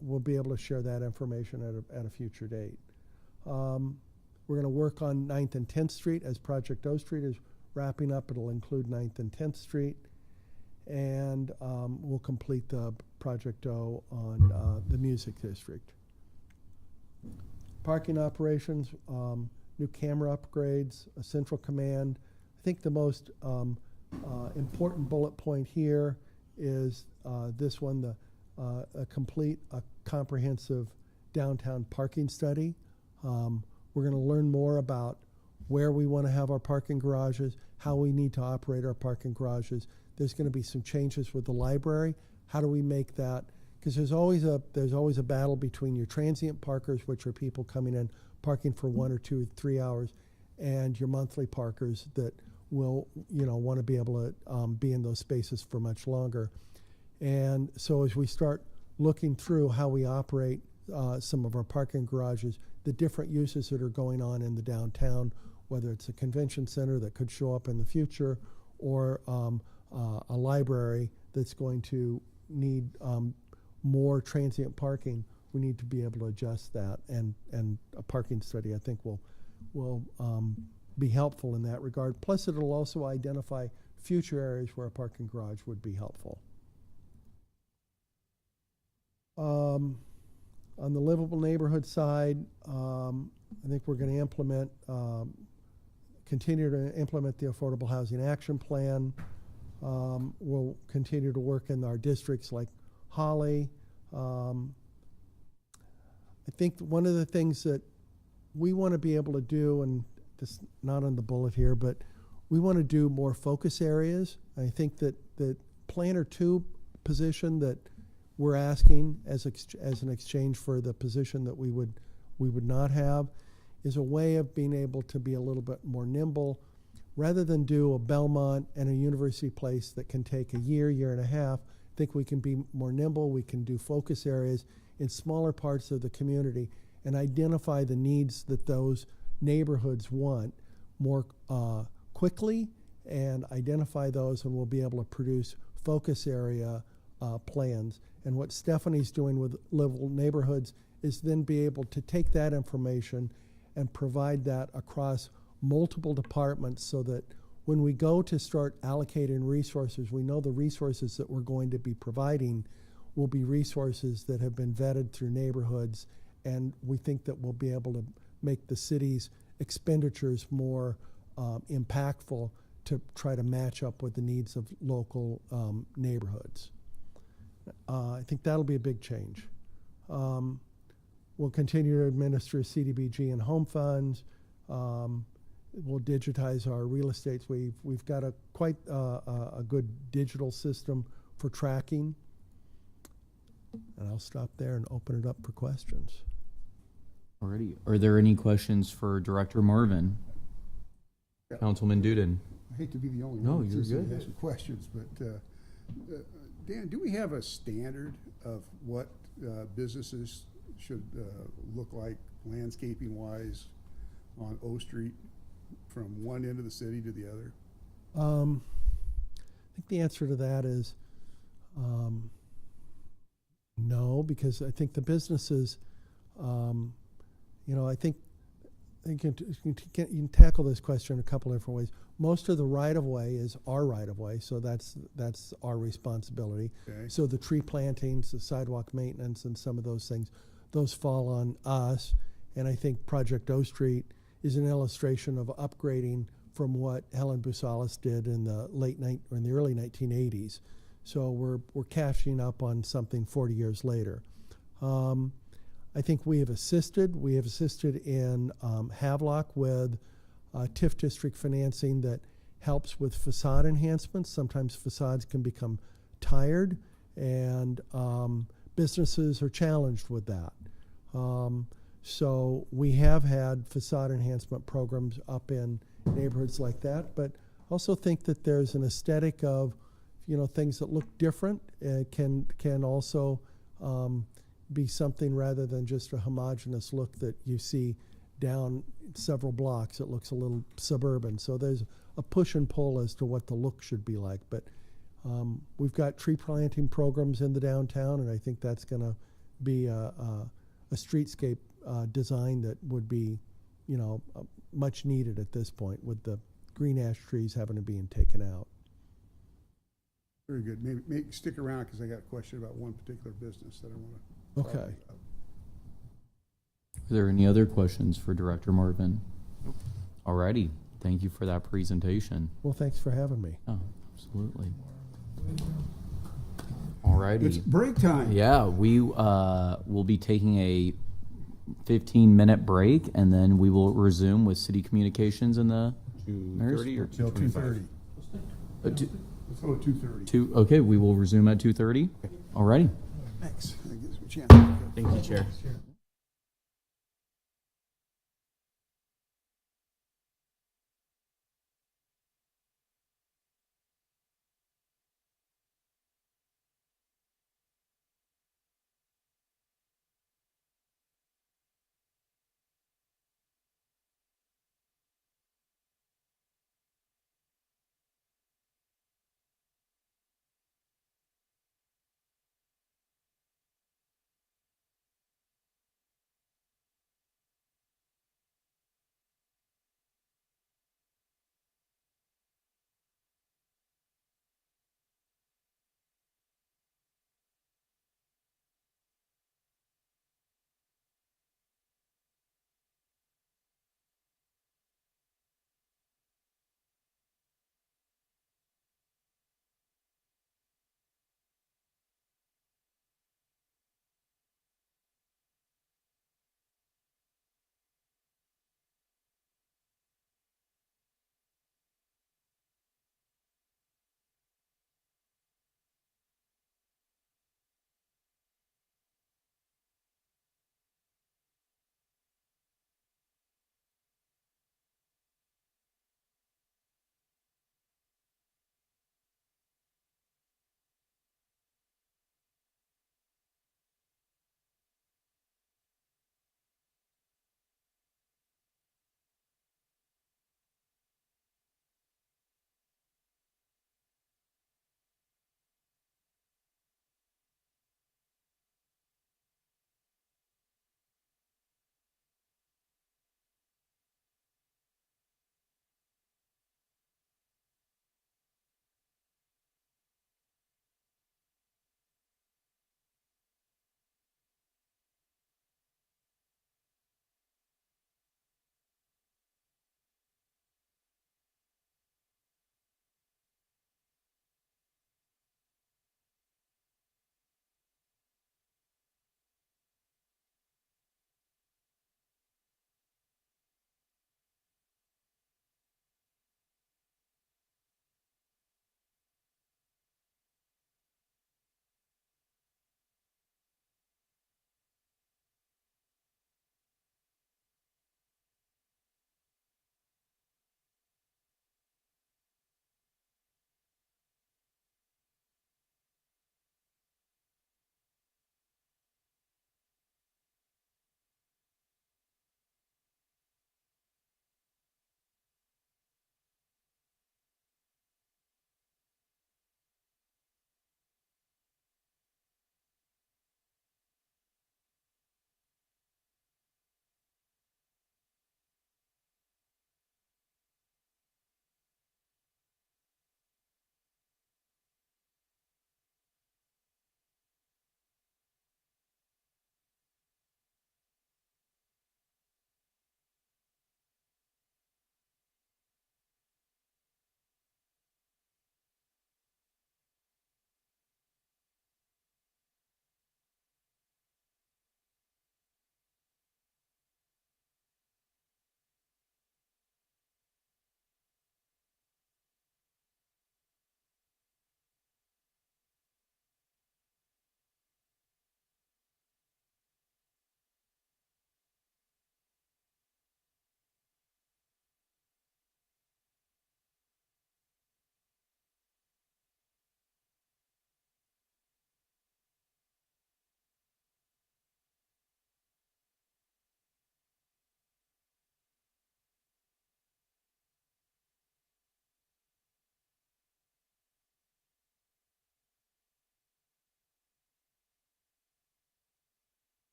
we'll be able to share that information at a future date. We're going to work on 9th and 10th Street as Project O Street is wrapping up. It'll include 9th and 10th Street. And we'll complete the Project O on the Music District. Parking operations, new camera upgrades, a central command. I think the most important bullet point here is this one, a comprehensive downtown parking study. We're going to learn more about where we want to have our parking garages, how we need to operate our parking garages. There's going to be some changes with the library. How do we make that? Because there's always a battle between your transient parkers, which are people coming in parking for 1 or 2 or 3 hours, and your monthly parkers that will want to be able to be in those spaces for much longer. And so as we start looking through how we operate some of our parking garages, the different uses that are going on in the downtown, whether it's a convention center that could show up in the future, or a library that's going to need more transient parking, we need to be able to adjust that, and a parking study, I think, will be helpful in that regard. Plus, it'll also identify future areas where a parking garage would be helpful. On the livable neighborhood side, I think we're going to continue to implement the Affordable Housing Action Plan. We'll continue to work in our districts like Holly. I think one of the things that we want to be able to do, and this not on the bullet here, but we want to do more focus areas. I think that the Planner 2 position that we're asking as an exchange for the position that we would not have is a way of being able to be a little bit more nimble. Rather than do a Belmont and a University Place that can take a year and a half, I think we can be more nimble. We can do focus areas in smaller parts of the community and identify the needs that those neighborhoods want more quickly and identify those, and we'll be able to produce focus area plans. And what Stephanie's doing with livable neighborhoods is then be able to take that information and provide that across multiple departments so that when we go to start allocating resources, we know the resources that we're going to be providing will be resources that have been vetted through neighborhoods, and we think that we'll be able to make the city's expenditures more impactful to try to match up with the needs of local neighborhoods. I think that'll be a big change. We'll continue to administer CDBG and home funds. We'll digitize our real estates. We've got quite a good digital system for tracking. And I'll stop there and open it up for questions. Alrighty. Are there any questions for Director Marvin? Yeah. Councilman Duden? I hate to be the only No, one you're that's good. asking questions, but Dan, do we have a standard of what businesses should look like landscaping-wise on O Street from one end of the city to the other? I think the answer to that is no, because I think the businesses, I think you can tackle this question a couple different ways. Most of the right-of-way is our right-of-way, so that's our responsibility. Okay. So the tree plantings, the sidewalk maintenance, and some of those things, those fall on us. And I think Project O Street is an illustration of upgrading from what Helen Busalis did in the early 1980s. So we're catching up on something 40 years later. I think we have assisted. We have assisted in Havelock with TIF district financing that helps with facade enhancements. Sometimes facades can become tired, and businesses are challenged with that. So we have had facade enhancement programs up in neighborhoods like that, but also think that there's an aesthetic of, things that look different can also be something rather than just a homogeneous look that you see down several blocks. It looks a little suburban. So there's a push and pull as to what the look should be like. But we've got tree planting programs in the downtown, and I think that's going to be a streetscape design that would be, much needed at this point with the green ash trees having to be taken out. Very good. Maybe stick around because I got a question about one particular business that I want to. Okay. Are there any other questions for Director Marvin? Alrighty. Thank you for that presentation. Well, thanks for having me. Oh, absolutely. Alrighty. It's break time. Yeah, we will be taking a 15-minute break, and then we will resume with city communications in the 2:30 or Till 2:30. Let's go at 2:30. Okay, we will resume at 2:30. Alrighty. Thanks. That gives me a chance. Thank you, Chair.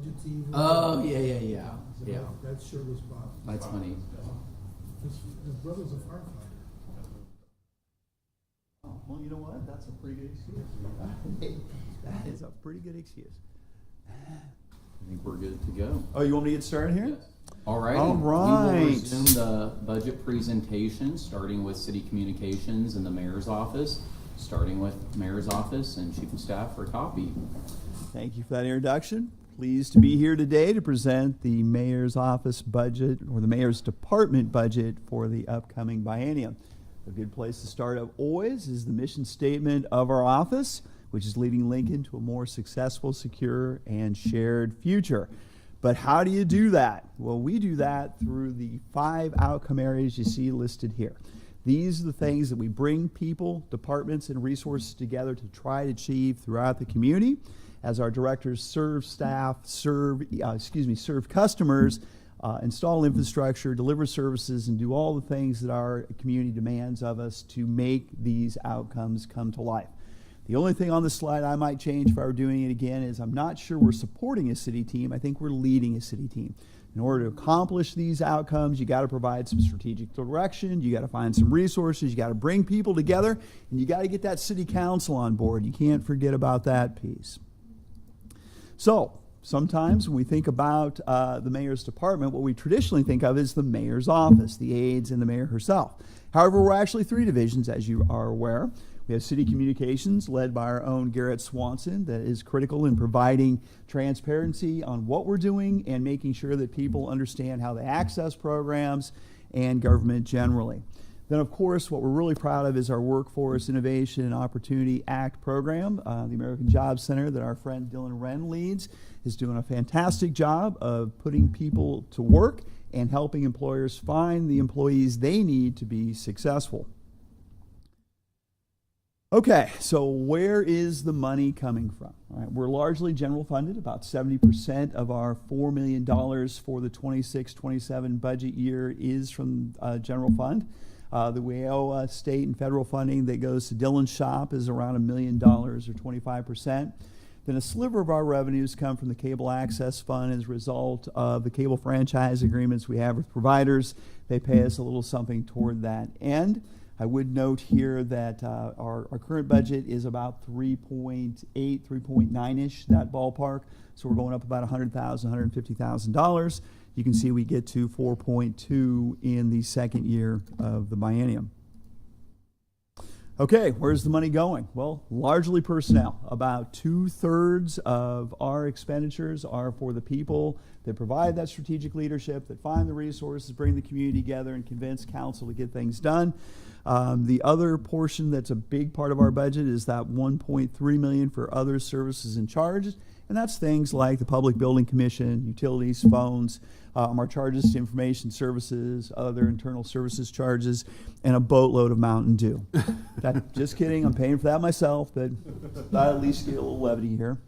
budget to you. Oh, yeah. That's Shirley's Bob. That's funny. His brother's a firefighter. Oh, well, you know what? That's a pretty good excuse. That is a pretty good excuse. I think we're good to go. Oh, you want me to get started here? All right. All We will right. resume the budget presentation, starting with city communications and the mayor's office, starting with mayor's office and chief of staff for a copy. Thank you for that introduction. Pleased to be here today to present the mayor's office budget, or the mayor's department budget for the upcoming biennium. A good place to start up always is the mission statement of our office, which is leading Lincoln to a more successful, secure, and shared future. But how do you do that? Well, we do that through the 5 outcome areas you see listed here. These are the things that we bring people, departments, and resources together to try to achieve throughout the community as our directors serve staff, serve customers, install infrastructure, deliver services, and do all the things that our community demands of us to make these outcomes come to life. The only thing on this slide I might change if I were doing it again is I'm not sure we're supporting a city team. I think we're leading a city team. In order to accomplish these outcomes, you got to provide some strategic direction, you got to find some resources, you got to bring people together, and you got to get that city council on board. You can't forget about that piece. So, sometimes when we think about the mayor's department, what we traditionally think of is the mayor's office, the aides, and the mayor herself. However, we're actually 3 divisions, as you are aware. We have city communications led by our own Garrett Swanson that is critical in providing transparency on what we're doing and making sure that people understand how they access programs and government generally. Then, of course, what we're really proud of is our Workforce Innovation and Opportunity Act program. The American Jobs Center that our friend Dylan Wren leads is doing a fantastic job of putting people to work and helping employers find the employees they need to be successful. Okay, so where is the money coming from? All right, we're largely general funded. About 70% of our $4 million for the 26-27 budget year is from general fund. The WAO state and federal funding that goes to Dylan's shop is around $1 million or 25%. Then a sliver of our revenues come from the cable access fund as a result of the cable franchise agreements we have with providers. They pay us a little something toward that end. I would note here that our current budget is about 3.8, 3.9-ish, that ballpark. So we're going up about $100,000, $150,000. You can see we get to 4.2 in the second year of the biennium. Okay, where's the money going? Well, largely personnel. About 2/3 of our expenditures are for the people that provide that strategic leadership, that find the resources, bring the community together, and convince council to get things done. The other portion that's a big part of our budget is that $1.3 million for other services and charges, and that's things like the Public Building Commission, utilities, phones, our charges to information services, other internal services charges, and a boatload of Mountain Dew. Just kidding, I'm paying for that myself, but I at least get a little levity here.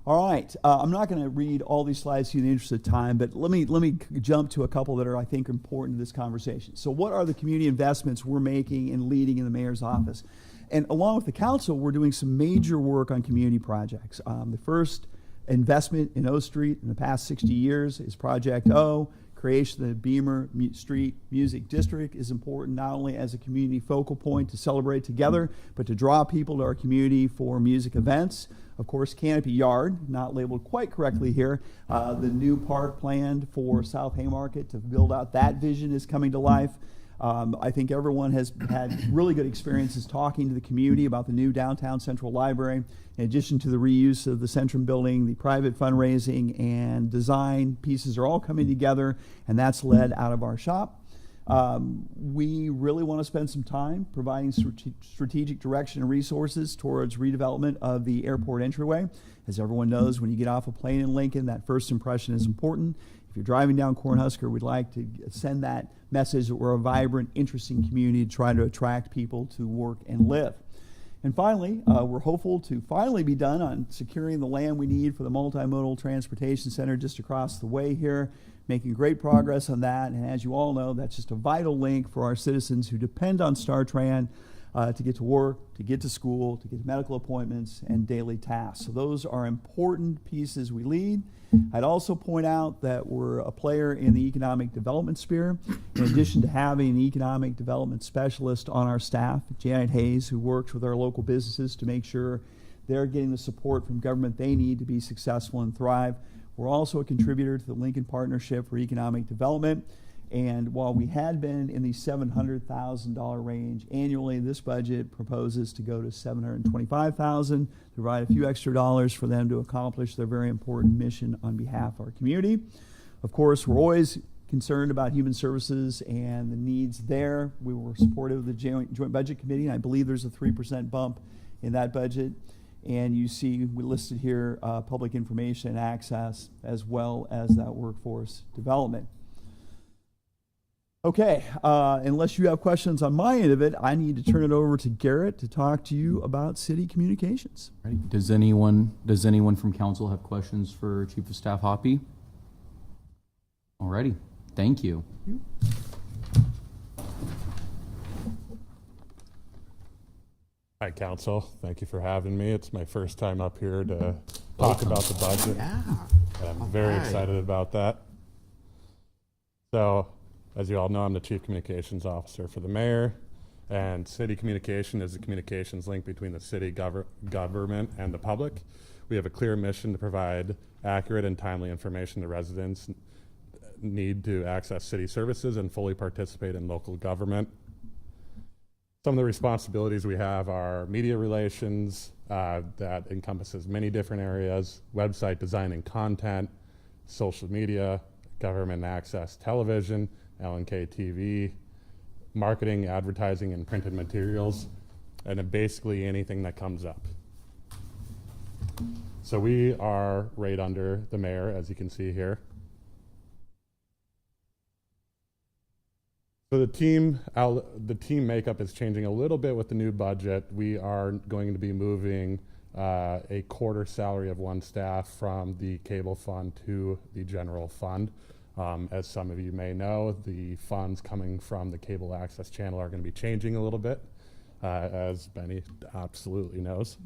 All right, I'm not going to read all these slides to you in the interest of time, but let me jump to a couple that are, I think, important to this conversation. So what are the community investments we're making and leading in the mayor's office? And along with the council, we're doing some major work on community projects. The first investment in O Street in the past 60 years is Project O. Creation of the Beamer Street Music District is important not only as a community focal point to celebrate together, but to draw people to our community for music events. Of course, Canopy Yard, not labeled quite correctly here. The new park planned for South Haymarket to build out that vision is coming to life. I think everyone has had really good experiences talking to the community about the new downtown Central Library. In addition to the reuse of the Centrum building, the private fundraising and design pieces are all coming together, and that's led out of our shop. We really want to spend some time providing strategic direction and resources towards redevelopment of the airport entryway. As everyone knows, when you get off a plane in Lincoln, that first impression is important. If you're driving down Cornhusker, we'd like to send that message that we're a vibrant, interesting community to try to attract people to work and live. And finally, we're hopeful to finally be done on securing the land we need for the multimodal transportation center just across the way here, making great progress on that. And as you all know, that's just a vital link for our citizens who depend on StarTran to get to work, to get to school, to get to medical appointments, and daily tasks. So those are important pieces we lead. I'd also point out that we're a player in the economic development sphere. In addition to having an economic development specialist on our staff, Janet Hayes, who works with our local businesses to make sure they're getting the support from government they need to be successful and thrive. We're also a contributor to the Lincoln Partnership for Economic Development. And while we had been in the $700,000 range annually, this budget proposes to go to $725,000 to provide a few extra dollars for them to accomplish their very important mission on behalf of our community. Of course, we're always concerned about human services and the needs there. We were supportive of the Joint Budget Committee, and I believe there's a 3% bump in that budget. And you see we listed here public information and access as well as that workforce development. Okay, unless you have questions on my end of it, I need to turn it over to Garrett to talk to you about city communications. Right. Does anyone from council have questions for Chief of Staff Hoppy? Alrighty, thank you. Hi, Council. Thank you for having me. It's my first time up here to talk about the budget. Yeah. And I'm very excited about that. So, as you all know, I'm the Chief Communications Officer for the Mayor, and city communication is the communications link between the city government and the public. We have a clear mission to provide accurate and timely information to residents need to access city services and fully participate in local government. Some of the responsibilities we have are media relations, that encompasses many different areas, website design and content, social media, government access television, L&K TV, marketing, advertising, and printed materials, and then basically anything that comes up. So we are right under the mayor, as you can see here. So the team makeup is changing a little bit with the new budget. We are going to be moving a quarter salary of one staff from the cable fund to the general fund. As some of you may know, the funds coming from the cable access channel are going to be changing a little bit, as Benny absolutely knows.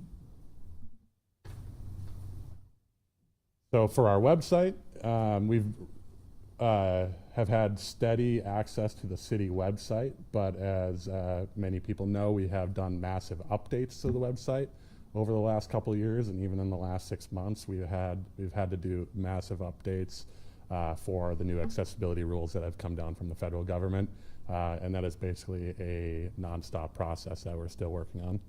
So for our website, we've have had steady access to the city website, but as many people know, we have done massive updates to the website over the last couple of years, and even in the last 6 months, we've had to do massive updates for the new accessibility rules that have come down from the federal government, and that is basically a nonstop process that we're still working on.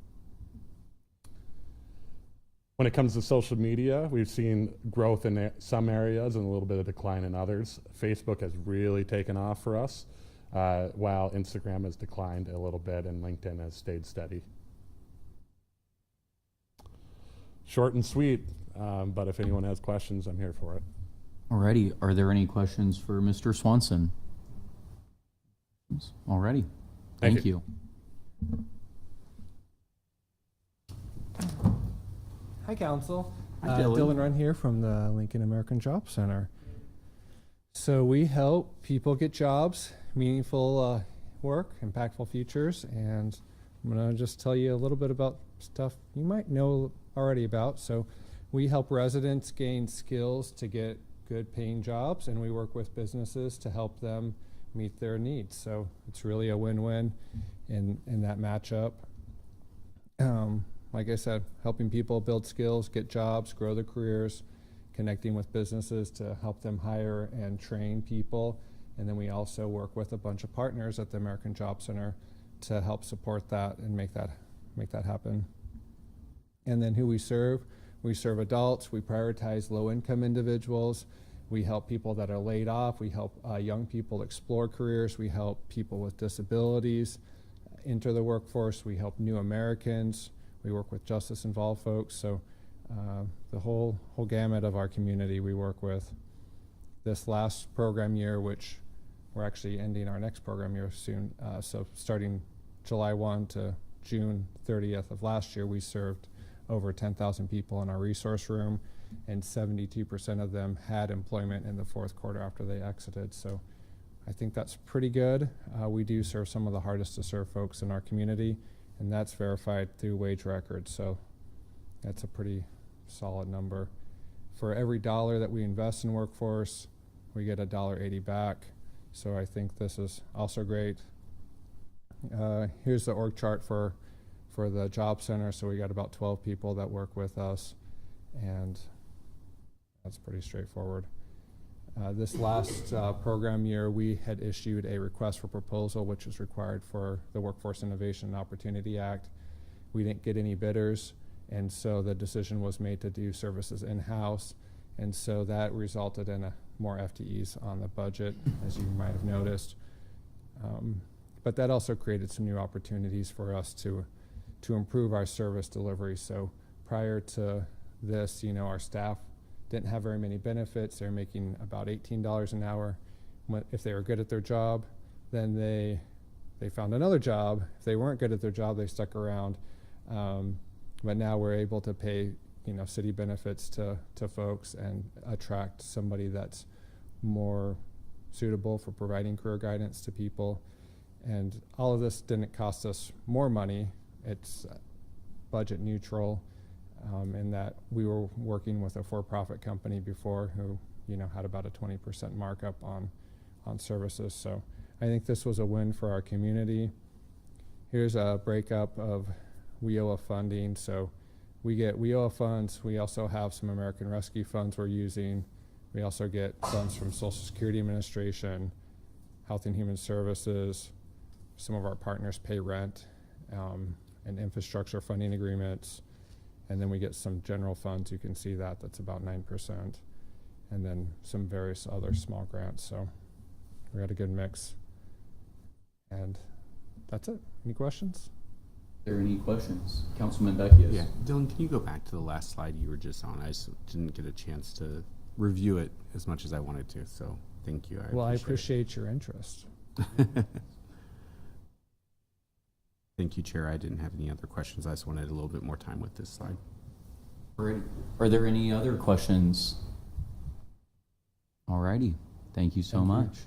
When it comes to social media, we've seen growth in some areas and a little bit of decline in others. Facebook has really taken off for us, while Instagram has declined a little bit and LinkedIn has stayed steady. Short and sweet, but if anyone has questions, I'm here for it. Alrighty, are there any questions for Mr. Swanson? Alrighty, thank you. Hi, Council. Hi, Dylan. Dylan Run here from the Lincoln American Job Center. So we help people get jobs, meaningful work, impactful futures, and I'm going to just tell you a little bit about stuff you might know already about. So we help residents gain skills to get good paying jobs, and we work with businesses to help them meet their needs. So it's really a win-win in that matchup. Like I said, helping people build skills, get jobs, grow their careers, connecting with businesses to help them hire and train people. And then we also work with a bunch of partners at the American Job Center to help support that and make that happen. And then who we serve adults, we prioritize low-income individuals, we help people that are laid off, we help young people explore careers, we help people with disabilities enter the workforce, we help new Americans, we work with justice-involved folks, so the whole gamut of our community we work with. This last program year, which we're actually ending our next program year soon, so starting July 1 to June 30th of last year, we served over 10,000 people in our resource room, and 72% of them had employment in the fourth quarter after they exited. So I think that's pretty good. We do serve some of the hardest to serve folks in our community, and that's verified through wage records. So that's a pretty solid number. For every dollar that we invest in workforce, we get $1.80 back. So I think this is also great. Here's the org chart for the job center. So we got about 12 people that work with us, and that's pretty straightforward. This last program year, we had issued a request for proposal, which is required for the Workforce Innovation and Opportunity Act. We didn't get any bidders, and so the decision was made to do services in-house, and so that resulted in more FTEs on the budget, as you might have noticed. But that also created some new opportunities for us to improve our service delivery. So prior to this, our staff didn't have very many benefits. They're making about $18 an hour. If they were good at their job, then they found another job. If they weren't good at their job, they stuck around. But now we're able to pay, city benefits to folks and attract somebody that's more suitable for providing career guidance to people. And all of this didn't cost us more money. It's budget neutral. In that we were working with a for-profit company before who, had about a 20% markup on services. So I think this was a win for our community. Here's a breakup of WIOA funding. So we get WIOA funds. We also have some American Rescue funds we're using. We also get funds from Social Security Administration, Health and Human Services. Some of our partners pay rent and infrastructure funding agreements. And then we get some general funds. You can see that's about 9%. And then some various other small grants. So we got a good mix. And that's it. Any questions? Are there any questions? Councilman Beckius. Yeah, Dylan, can you go back to the last slide you were just on? I just didn't get a chance to review it as much as I wanted to. So thank you. I appreciate your interest. Thank you, Chair. I didn't have any other questions. I just wanted a little bit more time with this slide. Alrighty. Are there any other questions? Alrighty. Thank you so much.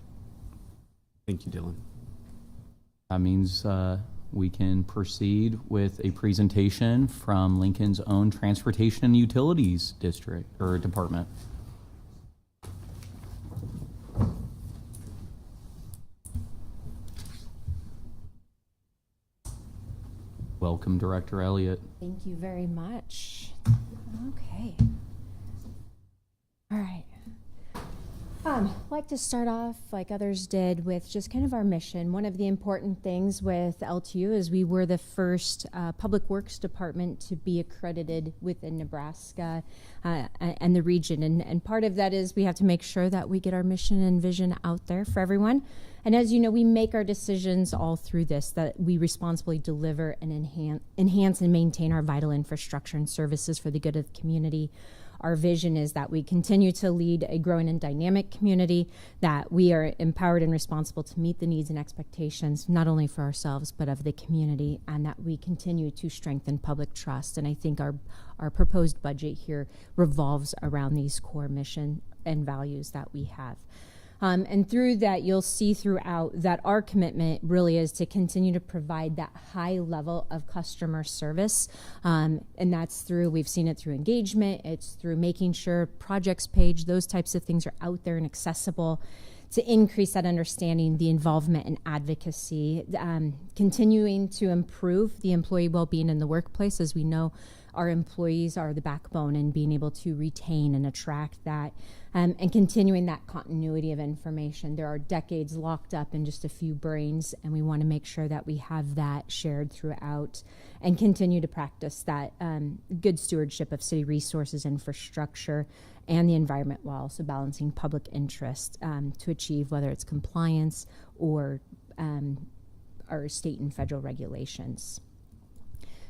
Thank you, Dylan. That means we can proceed with a presentation from Lincoln's own Transportation and Utilities District or Department. Welcome, Director Elliott. Thank you very much. Okay. All right. I'd like to start off, like others did, with just kind of our mission. One of the important things with LTU is we were the first public works department to be accredited within Nebraska and the region. And part of that is we have to make sure that we get our mission and vision out there for everyone. And as you know, we make our decisions all through this, that we responsibly deliver and enhance and maintain our vital infrastructure and services for the good of the community. Our vision is that we continue to lead a growing and dynamic community, that we are empowered and responsible to meet the needs and expectations, not only for ourselves, but of the community, and that we continue to strengthen public trust. And I think our proposed budget here revolves around these core mission and values that we have. And through that, you'll see throughout that our commitment really is to continue to provide that high level of customer service. And that's through, we've seen it through engagement, it's through making sure projects page, those types of things are out there and accessible, to increase that understanding, the involvement and advocacy, continuing to improve the employee well-being in the workplace. As we know, our employees are the backbone, and being able to retain and attract that, and continuing that continuity of information. There are decades locked up in just a few brains, and we want to make sure that we have that shared throughout and continue to practice that good stewardship of city resources, infrastructure, and the environment, while also balancing public interest to achieve whether it's compliance or our state and federal regulations.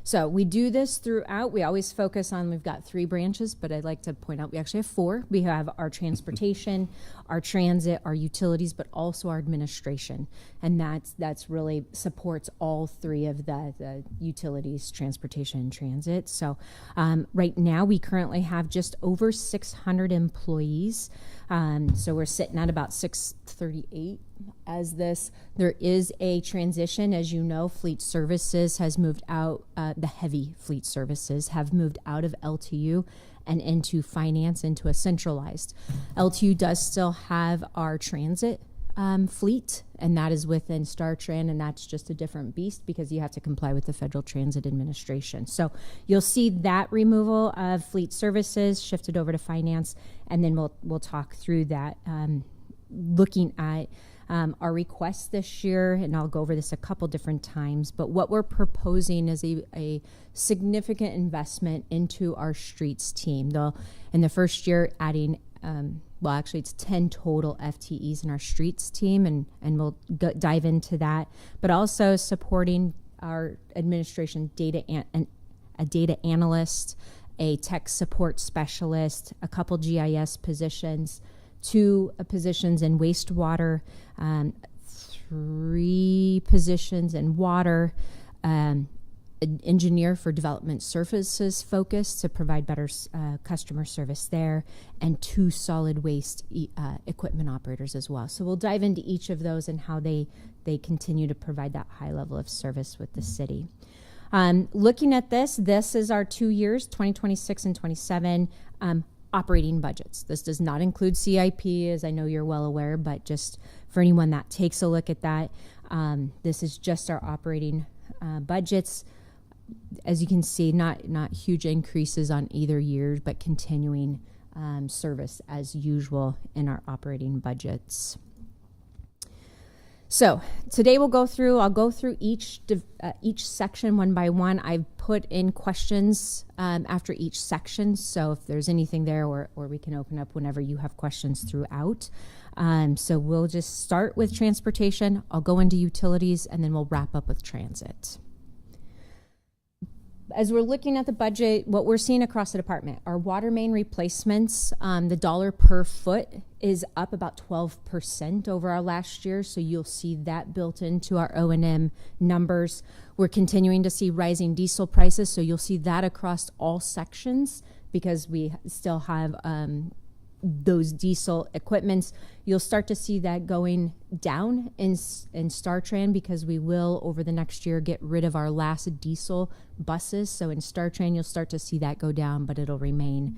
So we do this throughout. We always focus on, we've got 3 branches, but I'd like to point out we actually have 4. We have our transportation, our transit, our utilities, but also our administration. And that's really supports all 3 of the utilities, transportation, and transit. So right now we currently have just over 600 employees So we're sitting at about 638 as this. There is a transition, as you know, fleet services has moved out, the heavy fleet services have moved out of LTU and into finance, into a centralized. LTU does still have our transit fleet, and that is within StarTran, and that's just a different beast because you have to comply with the Federal Transit Administration. So you'll see that removal of fleet services shifted over to finance, and then we'll talk through that, looking at our requests this year, and I'll go over this a couple different times, but what we're proposing is a significant investment into our streets team. They'll, in the first year, adding well, actually, it's 10 total FTEs in our streets team, and we'll dive into that. But also supporting our administration a data analyst, a tech support specialist, a couple GIS positions, 2 positions in wastewater, 3 positions in water, an engineer for development services focus to provide better customer service there, and 2 solid waste equipment operators as well. So we'll dive into each of those and how they continue to provide that high level of service with the city. Looking at this is our 2 years, 2026 and 27, operating budgets. This does not include CIP, as I know you're well aware, but just for anyone that takes a look at that, this is just our operating budgets. As you can see, not huge increases on either year, but continuing service as usual in our operating budgets. So today I'll go through each section one by one. I've put in questions after each section, so if there's anything there, or we can open up whenever you have questions throughout. So we'll just start with transportation. I'll go into utilities, and then we'll wrap up with transit. As we're looking at the budget, what we're seeing across the department, our water main replacements, the dollar per foot is up about 12% over our last year. So you'll see that built into our O&M numbers. We're continuing to see rising diesel prices. So you'll see that across all sections because we still have those diesel equipments. You'll start to see that going down in StarTran because we will, over the next year, get rid of our last diesel buses. So in StarTran, you'll start to see that go down, but it'll remain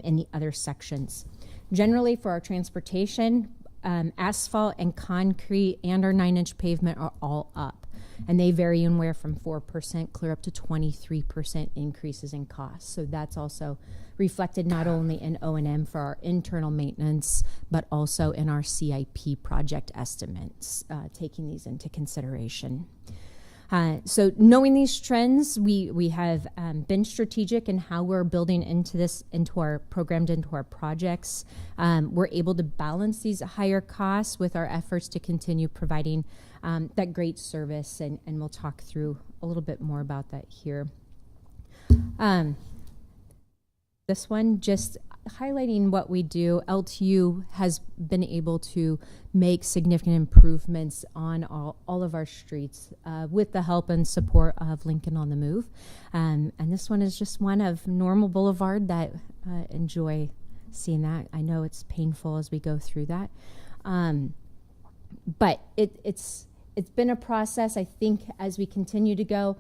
in the other sections. Generally, for our transportation, asphalt and concrete and our 9-inch pavement are all up. And they vary anywhere from 4% clear up to 23% increases in costs. So that's also reflected not only in O&M for our internal maintenance, but also in our CIP project estimates, taking these into consideration. So knowing these trends, we have been strategic in how we're building into our projects. We're able to balance these higher costs with our efforts to continue providing that great service, and we'll talk through a little bit more about that here. This one, just highlighting what we do. LTU has been able to make significant improvements on all of our streets with the help and support of Lincoln on the Move. And this one is just one of Normal Boulevard that enjoy seeing that. I know it's painful as we go through that. But it's been a process. I think as we continue to go,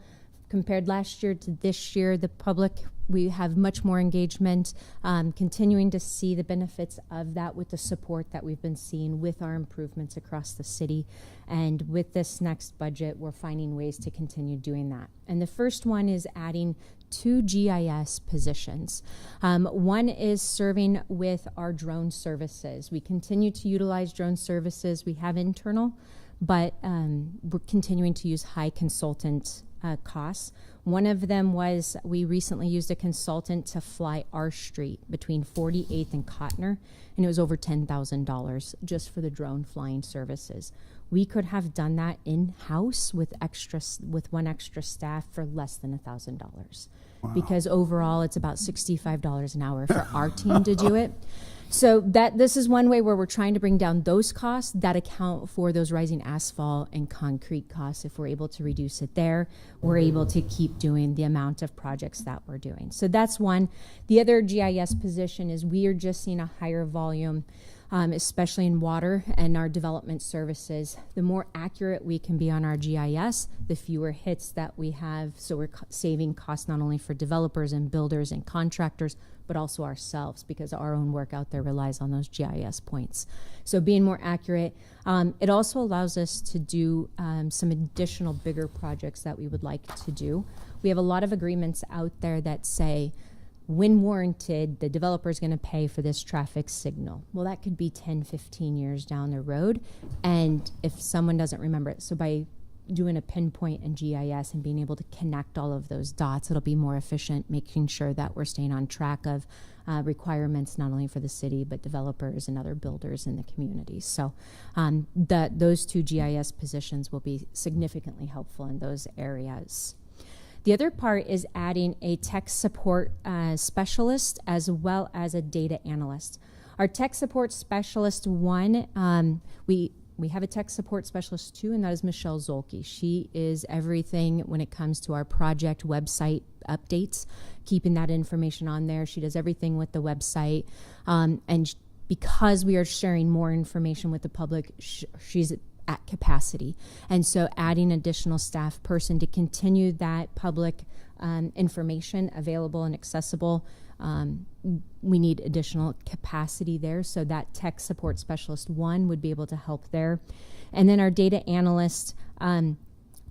compared last year to this year, the public, we have much more engagement, continuing to see the benefits of that with the support that we've been seeing with our improvements across the city. And with this next budget, we're finding ways to continue doing that. And the first one is adding 2 GIS positions. One is serving with our drone services. We continue to utilize drone services. We have internal, but we're continuing to use high consultant costs. One of them was we recently used a consultant to fly our street between 48th and Cotner, and it was over $10,000 just for the drone flying services. We could have done that in-house with one extra staff for less than $1,000. Wow. Because overall it's about $65 an hour for our team to do it. So this is one way where we're trying to bring down those costs that account for those rising asphalt and concrete costs. If we're able to reduce it there, we're able to keep doing the amount of projects that we're doing. So that's one. The other GIS position is we are just seeing a higher volume especially in water and our development services. The more accurate we can be on our GIS, the fewer hits that we have. So we're saving costs not only for developers and builders and contractors, but also ourselves, because our own work out there relies on those GIS points. So being more accurate, it also allows us to do some additional bigger projects that we would like to do. We have a lot of agreements out there that say, when warranted, the developer is going to pay for this traffic signal. Well, that could be 10, 15 years down the road. And if someone doesn't remember it, so by doing a pinpoint in GIS and being able to connect all of those dots, it'll be more efficient, making sure that we're staying on track of requirements not only for the city, but developers and other builders in the community. So those two GIS positions will be significantly helpful in those areas. The other part is adding a tech support specialist as well as a data analyst. Our tech support specialist one, we have a tech support specialist too, and that is Michelle Zolke. She is everything when it comes to our project website updates, keeping that information on there. She does everything with the website. Because we are sharing more information with the public, she's at capacity. And so adding additional staff person to continue that public information available and accessible, we need additional capacity there. So that tech support specialist one would be able to help there. And then our data analyst,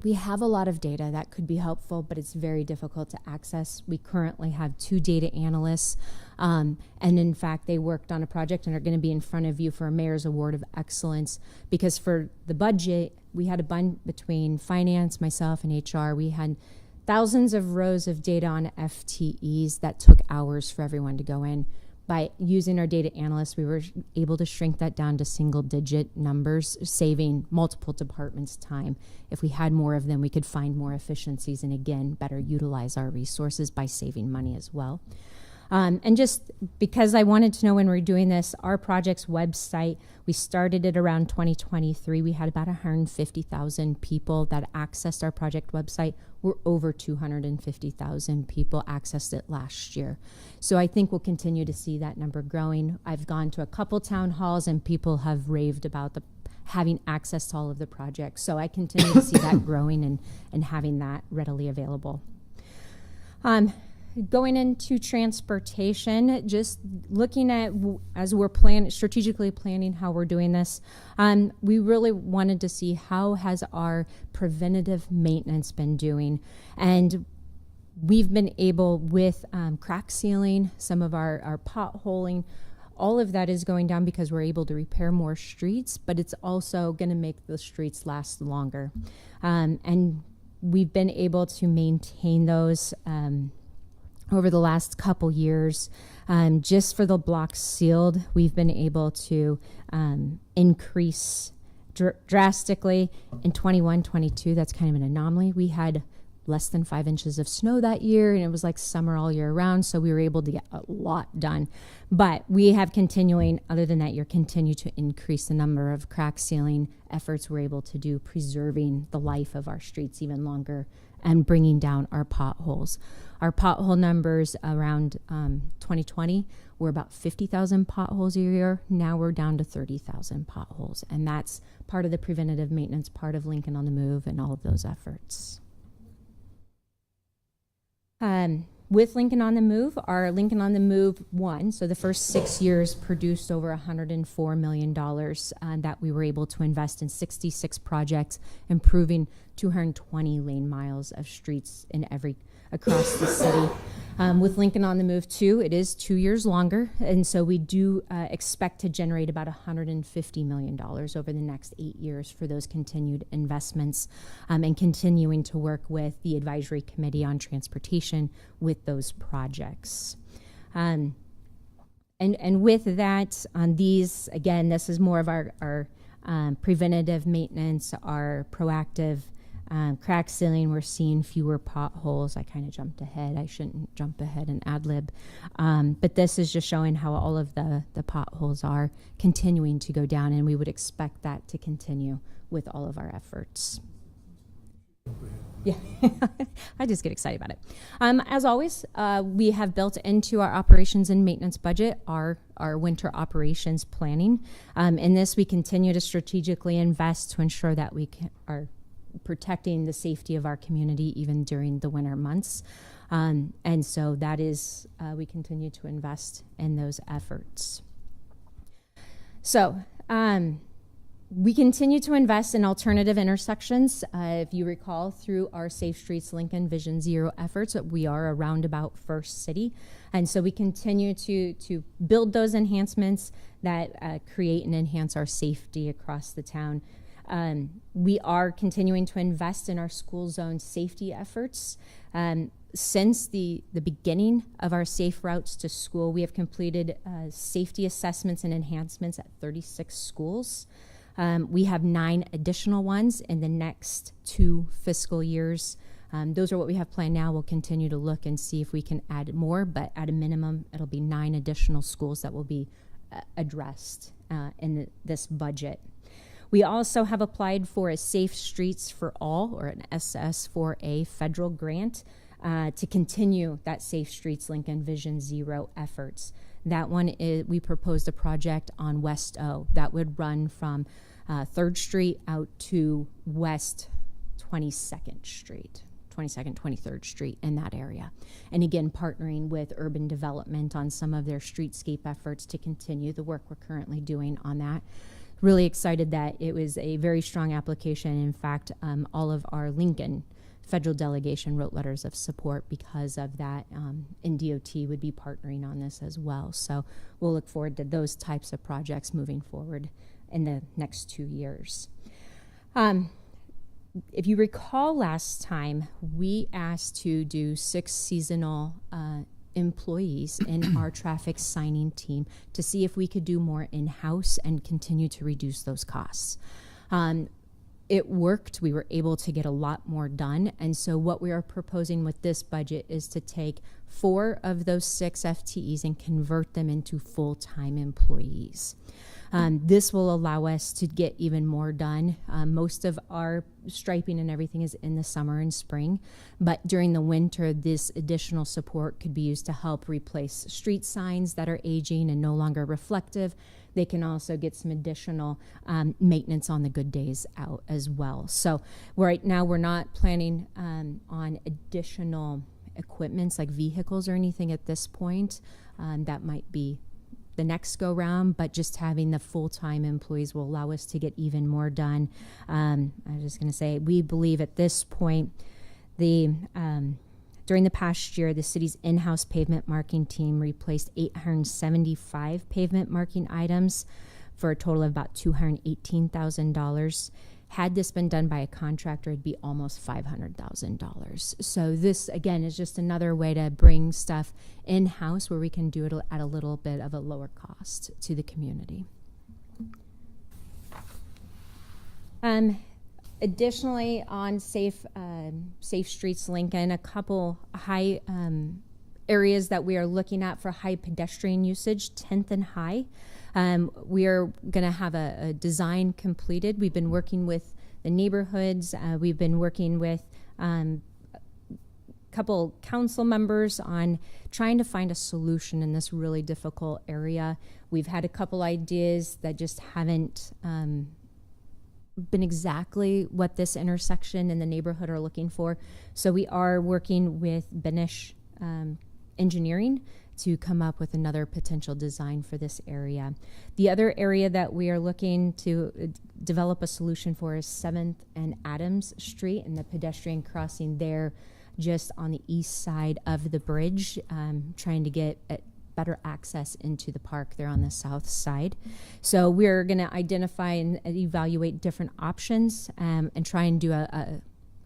we have a lot of data that could be helpful, but it's very difficult to access. We currently have 2 data analysts, and in fact, they worked on a project and are going to be in front of you for a Mayor's Award of Excellence, because for the budget, we had a bunch between finance, myself, and HR. We had thousands of rows of data on FTEs that took hours for everyone to go in. By using our data analysts, we were able to shrink that down to single-digit numbers, saving multiple departments time. If we had more of them, we could find more efficiencies and, again, better utilize our resources by saving money as well. And just because I wanted to know when we were doing this, our project's website, we started it around 2023. We had about 150,000 people that accessed our project website. We're over 250,000 people accessed it last year. So I think we'll continue to see that number growing. I've gone to a couple town halls and people have raved about having access to all of the projects. So I continue to see that growing and having that readily available. Going into transportation, just looking at as we're strategically planning how we're doing this, we really wanted to see how has our preventative maintenance been doing. And we've been able with crack sealing, some of our potholing, all of that is going down because we're able to repair more streets, but it's also going to make the streets last longer. And we've been able to maintain those over the last couple years. Just for the blocks sealed, we've been able to increase drastically. In 21-22, that's kind of an anomaly. We had less than 5 inches of snow that year, and it was like summer all year round, so we were able to get a lot done. But we have continuing, other than that year, continue to increase the number of crack sealing efforts we're able to do, preserving the life of our streets even longer and bringing down our potholes. Our pothole numbers around 2020 were about 50,000 potholes a year. Now we're down to 30,000 potholes, and that's part of the preventative maintenance, part of Lincoln on the Move and all of those efforts. With Lincoln on the Move, our Lincoln on the Move 1, so the first 6 years produced over $104 million that we were able to invest in 66 projects, improving 220 lane miles of streets across the city. With Lincoln on the Move 2, it is 2 years longer, and so we do expect to generate about $150 million over the next 8 years for those continued investments, and continuing to work with the Advisory Committee on Transportation with those projects. And with that, on these, again, this is more of our preventative maintenance, our proactive crack sealing. We're seeing fewer potholes. I kind of jumped ahead. I shouldn't jump ahead and ad-lib. But this is just showing how all of the potholes are continuing to go down, and we would expect that to continue with all of our efforts. Yeah, I just get excited about it. As always, we have built into our operations and maintenance budget our winter operations planning. In this, we continue to strategically invest to ensure that we are protecting the safety of our community even during the winter months. And so that is, we continue to invest in those efforts. So, we continue to invest in alternative intersections. If you recall, through our Safe Streets Lincoln Vision Zero efforts, we are a roundabout first city. And so we continue to build those enhancements that create and enhance our safety across the town. We are continuing to invest in our school zone safety efforts. Since the beginning of our safe routes to school, we have completed safety assessments and enhancements at 36 schools. We have 9 additional ones in the next 2 fiscal years. Those are what we have planned now. We'll continue to look and see if we can add more, but at a minimum, it'll be 9 additional schools that will be addressed in this budget. We also have applied for a Safe Streets for All, or an SS4A federal grant, to continue that Safe Streets Lincoln Vision Zero efforts. That one is, we proposed a project on West O that would run from 3rd Street out to West 22nd Street, 22nd, 23rd Street in that area. And again, partnering with Urban Development on some of their streetscape efforts to continue the work we're currently doing on that. Really excited that it was a very strong application. In fact, all of our Lincoln federal delegation wrote letters of support because of that, and DOT would be partnering on this as well. So we'll look forward to those types of projects moving forward in the next 2 years. If you recall last time, we asked to do 6 seasonal employees in our traffic signing team to see if we could do more in-house and continue to reduce those costs. It worked. We were able to get a lot more done. And so what we are proposing with this budget is to take 4 of those 6 FTEs and convert them into full-time employees. This will allow us to get even more done. Most of our striping and everything is in the summer and spring, but during the winter, this additional support could be used to help replace street signs that are aging and no longer reflective. They can also get some additional maintenance on the good days out as well. So right now, we're not planning on additional equipments like vehicles or anything at this point. That might be the next go round, but just having the full-time employees will allow us to get even more done. I was just going to say, we believe at this point, during the past year, the city's in-house pavement marking team replaced 875 pavement marking items for a total of about $218,000. Had this been done by a contractor, it'd be almost $500,000. So this, again, is just another way to bring stuff in-house where we can do it at a little bit of a lower cost to the community. Additionally, on Safe Streets Lincoln, a couple high areas that we are looking at for high pedestrian usage, 10th and High. We are going to have a design completed. We've been working with the neighborhoods. We've been working with a couple council members on trying to find a solution in this really difficult area. We've had a couple ideas that just haven't been exactly what this intersection and the neighborhood are looking for. So we are working with Benish Engineering to come up with another potential design for this area. The other area that we are looking to develop a solution for is 7th and Adams Street and the pedestrian crossing there just on the east side of the bridge, trying to get better access into the park there on the south side. So we're going to identify and evaluate different options and try and do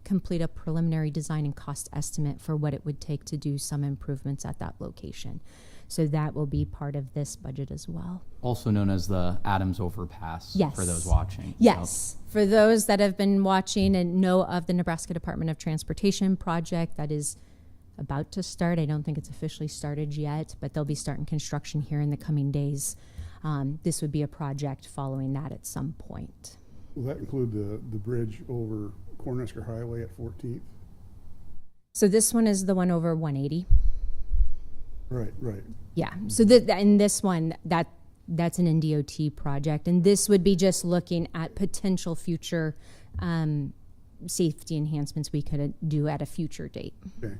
complete a preliminary design and cost estimate for what it would take to do some improvements at that location. So that will be part of this budget as well. Also known as the Adams Overpass, yes, for those watching. Yes, so. For those that have been watching and know of the Nebraska Department of Transportation project that is about to start. I don't think it's officially started yet, but they'll be starting construction here in the coming days. This would be a project following that at some point. Will that include the bridge over Cornhusker Highway at 14th? So this one is the one over 180. Right, right. Yeah. So and this one, that's an NDOT project, and this would be just looking at potential future safety enhancements we could do at a future date. Okay.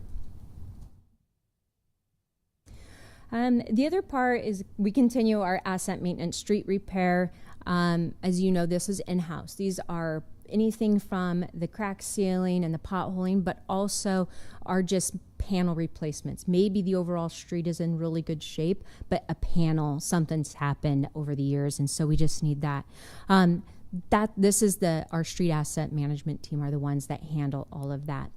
The other part is we continue our asset maintenance, street repair. As you know, this is in-house. These are anything from the crack sealing and the potholing, but also are just panel replacements. Maybe the overall street is in really good shape, but a panel, something's happened over the years, and so we just need that. This is our street asset management team are the ones that handle all of that.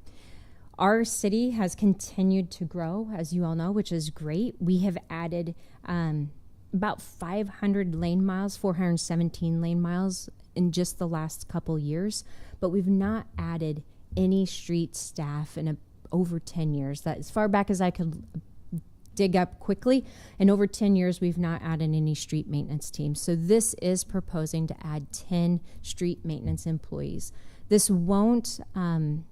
Our city has continued to grow, as you all know, which is great. We have added about 500 lane miles, 417 lane miles in just the last couple years, but we've not added any street staff in over 10 years. That as far back as I could dig up quickly, in over 10 years we've not added any street maintenance teams. So this is proposing to add 10 street maintenance employees. This won't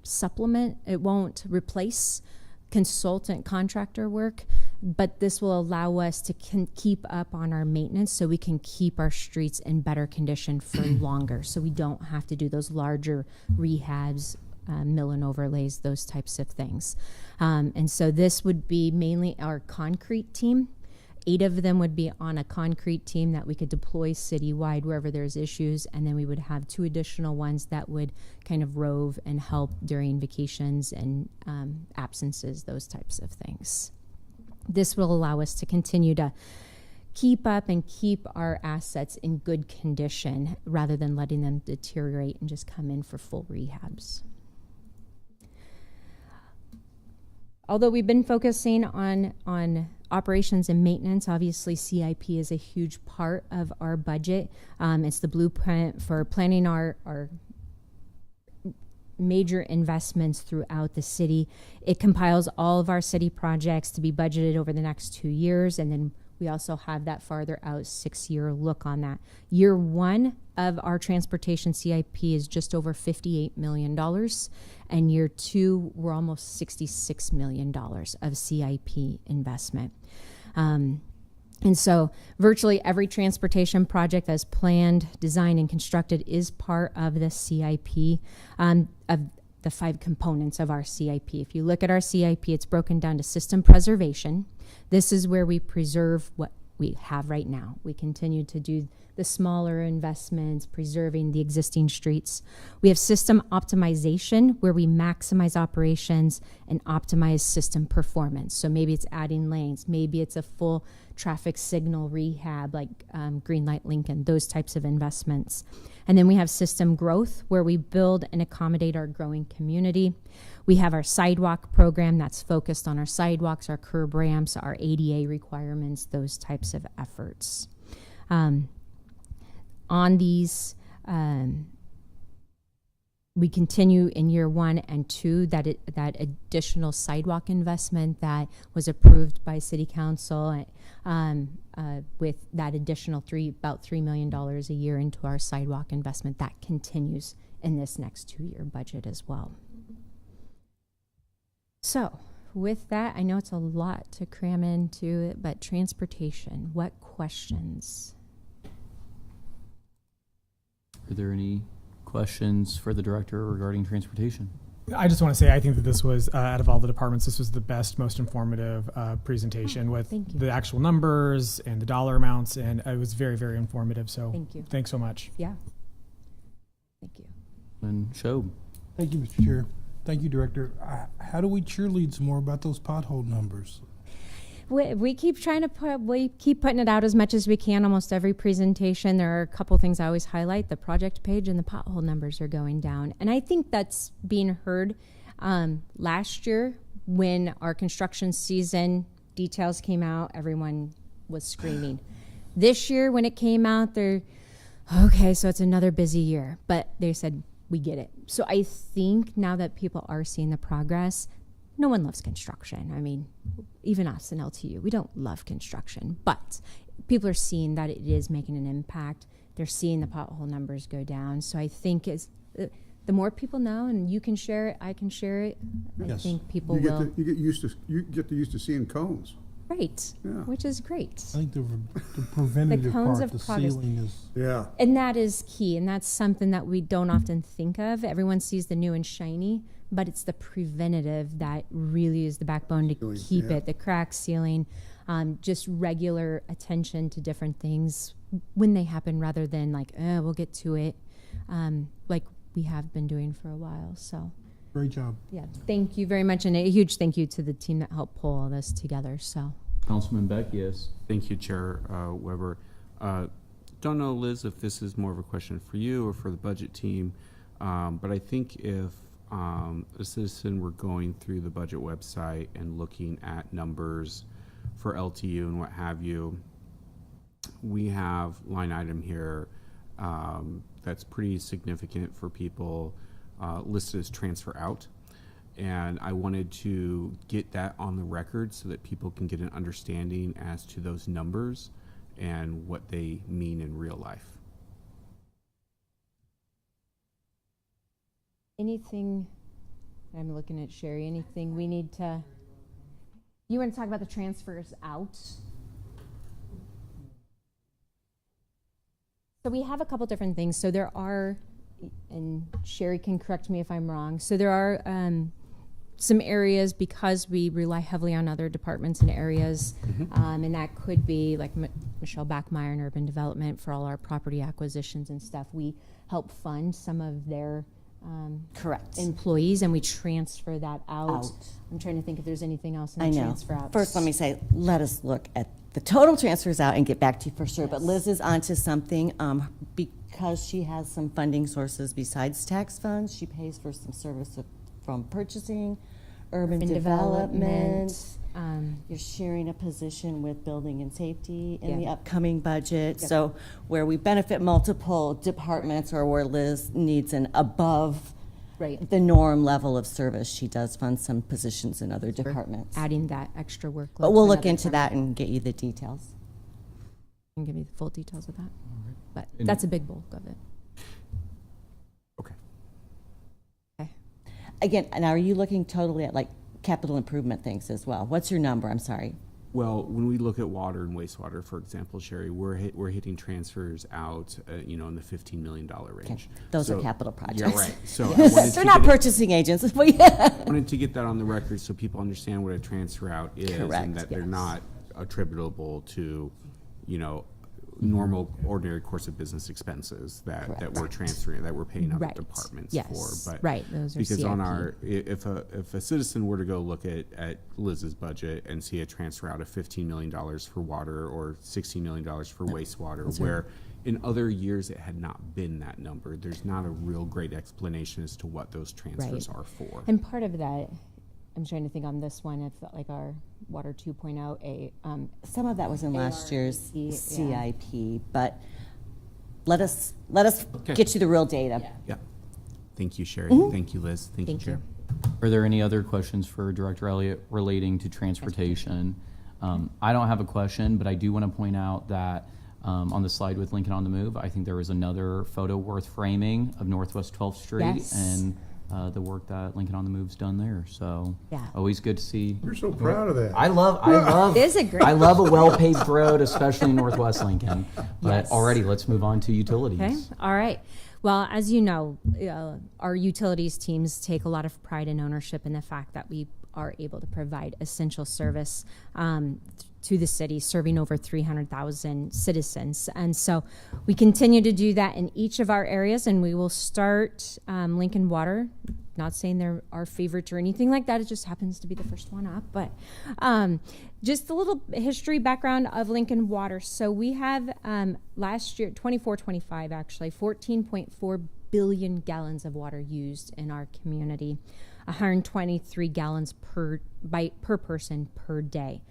supplement, it won't replace consultant contractor work, but this will allow us to keep up on our maintenance so we can keep our streets in better condition for longer, so we don't have to do those larger rehabs, mill and overlays, those types of things. And so this would be mainly our concrete team. 8 of them would be on a concrete team that we could deploy citywide wherever there's issues, and then we would have 2 additional ones that would kind of rove and help during vacations and absences, those types of things. This will allow us to continue to keep up and keep our assets in good condition rather than letting them deteriorate and just come in for full rehabs. Although we've been focusing on operations and maintenance, obviously CIP is a huge part of our budget. It's the blueprint for planning our major investments throughout the city. It compiles all of our city projects to be budgeted over the next 2 years, and then we also have that farther out 6-year look on that. Year 1 of our transportation CIP is just over $58 million, and year 2, we're almost $66 million of CIP investment. And so virtually every transportation project that's planned, designed, and constructed is part of the CIP, of the 5 components of our CIP. If you look at our CIP, it's broken down to system preservation. This is where we preserve what we have right now. We continue to do the smaller investments, preserving the existing streets. We have system optimization, where we maximize operations and optimize system performance. So maybe it's adding lanes, maybe it's a full traffic signal rehab like Green Light Lincoln, those types of investments. And then we have system growth, where we build and accommodate our growing community. We have our sidewalk program that's focused on our sidewalks, our curb ramps, our ADA requirements, those types of efforts. On these, we continue in year 1 and 2 that additional sidewalk investment that was approved by City Council with that additional about $3 million a year into our sidewalk investment. That continues in this next 2-year budget as well. So with that, I know it's a lot to cram into it, but transportation, what questions? Are there any questions for the director regarding transportation? I just want to say I think that this was, out of all the departments, this was the best, most informative presentation with the actual numbers and the dollar amounts, and it was very, very informative. So thank you. Thanks so much. Yeah. Thank you. And Shob. Thank you, Mr. Chair. Thank you, Director. How do we cheerlead some more about those pothole numbers? We keep trying to we keep putting it out as much as we can. Almost every presentation, there are a couple things I always highlight. The project page and the pothole numbers are going down. And I think that's being heard. Last year, when our construction season details came out, everyone was screaming. This year, when it came out, okay, so it's another busy year. But they said, we get it. So I think now that people are seeing the progress, no one loves construction. I mean, even us in LTU, we don't love construction, but people are seeing that it is making an impact. They're seeing the pothole numbers go down. So I think the more people know, and you can share it, I can share it, I Yes. think people You get will. to, you get used to seeing cones. Right, Yeah. which is great. I think the preventative cones part, of the progress. ceiling is. Yeah. And that is key, and that's something that we don't often think of. Everyone sees the new and shiny, but it's the preventative that really is the backbone to Sealing, keep yeah. it. The crack sealing, just regular attention to different things when they happen, rather than like, we'll get to it, like we have been doing for a while. So, Great job. yeah, thank you very much, and a huge thank you to the team that helped pull all this together. So, Councilman Beck, yes. Thank you, Chair Weber. Don't know, Liz, if this is more of a question for you or for the budget team, but I think if a citizen were going through the budget website and looking at numbers for LTU and what have you, we have line item here that's pretty significant for people listed as transfer out. And I wanted to get that on the record so that people can get an understanding as to those numbers and what they mean in real life. anything, I'm looking at Sherry, anything we need to, you want to talk about the transfers out? So we have a couple different things. So there are, and Sherry can correct me if I'm wrong, so there are some areas, because we rely heavily on other departments and areas, and that could be like Michelle Backmeyer in Urban Development for all our property acquisitions and stuff. We help fund some of their correct employees, and we transfer that out. I'm trying to think if there's anything else in the transfer out. First, let me say, let us look at the total transfers out and get back to you for sure. Yes. But Liz is onto something because she has some funding sources besides tax funds. She pays for some service from purchasing, urban development. You're sharing a position with building and safety in the upcoming budget. Yep. So where we benefit multiple departments, or where Liz needs an above the norm level of service, she does fund some positions in other departments. Adding that extra workload. But we'll for look another into that department. and get you the details. And give me the full details of that. But And- that's a big bulk of it. Okay. Okay. Again, and are you looking totally at like capital improvement things as well? What's your number? I'm sorry. Well, when we look at water and wastewater, for example, Sherry, we're hitting transfers out, in the $15 million range. Okay. Those are So- capital projects. Yeah, right. So I wanted They're to not get it- purchasing agents. But yeah. I wanted to get that on the record so people understand what a transfer out is, Correct, and that they're yes. not attributable to, normal, ordinary course of business expenses that we're transferring, that we're paying other Right. departments Yes. for. But Right. Those are because on CIP. our, if a citizen were to go look at Liz's budget and see a transfer out of $15 million for water or $16 million for wastewater, where in other years it had not been that number, there's not a real great explanation as to what those transfers are for. And part of that, I'm trying to think on this one, if like our Water 2.0, Some of that was in last year's yeah. CIP, but let us Okay. get you the real data. Yeah. Thank you, Sherry. Mm-hmm. Thank you, Liz. Thank you, Thank you. Chair. Are there any other questions for Director Elliott relating to transportation? I don't have a question, but I do want to point out that on the slide with Lincoln on the Move, I think there was another photo worth framing of Northwest 12th Street Yes. and the work that Lincoln on the Move's done there. So Yeah. always good to see. You're so proud of that. I love It is a great- I love a well-paved road, especially in Northwest Lincoln. But Yes. already, let's move on to utilities. Okay, all right. Well, as you know, our utilities teams take a lot of pride and ownership in the fact that we are able to provide essential service to the city, serving over 300,000 citizens. And so we continue to do that in each of our areas, and we will start Lincoln Water. Not saying they're our favorite or anything like that. It just happens to be the first one up. But just a little history background of Lincoln Water. So we have last year, 24-25 actually, 14.4 billion gallons of water used in our community, 123 gallons per person per day.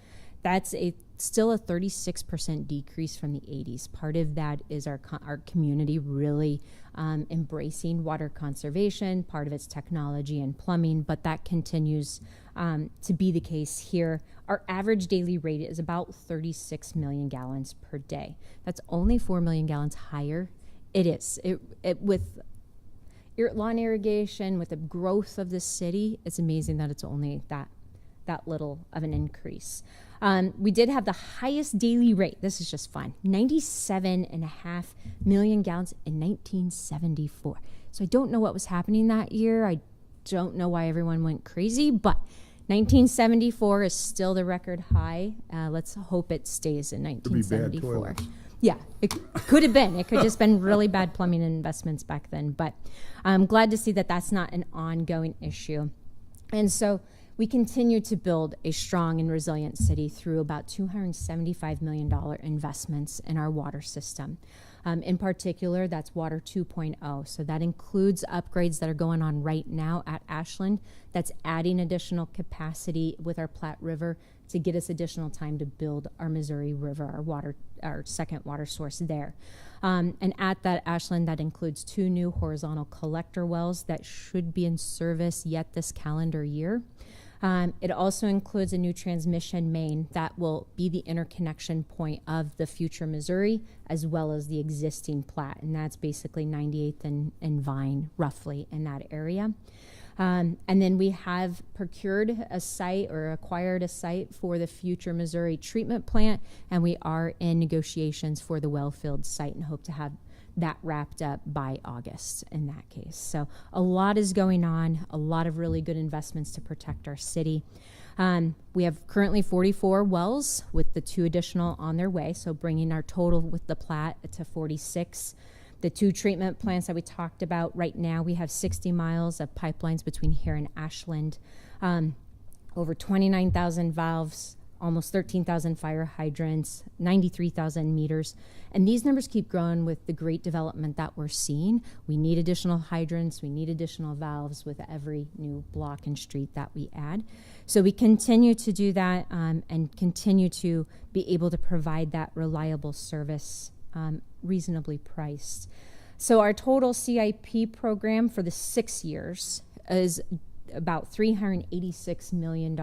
That's still a 36% decrease from the 80s. Part of that is our community really embracing water conservation. Part of it's technology and plumbing, but that continues to be the case here. Our average daily rate is about 36 million gallons per day. That's only 4 million gallons higher. It is. lawn irrigation, with the growth of the city, it's amazing that it's only that little of an increase. We did have the highest daily rate. This is just fun. 97.5 million gallons in 1974. So I don't know what was happening that year. I don't know why everyone went crazy, but 1974 is still the record high. Let's hope it stays in Could be bad 1974. toilets. Yeah, it could have been. It could just been really bad plumbing and investments back then. But I'm glad to see that that's not an ongoing issue. And so we continue to build a strong and resilient city through about $275 million investments in our water system. In particular, that's Water 2.0. So that includes upgrades that are going on right now at Ashland. That's adding additional capacity with our Platte River to get us additional time to build our Missouri River, our second water source there. And at that Ashland, that includes 2 new horizontal collector wells that should be in service yet this calendar year. It also includes a new transmission main that will be the interconnection point of the future Missouri as well as the existing Platte, and that's basically 98th and Vine, roughly in that area. And then we have procured a site or acquired a site for the future Missouri treatment plant, and we are in negotiations for the Wellfield site and hope to have that wrapped up by August in that case. So a lot is going on, a lot of really good investments to protect our city. We have currently 44 wells with the 2 additional on their way, so bringing our total with the Platte to 46. The 2 treatment plants that we talked about right now, we have 60 miles of pipelines between here and Ashland, over 29,000 valves, almost 13,000 fire hydrants, 93,000 meters. And these numbers keep growing with the great development that we're seeing. We need additional hydrants, we need additional valves with every new block and street that we add. So we continue to do that and continue to be able to provide that reliable service, reasonably priced. So our total CIP program for the 6 years is about $386 million.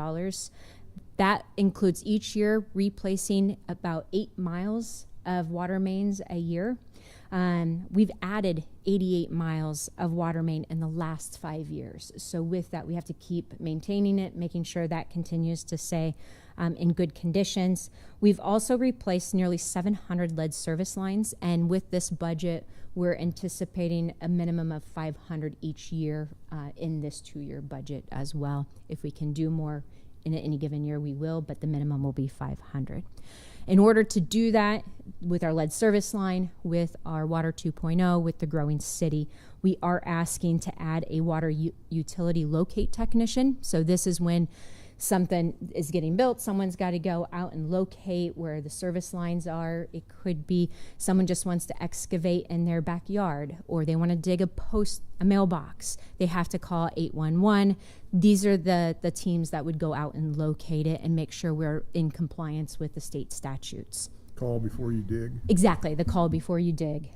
That includes each year replacing about 8 miles of water mains a year. We've added 88 miles of water main in the last 5 years. So with that, we have to keep maintaining it, making sure that continues to stay in good conditions. We've also replaced nearly 700 lead service lines, and with this budget, we're anticipating a minimum of 500 each year in this 2-year budget as well. If we can do more in any given year, we will, but the minimum will be 500. In order to do that with our lead service line, with our Water 2.0, with the growing city, we are asking to add a water utility locate technician. So this is when something is getting built, someone's got to go out and locate where the service lines are. It could be someone just wants to excavate in their backyard, or they want to dig a mailbox. They have to call 811. These are the teams that would go out and locate it and make sure we're in compliance with the state statutes. Call before you dig. Exactly, the call before you dig.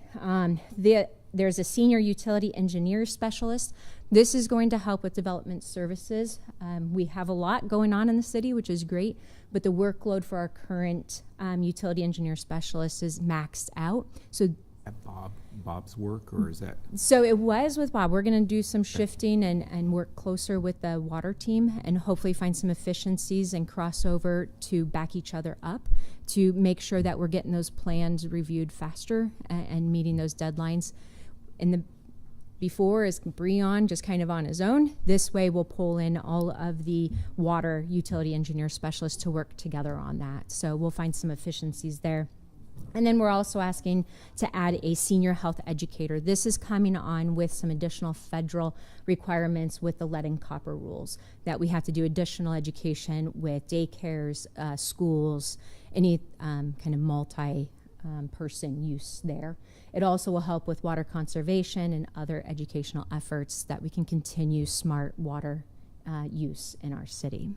There's a senior utility engineer specialist. This is going to help with development services. We have a lot going on in the city, which is great, but the workload for our current utility engineer specialist is maxed out. So Bob's work, or is that? So it was with Bob. We're going to do some shifting and work closer with the water team and hopefully find some efficiencies and crossover to back each other up to make sure that we're getting those plans reviewed faster and meeting those deadlines. Before is Breon just kind of on his own. This way we'll pull in all of the water utility engineer specialists to work together on that. So we'll find some efficiencies there. And then we're also asking to add a senior health educator. This is coming on with some additional federal requirements with the lead and copper rules, that we have to do additional education with daycares, schools, any kind of multi-person use there. It also will help with water conservation and other educational efforts that we can continue smart water use in our city.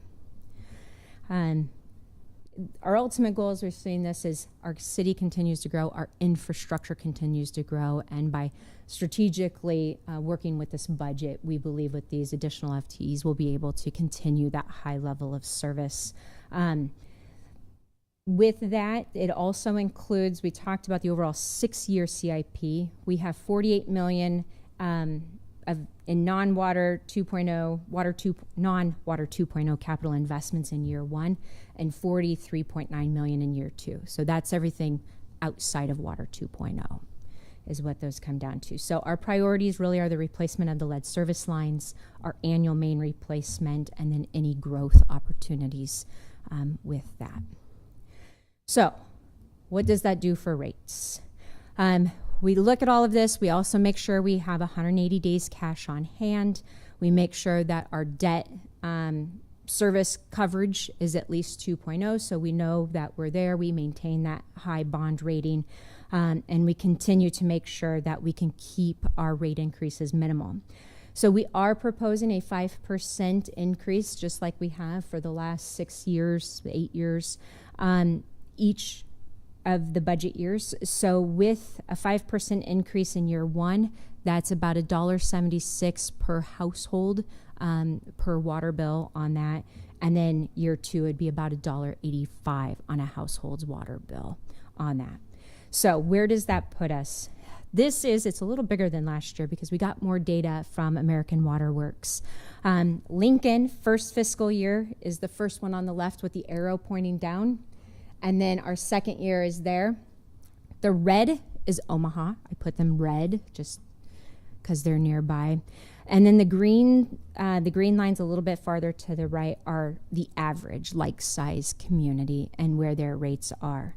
Our ultimate goal as we're seeing this is our city continues to grow, our infrastructure continues to grow, and by strategically working with this budget, we believe with these additional FTEs, we'll be able to continue that high level of service. With that, it also includes, we talked about the overall 6-year CIP. We have $48 million in non-water 2.0, non-water 2.0 capital investments in year 1 and 43.9 million in year 2. So that's everything outside of water 2.0 is what those come down to. So our priorities really are the replacement of the lead service lines, our annual main replacement, and then any growth opportunities with that. So what does that do for rates? We look at all of this. We also make sure we have 180 days cash on hand. We make sure that our debt service coverage is at least 2.0, so we know that we're there. We maintain that high bond rating, and we continue to make sure that we can keep our rate increases minimal. So we are proposing a 5% increase, just like we have for the last 6 years, 8 years, each of the budget years. So with a 5% increase in year 1, that's about $1.76 per household per water bill on that. And then year 2 would be about $1.85 on a household's water bill on that. So where does that put us? It's a little bigger than last year because we got more data from American Water Works. Lincoln, first fiscal year, is the first one on the left with the arrow pointing down. And then our second year is there. The red is Omaha. I put them red just because they're nearby. And then the green lines a little bit farther to the right are the average like-size community and where their rates are.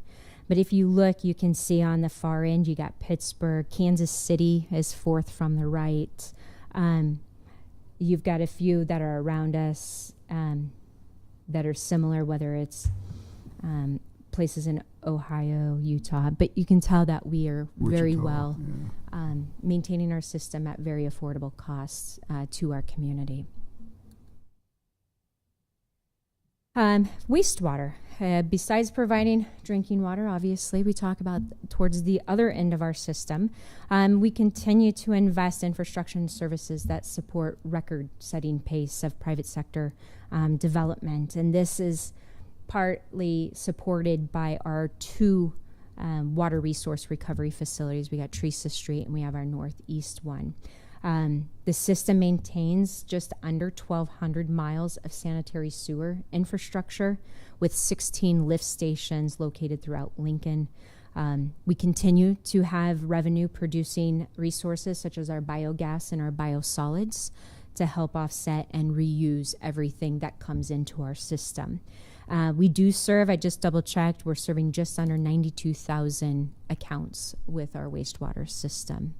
But if you look, you can see on the far end, you got Pittsburgh. Kansas City is fourth from the right. You've got a few that are around us that are similar, whether it's places in Ohio, Utah. But you can tell that we are very well maintaining our system at very affordable costs to our community. Wastewater. Besides providing drinking water, obviously, we talk about towards the other end of our system. We continue to invest in infrastructure and services that support record-setting pace of private sector development. And this is partly supported by our 2 water resource recovery facilities. We got Teresa Street and we have our northeast one. The system maintains just under 1,200 miles of sanitary sewer infrastructure with 16 lift stations located throughout Lincoln. We continue to have revenue producing resources such as our biogas and our biosolids to help offset and reuse everything that comes into our system. We do serve, I just double checked, we're serving just under 92,000 accounts with our wastewater system.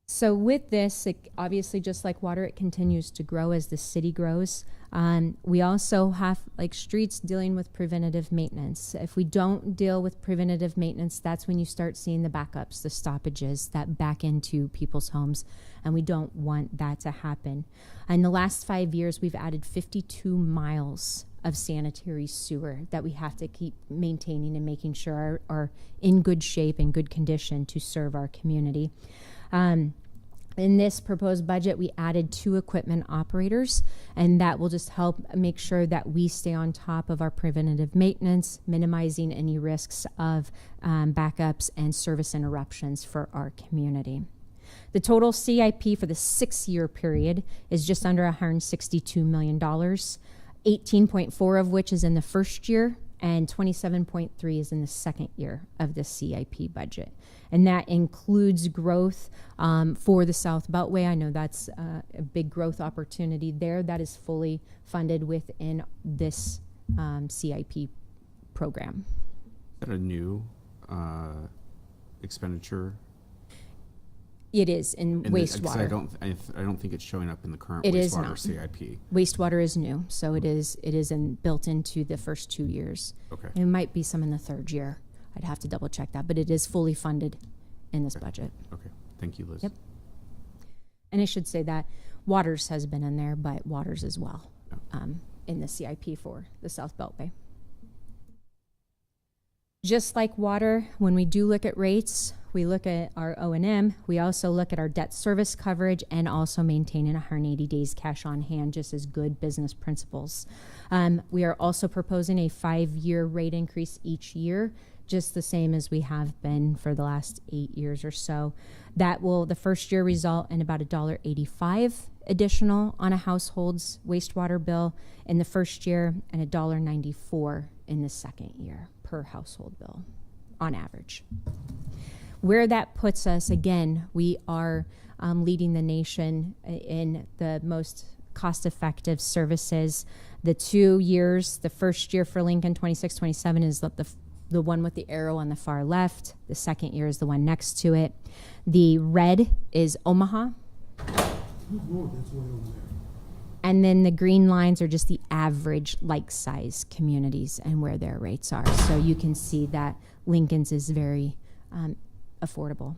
So with this, obviously just like water, it continues to grow as the city grows. We also have, like streets, dealing with preventative maintenance. If we don't deal with preventative maintenance, that's when you start seeing the backups, the stoppages that back into people's homes, and we don't want that to happen. In the last 5 years, we've added 52 miles of sanitary sewer that we have to keep maintaining and making sure are in good shape and good condition to serve our community. In this proposed budget, we added 2 equipment operators, and that will just help make sure that we stay on top of our preventative maintenance, minimizing any risks of backups and service interruptions for our community. The total CIP for the 6-year period is just under $162 million, 18.4 of which is in the first year, and 27.3 is in the second year of the CIP budget. And that includes growth for the South Beltway. I know that's a big growth opportunity there. That is fully funded within this CIP program. Is that a new expenditure? It is in wastewater. I don't think it's showing up in the current It is wastewater not. CIP. Wastewater is new, so it is built into the first 2 years. Okay. It might be some in the third year. I'd have to double check that, but it is fully funded in this budget. Okay. Thank you, Liz. Yep. And I should say that Waters has been in there, but Waters as well in the CIP for the South Beltway. Just like water, when we do look at rates, we look at our O&M. We also look at our debt service coverage and also maintaining 180 days cash on hand, just as good business principles. We are also proposing a 5-year rate increase each year just the same as we have been for the last 8 years or so. That will, the first year, result in about $1.85 additional on a household's wastewater bill in the first year, and $1.94 in the second year per household bill on average. Where that puts us, again, we are leading the nation in the most cost-effective services. The 2 years, the first year for Lincoln, 26-27, is the one with the arrow on the far left. The second year is the one next to it. The red is Omaha. And then the green lines are just the average like-size communities and where their rates are. So you can see that Lincoln's is very affordable.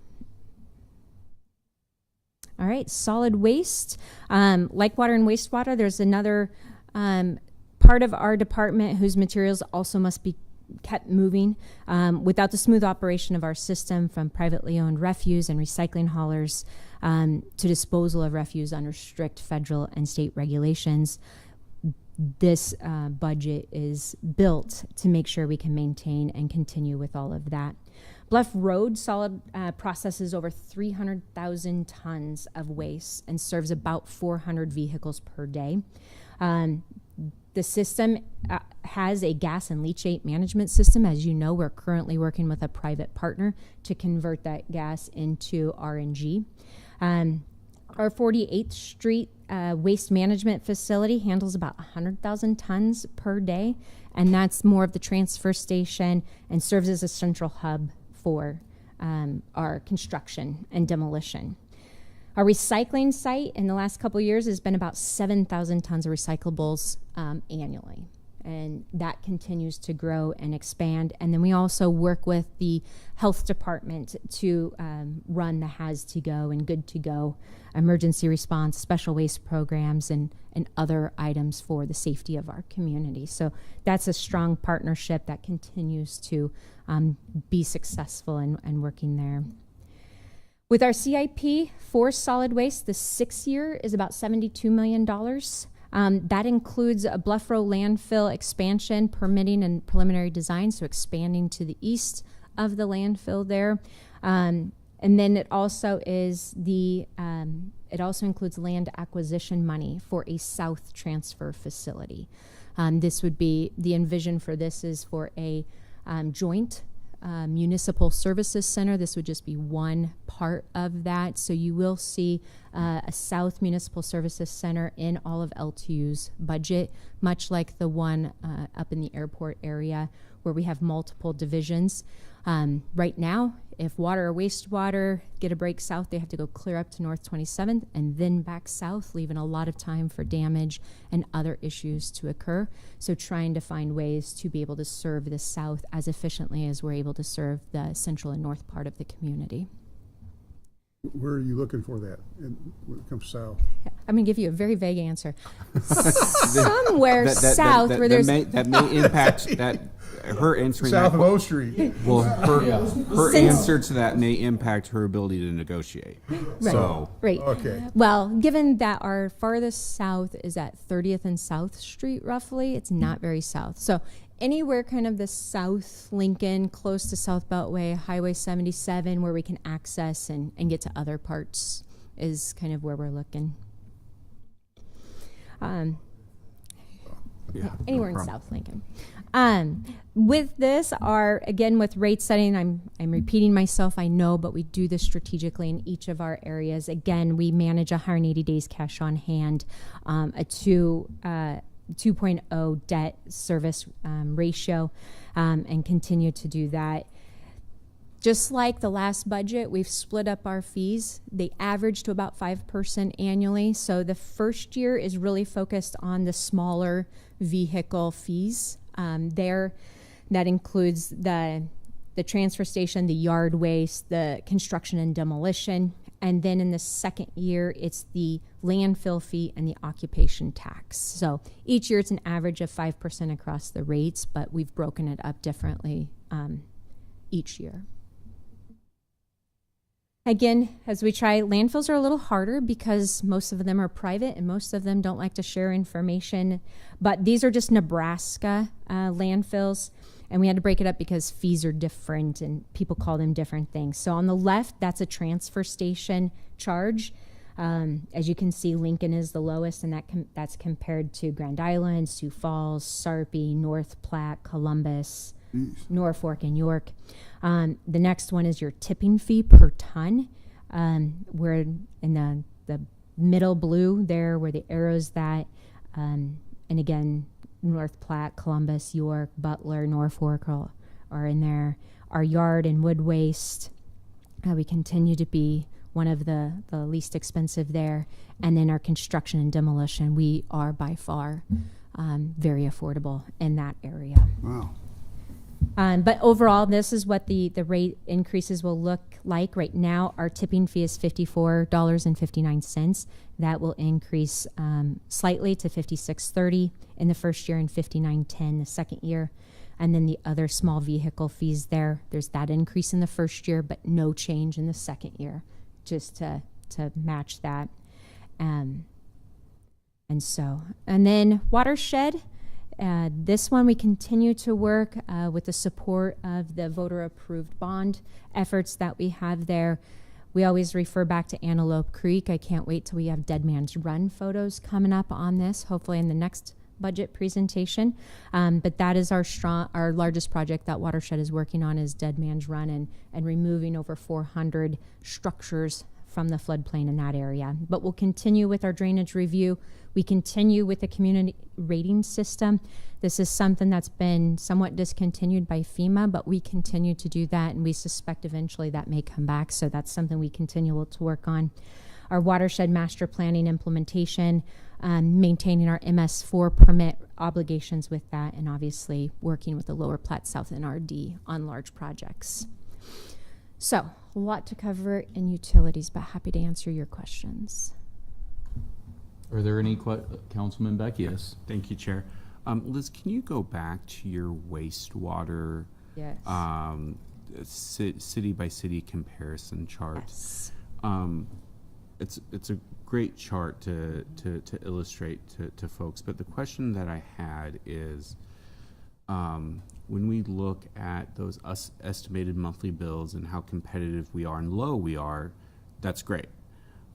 All right, solid waste. Like water and wastewater, there's another part of our department whose materials also must be kept moving. Without the smooth operation of our system, from privately owned refuse and recycling haulers to disposal of refuse under strict federal and state regulations, this budget is built to make sure we can maintain and continue with all of that. Bluff Road solid processes over 300,000 tons of waste and serves about 400 vehicles per day. The system has a gas and leachate management system. As you know, we're currently working with a private partner to convert that gas into RNG. Our 48th Street waste management facility handles about 100,000 tons per day, and that's more of the transfer station and serves as a central hub for our construction and demolition. Our recycling site in the last couple of years has been about 7,000 tons of recyclables annually. And that continues to grow and expand. And then we also work with the health department to run the Has to Go and Good to Go emergency response, special waste programs, and other items for the safety of our community. So that's a strong partnership that continues to be successful and working there. With our CIP for solid waste, the 6th year is about $72 million. That includes a Bluff Row landfill expansion, permitting, and preliminary design, so expanding to the east of the landfill there. And then it also is it also includes land acquisition money for a south transfer facility. This would be, the envision for this is for a joint municipal services center. This would just be one part of that. So you will see a South Municipal Services Center in all of L2U's budget, much like the one up in the airport area where we have multiple divisions. Right now, if water or wastewater get a break south, they have to go clear up to North 27th and then back south, leaving a lot of time for damage and other issues to occur. So trying to find ways to be able to serve the south as efficiently as we're able to serve the central and north part of the community. Where are you looking for that when it comes south? I'm going to give you a very vague answer. Somewhere south where there's... That may impact that. Her answering South that, of O Street. Well, her answer to that may impact her ability to negotiate. Right. So, right. Okay. Well, given that our farthest south is at 30th and South Street, roughly, it's not very south. So anywhere kind of the South Lincoln, close to South Beltway, Highway 77, where we can access and get to other parts is kind of where we're looking. Anywhere in South Lincoln. With this, again, with rate setting, I'm repeating myself, I know, but we do this strategically in each of our areas. Again, we manage 180 days cash on hand, a 2.0 debt service ratio, and continue to do that. Just like the last budget, we've split up our fees. They average to about 5% annually. So the first year is really focused on the smaller vehicle fees. That includes the transfer station, the yard waste, the construction and demolition. And then in the second year, it's the landfill fee and the occupation tax. So each year it's an average of 5% across the rates, but we've broken it up differently each year. Again, as we try, landfills are a little harder because most of them are private and most of them don't like to share information. But these are just Nebraska landfills. And we had to break it up because fees are different and people call them different things. So on the left, that's a transfer station charge. As you can see, Lincoln is the lowest, and that's compared to Grand Island, Sioux Falls, Sarpy, North Platte, Columbus, Norfolk, and York. The next one is your tipping fee per ton. We're in the middle blue there where the arrows that, and again, North Platte, Columbus, York, Butler, Norfolk are in there. Our yard and wood waste, we continue to be one of the least expensive there. And then our construction and demolition, we are by far very affordable in that area. Wow. But overall, this is what the rate increases will look like. Right now, our tipping fee is $54.59. That will increase slightly to $56.30 in the first year and $59.10 the second year. And then the other small vehicle fees there's that increase in the first year, but no change in the second year, just to match that. And then watershed. This one we continue to work with the support of the voter-approved bond efforts that we have there. We always refer back to Antelope Creek. I can't wait till we have Dead Man's Run photos coming up on this, hopefully in the next budget presentation. But that is our largest project that Watershed is working on is Dead Man's Run and removing over 400 structures from the floodplain in that area. But we'll continue with our drainage review. We continue with the community rating system. This is something that's been somewhat discontinued by FEMA, but we continue to do that, and we suspect eventually that may come back. So that's something we continue to work on. Our watershed master planning implementation, maintaining our MS4 permit obligations with that, and obviously working with the Lower Platte South NRD on large projects. So a lot to cover in utilities, but happy to answer your questions. Are there any Councilman Beck? Yes. Thank you, Chair. Liz, can you go back to your wastewater city by city comparison chart? Yes. It's a great chart to illustrate to folks, but the question that I had is, when we look at those estimated monthly bills and how competitive we are and low we are, that's great.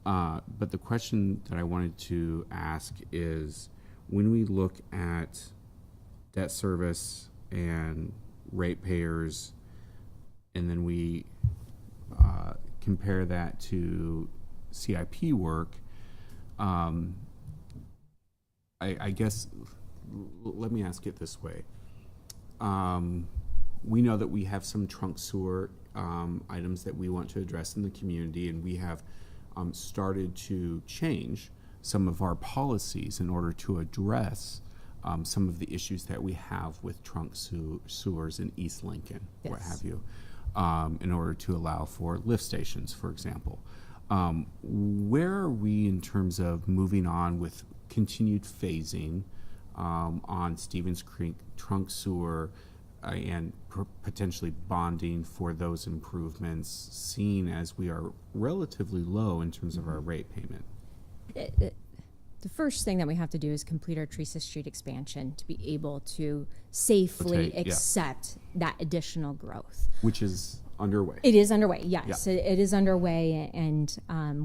But the question that I wanted to ask is, when we look at debt service and ratepayers, and then we compare that to CIP work, I guess, let me ask it this way. We know that we have some trunk sewer items that we want to address in the community, and we have started to change some of our policies in order to address some of the issues that we have with trunk sewers in East Lincoln, what have you, in order to allow for lift stations, for example. Where are we in terms of moving on with continued phasing on Stevens Creek trunk sewer and potentially bonding for those improvements, seeing as we are relatively low in terms of our rate payment? The first thing that we have to do is complete our Teresa Street expansion to be able to safely accept that additional growth. Which is underway. It is underway, yes. Yeah. It is underway, and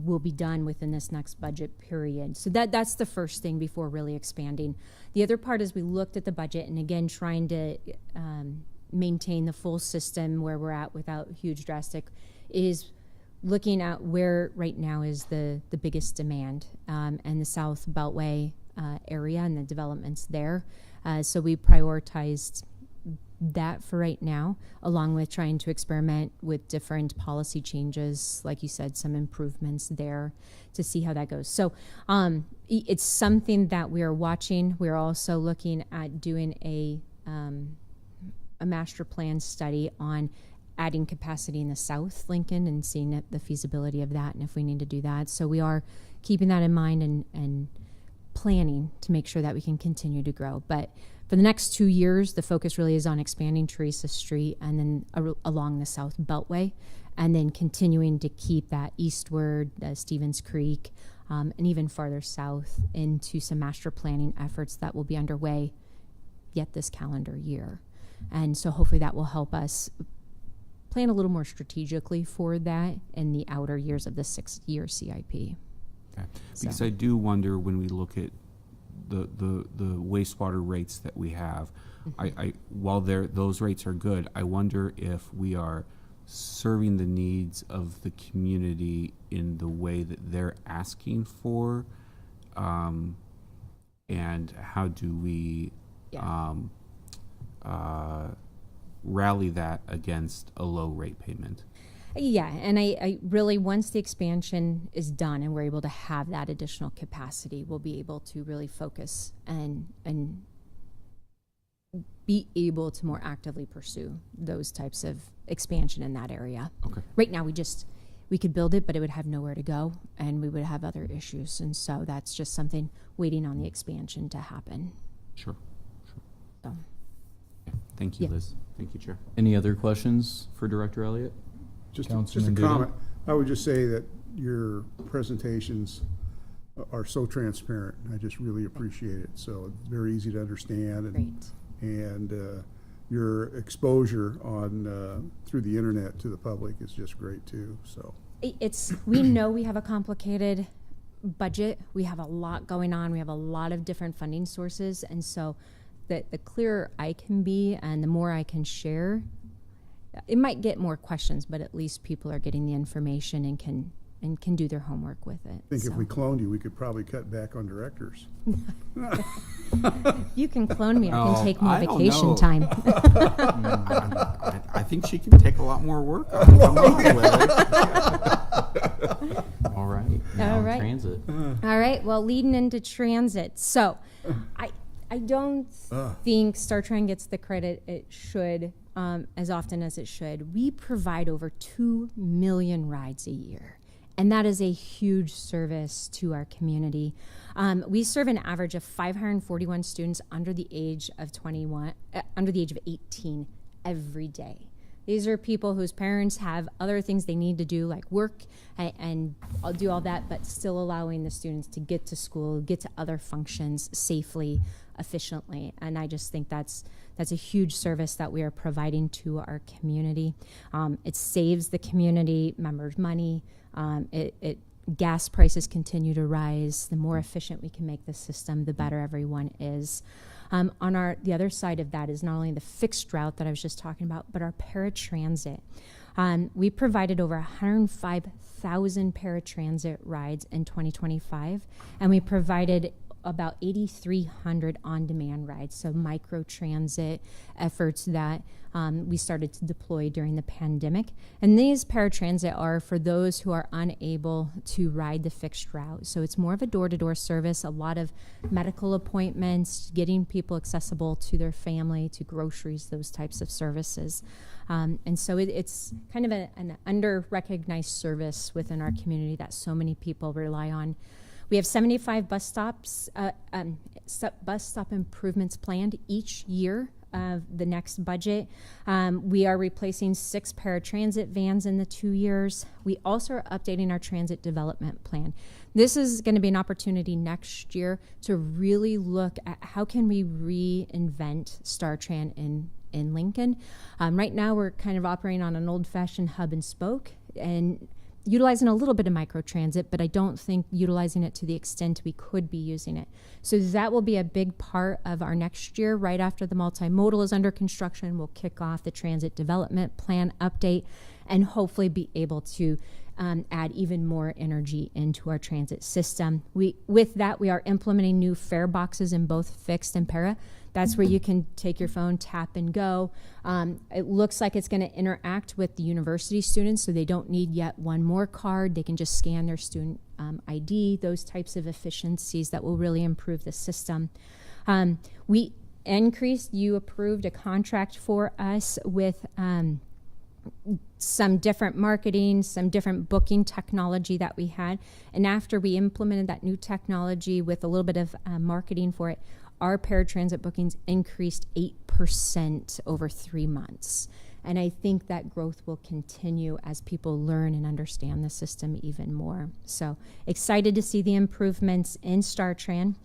will be done within this next budget period. So that's the first thing before really expanding. The other part is we looked at the budget, and again, trying to maintain the full system where we're at without huge drastic, is looking at where right now is the biggest demand, and the South Beltway area and the developments there. So we prioritized that for right now, along with trying to experiment with different policy changes, like you said, some improvements there to see how that goes. So it's something that we are watching. We're also looking at doing a master plan study on adding capacity in the South Lincoln and seeing the feasibility of that and if we need to do that. So we are keeping that in mind and planning to make sure that we can continue to grow. But for the next 2 years, the focus really is on expanding Teresa Street and then along the South Beltway, and then continuing to keep that eastward, Stevens Creek, and even farther south into some master planning efforts that will be underway yet this calendar year. And so hopefully that will help us plan a little more strategically for that in the outer years of the 6-year CIP. Okay. Because So- I do wonder when we look at the wastewater rates that we have, I while those rates are good, I wonder if we are serving the needs of the community in the way that they're asking for, and how do we rally that against a low rate payment? Yeah, and I really, once the expansion is done and we're able to have that additional capacity, we'll be able to really focus and be able to more actively pursue those types of expansion in that area. Okay. Right now, we could build it, but it would have nowhere to go, and we would have other issues. And so that's just something waiting on the expansion to happen. Sure. So. Thank you, Yeah. Liz. Thank you, Chair. Any other questions for Director Elliott? Just Councilman a Duda? comment. I would just say that your presentations are so transparent. I just really appreciate it. So it's very easy to understand. Great. And your exposure on through the internet to the public is just great too. So We know we have a complicated budget. We have a lot going on. We have a lot of different funding sources. And so the clearer I can be and the more I can share, it might get more questions, but at least people are getting the information and can do their homework with it. I think if we cloned you, we could probably cut back on directors. You can clone me. I can take more I don't vacation know. time. I think she can take a lot more work on it. Come on, Liz. All right. Now All right. Transit. All right. Well, leading into transit. So I don't think StarTran gets the credit it should as often as it should. We provide over 2 million rides a year. And that is a huge service to our community. We serve an average of 541 students under the age of 18 every day. These are people whose parents have other things they need to do, like work and I'll do all that, but still allowing the students to get to school, get to other functions safely, efficiently. And I just think that's a huge service that we are providing to our community. It saves the community members money. Gas prices continue to rise. The more efficient we can make the system, the better everyone is. On the other side of that is not only the fixed route that I was just talking about, but our paratransit. We provided over 105,000 paratransit rides in 2025, and we provided about 8,300 on-demand rides, so microtransit efforts that we started to deploy during the pandemic. And these paratransit are for those who are unable to ride the fixed route. So it's more of a door-to-door service, a lot of medical appointments, getting people accessible to their family, to groceries, those types of services. And so it's kind of an under-recognized service within our community that so many people rely on. We have 75 bus stop improvements planned each year of the next budget. We are replacing 6 paratransit vans in the 2 years. We also are updating our transit development plan. This is going to be an opportunity next year to really look at how can we reinvent StarTran in Lincoln. Right now we're kind of operating on an old-fashioned hub and spoke and utilizing a little bit of microtransit, but I don't think utilizing it to the extent we could be using it. So that will be a big part of our next year. Right after the multimodal is under construction, we'll kick off the transit development plan update and hopefully be able to add even more energy into our transit system. With that, we are implementing new fare boxes in both fixed and para. That's where you can take your phone, tap and go. It looks like it's going to interact with the university students, so they don't need yet one more card. They can just scan their student ID, those types of efficiencies that will really improve the system. You approved a contract for us with some different marketing, some different booking technology that we had. And after we implemented that new technology with a little bit of marketing for it, our paratransit bookings increased 8% over 3 months. And I think that growth will continue as people learn and understand the system even more. So excited to see the improvements in StarTran.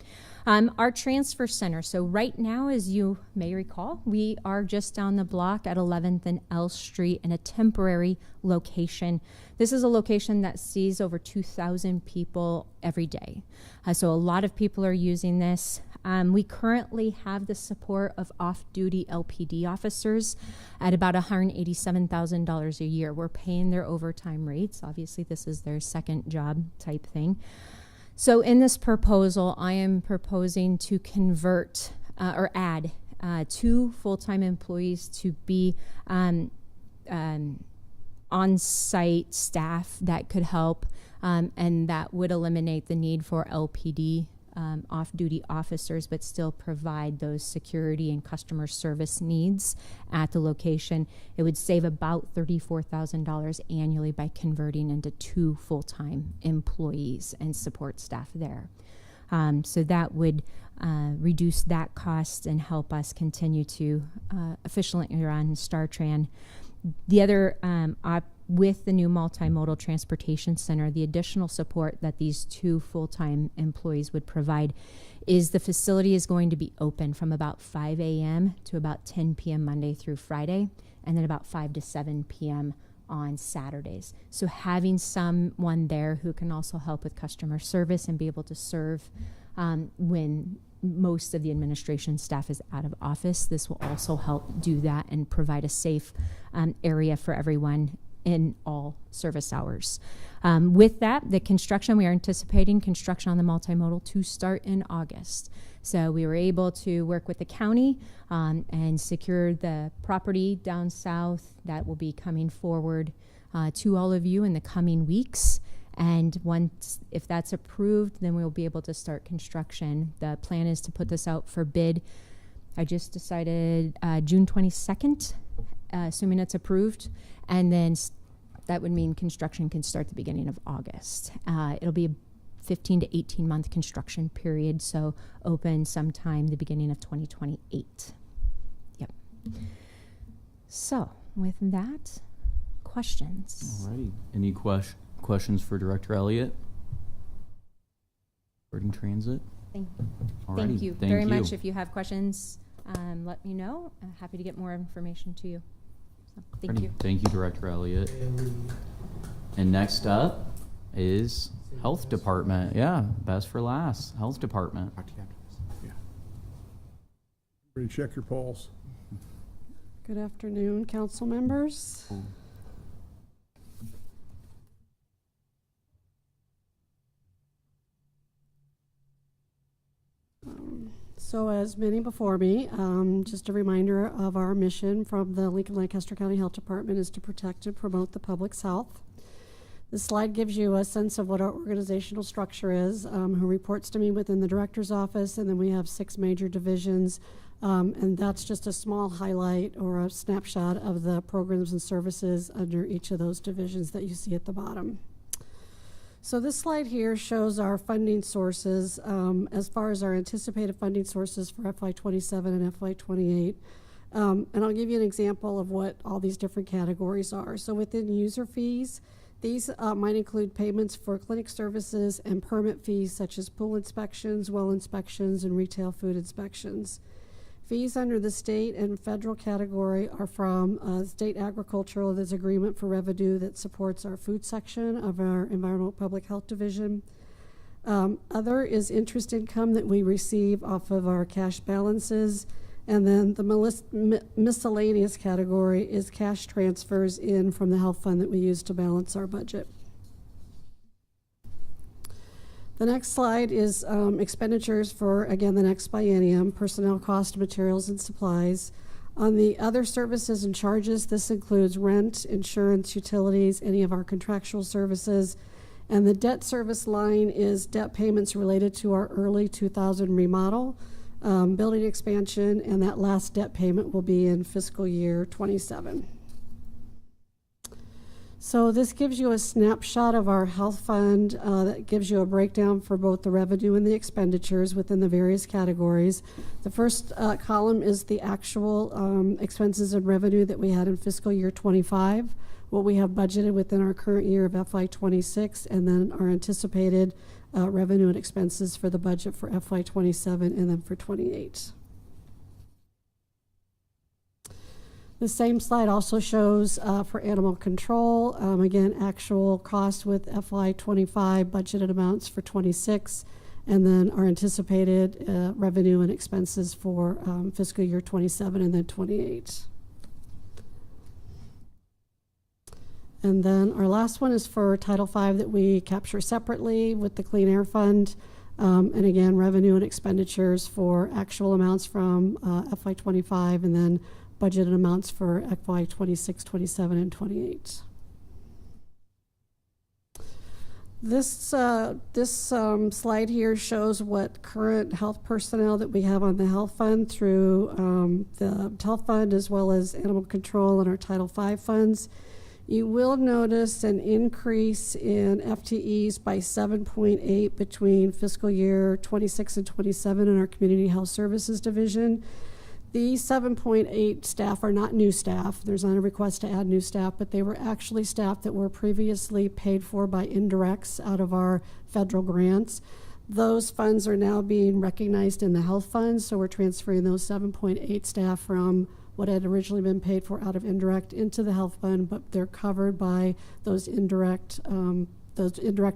Our transfer center. So right now, as you may recall, we are just down the block at 11th and L Street in a temporary location. This is a location that sees over 2,000 people every day. So a lot of people are using this. We currently have the support of off-duty LPD officers at about $187,000 a year. We're paying their overtime rates. Obviously, this is their second job type thing. So in this proposal, I am proposing to convert or add 2 full-time employees to be on-site staff that could help, and that would eliminate the need for LPD off-duty officers, but still provide those security and customer service needs at the location. It would save about $34,000 annually by converting into 2 full-time employees and support staff there. So that would reduce that cost and help us continue to efficiently run StarTran. The other, with the new multimodal transportation center, the additional support that these 2 full-time employees would provide is the facility is going to be open from about 5 a.m. to about 10 p.m. Monday through Friday, and then about 5 to 7 p.m. on Saturdays. So having someone there who can also help with customer service and be able to serve when most of the administration staff is out of office, this will also help do that and provide a safe area for everyone in all service hours. With that, the construction, we are anticipating construction on the multimodal to start in August. So we were able to work with the county and secure the property down south that will be coming forward to all of you in the coming weeks. And once, if that's approved, then we'll be able to start construction. The plan is to put this out for bid. I just decided June 22nd, assuming it's approved. And then that would mean construction can start the beginning of August. It'll be a 15 to 18 month construction period, so open sometime the beginning of 2028. Yep. So with that, questions? Alrighty. Any questions for Director Elliott? Regarding transit? Thank Alrighty, you very much. If you have questions, let me know. I'm happy to get more information to you. So, thank you. Thank you, Director Elliott. And next up is Health Department. Yeah, best for last. Health Department. Ready to check your pulse. Good afternoon, council members. So as many before me, just a reminder of our mission from the Lincoln-Lancaster County Health Department is to protect and promote the public's health. This slide gives you a sense of what our organizational structure is, who reports to me within the director's office, and then we have 6 major divisions, and that's just a small highlight or a snapshot of the programs and services under each of those divisions that you see at the bottom. So this slide here shows our funding sources as far as our anticipated funding sources for FY27 and FY28. And I'll give you an example of what all these different categories are. So within user fees, these might include payments for clinic services and permit fees such as pool inspections, well inspections, and retail food inspections. Fees under the state and federal category are from state agricultural. There's agreement for revenue that supports our food section of our environmental public health division. Other is interest income that we receive off of our cash balances. And then the miscellaneous category is cash transfers in from the health fund that we use to balance our budget. The next slide is expenditures for, again, the next biennium, personnel cost, materials, and supplies. On the other services and charges, this includes rent, insurance, utilities, any of our contractual services. And the debt service line is debt payments related to our early 2000 remodel, building expansion, and that last debt payment will be in fiscal year 27. So this gives you a snapshot of our health fund that gives you a breakdown for both the revenue and the expenditures within the various categories. The first column is the actual expenses and revenue that we had in fiscal year 25, what we have budgeted within our current year of FY 26, and then our anticipated revenue and expenses for the budget for FY 27 and then for 28. The same slide also shows for animal control, again, actual cost with FY 25, budgeted amounts for 26, and then our anticipated revenue and expenses for fiscal year 27 and then 28. And then our last one is for Title V that we capture separately with the Clean Air Fund. And again, revenue and expenditures for actual amounts from FY 25 and then budgeted amounts for FY 26, 27, and 28. This slide here shows what current health personnel that we have on the health fund through the health fund as well as animal control and our Title V funds. You will notice an increase in FTEs by 7.8 between fiscal year 26 and 27 in our Community Health Services Division. These 7.8 staff are not new staff. There's not a request to add new staff, but they were actually staff that were previously paid for by indirects out of our federal grants. Those funds are now being recognized in the health fund, so we're transferring those 7.8 staff from what had originally been paid for out of indirect into the health fund, but they're covered by those indirect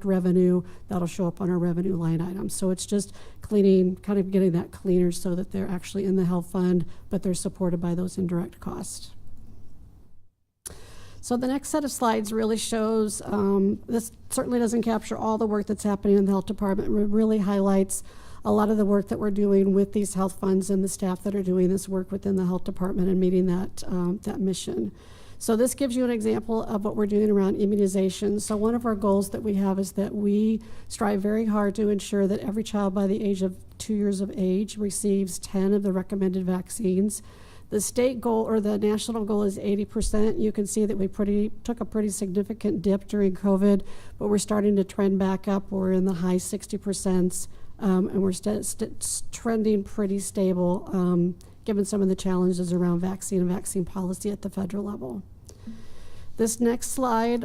revenue that'll show up on our revenue line items. So it's just cleaning, kind of getting that cleaner so that they're actually in the health fund, but they're supported by those indirect costs. So the next set of slides really shows, this certainly doesn't capture all the work that's happening in the health department. It really highlights a lot of the work that we're doing with these health funds and the staff that are doing this work within the health department and meeting that mission. So this gives you an example of what we're doing around immunization. So one of our goals that we have is that we strive very hard to ensure that every child by the age of 2 years of age receives 10 of the recommended vaccines. The state goal or the national goal is 80%. You can see that we took a pretty significant dip during COVID, but we're starting to trend back up. We're in the high 60%, and we're trending pretty stable given some of the challenges around vaccine and vaccine policy at the federal level. This next slide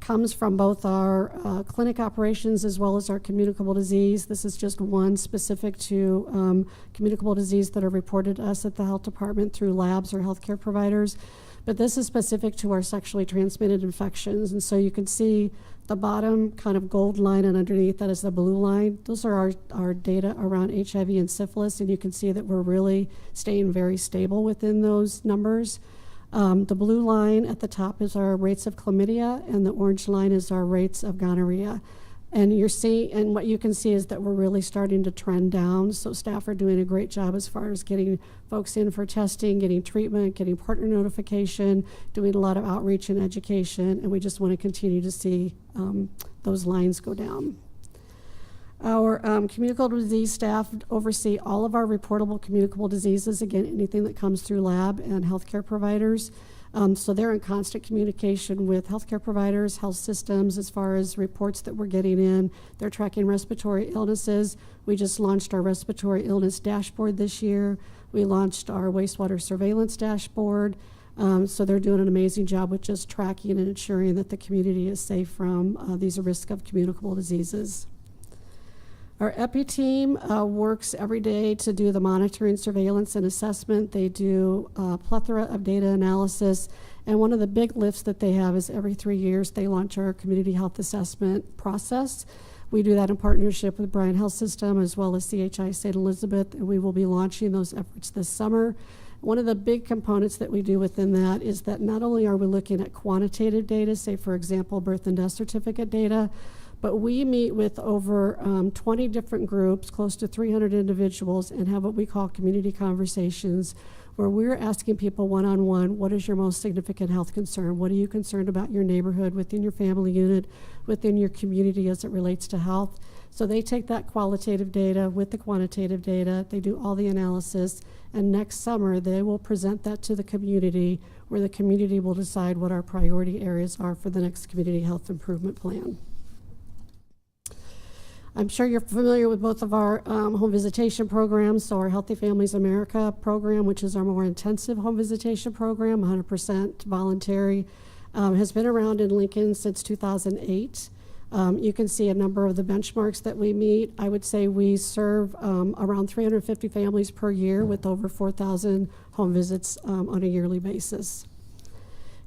comes from both our clinic operations as well as our communicable disease. This is just one specific to communicable disease that are reported to us at the health department through labs or healthcare providers. But this is specific to our sexually transmitted infections. And so you can see the bottom kind of gold line and underneath that is the blue line. Those are our data around HIV and syphilis, and you can see that we're really staying very stable within those numbers. The blue line at the top is our rates of chlamydia, and the orange line is our rates of gonorrhea. And what you can see is that we're really starting to trend down. So staff are doing a great job as far as getting folks in for testing, getting treatment, getting partner notification, doing a lot of outreach and education, and we just want to continue to see those lines go down. Our communicable disease staff oversee all of our reportable communicable diseases, again, anything that comes through lab and healthcare providers. So they're in constant communication with healthcare providers, health systems, as far as reports that we're getting in. They're tracking respiratory illnesses. We just launched our respiratory illness dashboard this year. We launched our wastewater surveillance dashboard. So they're doing an amazing job with just tracking and ensuring that the community is safe from these risk of communicable diseases. Our EPI team works every day to do the monitoring, surveillance, and assessment. They do a plethora of data analysis, and one of the big lifts that they have is every 3 years they launch our community health assessment process. We do that in partnership with Bryan Health System as well as CHI St. Elizabeth, and we will be launching those efforts this summer. One of the big components that we do within that is that not only are we looking at quantitative data, say for example birth and death certificate data, but we meet with over 20 different groups, close to 300 individuals, and have what we call community conversations, where we're asking people one-on-one, what is your most significant health concern? What are you concerned about your neighborhood, within your family unit, within your community as it relates to health? So they take that qualitative data with the quantitative data, they do all the analysis, and next summer they will present that to the community, where the community will decide what our priority areas are for the next community health improvement plan. I'm sure you're familiar with both of our home visitation programs. So our Healthy Families America program, which is our more intensive home visitation program, 100% voluntary, has been around in Lincoln since 2008. You can see a number of the benchmarks that we meet. I would say we serve around 350 families per year with over 4,000 home visits on a yearly basis.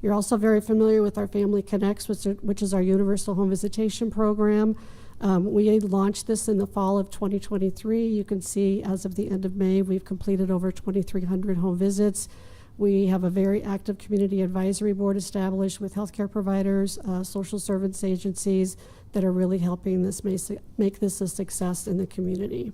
You're also very familiar with our Family Connects, which is our universal home visitation program. We launched this in the fall of 2023. You can see as of the end of May, we've completed over 2,300 home visits. We have a very active community advisory board established with healthcare providers, social service agencies that are really helping this make this a success in the community.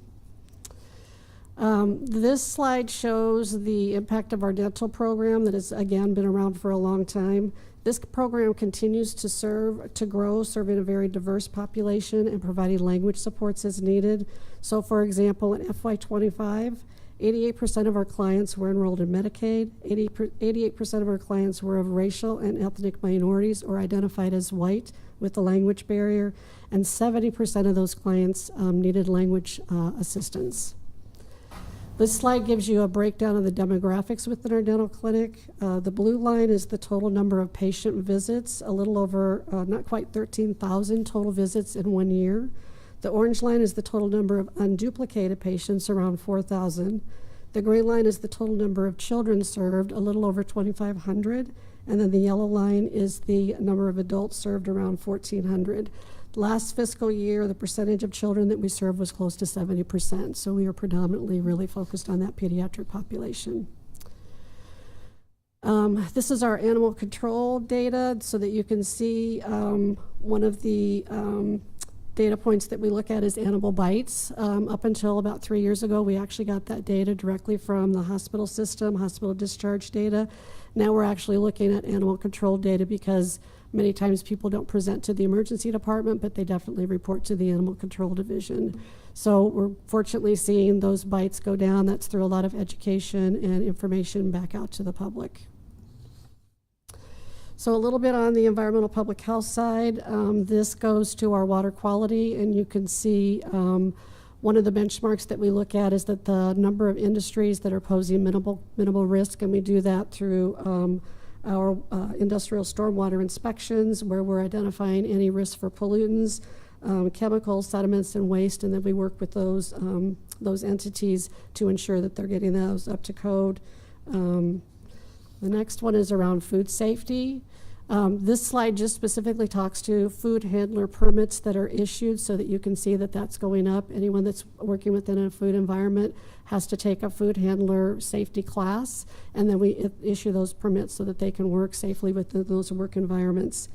This slide shows the impact of our dental program that has, again, been around for a long time. This program continues to grow, serving a very diverse population and providing language supports as needed. So, for example, in FY25, 88% of our clients were enrolled in Medicaid, 88% of our clients were of racial and ethnic minorities or identified as white with a language barrier, and 70% of those clients needed language assistance. This slide gives you a breakdown of the demographics within our dental clinic. The blue line is the total number of patient visits, a little over, not quite 13,000 total visits in 1 year. The orange line is the total number of unduplicated patients, around 4,000. The gray line is the total number of children served, a little over 2,500. And then the yellow line is the number of adults served, around 1,400. Last fiscal year, the percentage of children that we served was close to 70%. So we are predominantly really focused on that pediatric population. This is our animal control data so that you can see one of the data points that we look at is animal bites. Up until about 3 years ago, we actually got that data directly from the hospital system, hospital discharge data. Now we're actually looking at animal control data because many times people don't present to the emergency department, but they definitely report to the animal control division. So we're fortunately seeing those bites go down. That's through a lot of education and information back out to the public. So a little bit on the environmental public health side. This goes to our water quality, and you can see one of the benchmarks that we look at is that the number of industries that are posing minimal risk, and we do that through our industrial stormwater inspections, where we're identifying any risk for pollutants, chemicals, sediments, and waste, and then we work with those entities to ensure that they're getting those up to code. The next one is around food safety. This slide just specifically talks to food handler permits that are issued so that you can see that that's going up. Anyone that's working within a food environment has to take a food handler safety class, and then we issue those permits so that they can work safely within those work environments.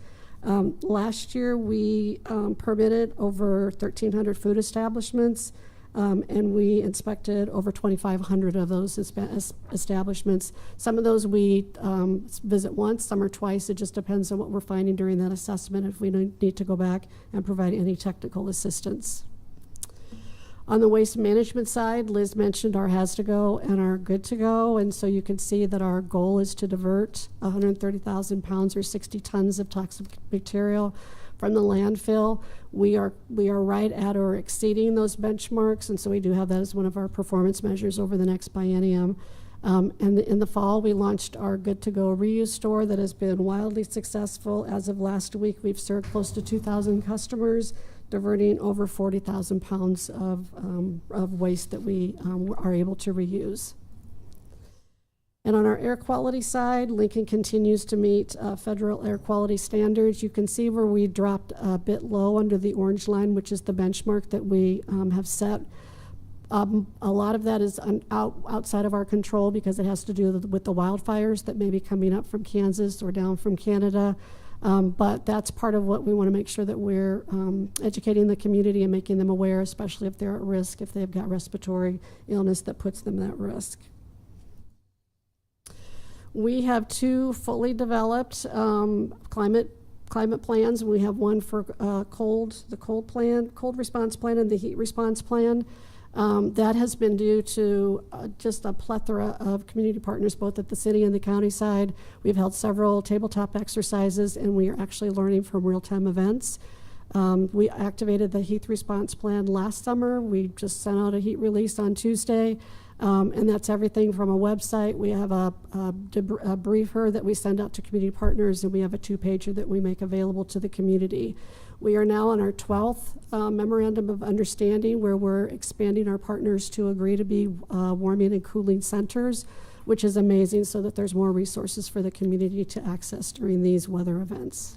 Last year, we permitted over 1,300 food establishments, and we inspected over 2,500 of those establishments. Some of those we visit once, some are twice. It just depends on what we're finding during that assessment, if we need to go back and provide any technical assistance. On the waste management side, Liz mentioned our Has to Go and our Good to Go, and so you can see that our goal is to divert 130,000 pounds or 60 tons of toxic material from the landfill. We are right at or exceeding those benchmarks, and so we do have that as one of our performance measures over the next biennium. And in the fall, we launched our Good to Go reuse store that has been wildly successful. As of last week, we've served close to 2,000 customers, diverting over 40,000 pounds of waste that we are able to reuse. And on our air quality side, Lincoln continues to meet federal air quality standards. You can see where we dropped a bit low under the orange line, which is the benchmark that we have set. A lot of that is outside of our control because it has to do with the wildfires that may be coming up from Kansas or down from Canada. But that's part of what we want to make sure that we're educating the community and making them aware, especially if they're at risk, if they've got respiratory illness that puts them at risk. We have two fully developed climate climate plans. We have one for the cold response plan, and the heat response plan. That has been due to just a plethora of community partners, both at the city and the county side. We've held several tabletop exercises, and we are actually learning from real-time events. We activated the heat response plan last summer. We just sent out a heat release on Tuesday, and that's everything from a website. We have a briefer that we send out to community partners, and we have a 2-pager that we make available to the community. We are now on our 12th memorandum of understanding, where we're expanding our partners to agree to be warming and cooling centers, which is amazing, so that there's more resources for the community to access during these weather events.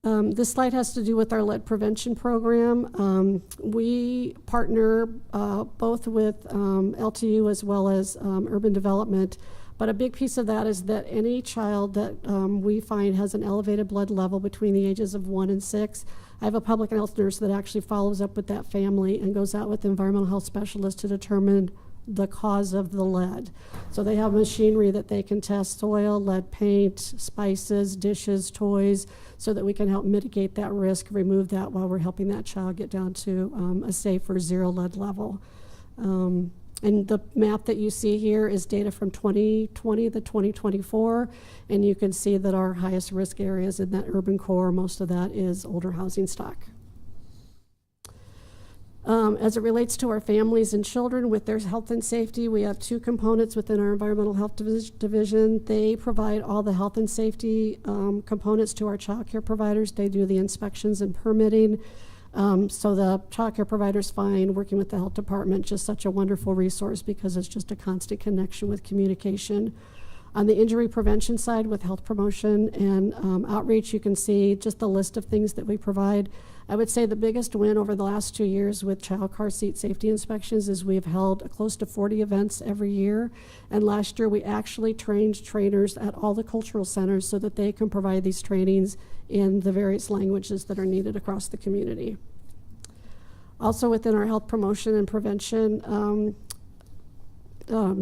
This slide has to do with our lead prevention program. We partner both with LTU as well as urban development, but a big piece of that is that any child that we find has an elevated blood level between the ages of 1 and 6, I have a public health nurse that actually follows up with that family and goes out with environmental health specialists to determine the cause of the lead. So they have machinery that they can test soil, lead paint, spices, dishes, toys, so that we can help mitigate that risk, remove that while we're helping that child get down to a safer 0 lead level. And the map that you see here is data from 2020 to 2024, and you can see that our highest risk areas in that urban core, most of that is older housing stock. As it relates to our families and children with their health and safety, we have 2 components within our environmental health division. They provide all the health and safety components to our child care providers. They do the inspections and permitting. So the child care providers find working with the health department just such a wonderful resource, because it's just a constant connection with communication. On the injury prevention side, with health promotion and outreach, you can see just the list of things that we provide. I would say the biggest win over the last 2 years with child car seat safety inspections is we've held close to 40 events every year. And last year we actually trained trainers at all the cultural centers so that they can provide these trainings in the various languages that are needed across the community. Also within our health promotion and prevention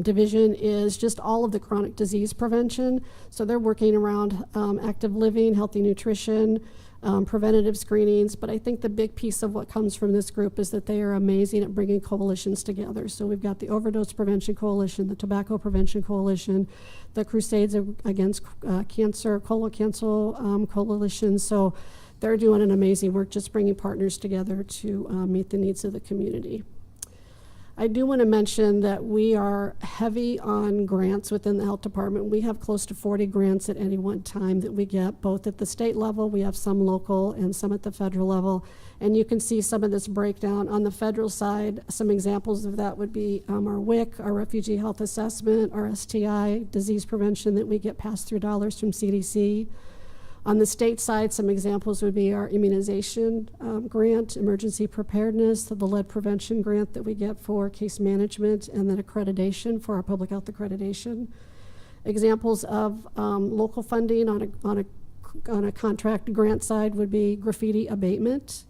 division is just all of the chronic disease prevention. So they're working around active living, healthy nutrition, preventative screenings, but I think the big piece of what comes from this group is that they are amazing at bringing coalitions together. So we've got the Overdose Prevention Coalition, the Tobacco Prevention Coalition, the Crusades Against Cancer, Colon Cancer Coalition. So they're doing an amazing work just bringing partners together to meet the needs of the community. I do want to mention that we are heavy on grants within the health department. We have close to 40 grants at any one time that we get, both at the state level, we have some local and some at the federal level. And you can see some of this breakdown. On the federal side, some examples of that would be our WIC, our Refugee Health Assessment, our STI, disease prevention that we get pass-through dollars from CDC. On the state side, some examples would be our immunization grant, emergency preparedness, the lead prevention grant that we get for case management, and then accreditation for our public health accreditation. Examples of local funding on a contract grant side would be graffiti abatement.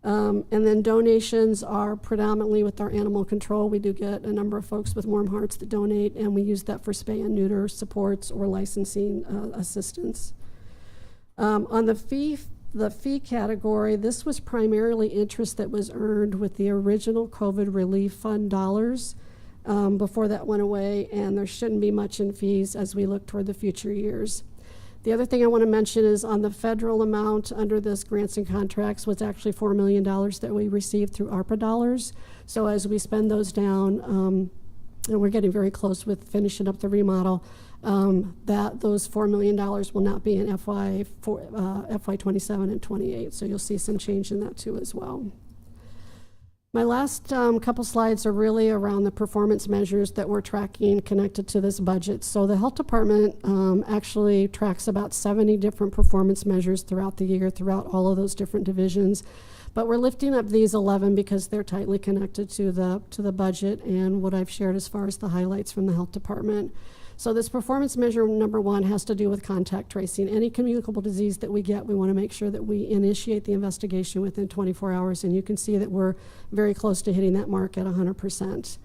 And then donations are predominantly with our animal control. We do get a number of folks with warm hearts that donate, and we use that for spay and neuter supports or licensing assistance. On the fee category, this was primarily interest that was earned with the original COVID relief fund dollars before that went away, and there shouldn't be much in fees as we look toward the future years. The other thing I want to mention is on the federal amount under this grants and contracts was actually $4 million that we received through ARPA dollars. So as we spend those down, and we're getting very close with finishing up the remodel, that those $4 million will not be in FY 27 and 28. So you'll see some change in that too as well. My last couple slides are really around the performance measures that we're tracking connected to this budget. So the health department actually tracks about 70 different performance measures throughout the year, throughout all of those different divisions. But we're lifting up these 11 because they're tightly connected to the budget and what I've shared as far as the highlights from the health department. So this performance measure number 1 has to do with contact tracing. Any communicable disease that we get, we want to make sure that we initiate the investigation within 24 hours, and you can see that we're very close to hitting that mark at 100%.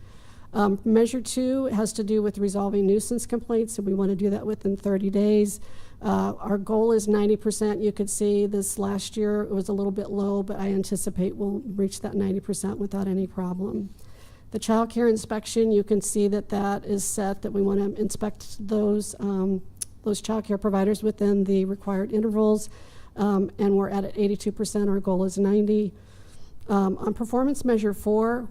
Measure 2 has to do with resolving nuisance complaints, and we want to do that within 30 days. Our goal is 90%. You could see this last year, it was a little bit low, but I anticipate we'll reach that 90% without any problem. The child care inspection, you can see that that is set, that we want to inspect those child care providers within the required intervals, and we're at 82%. Our goal is 90%. On performance measure 4,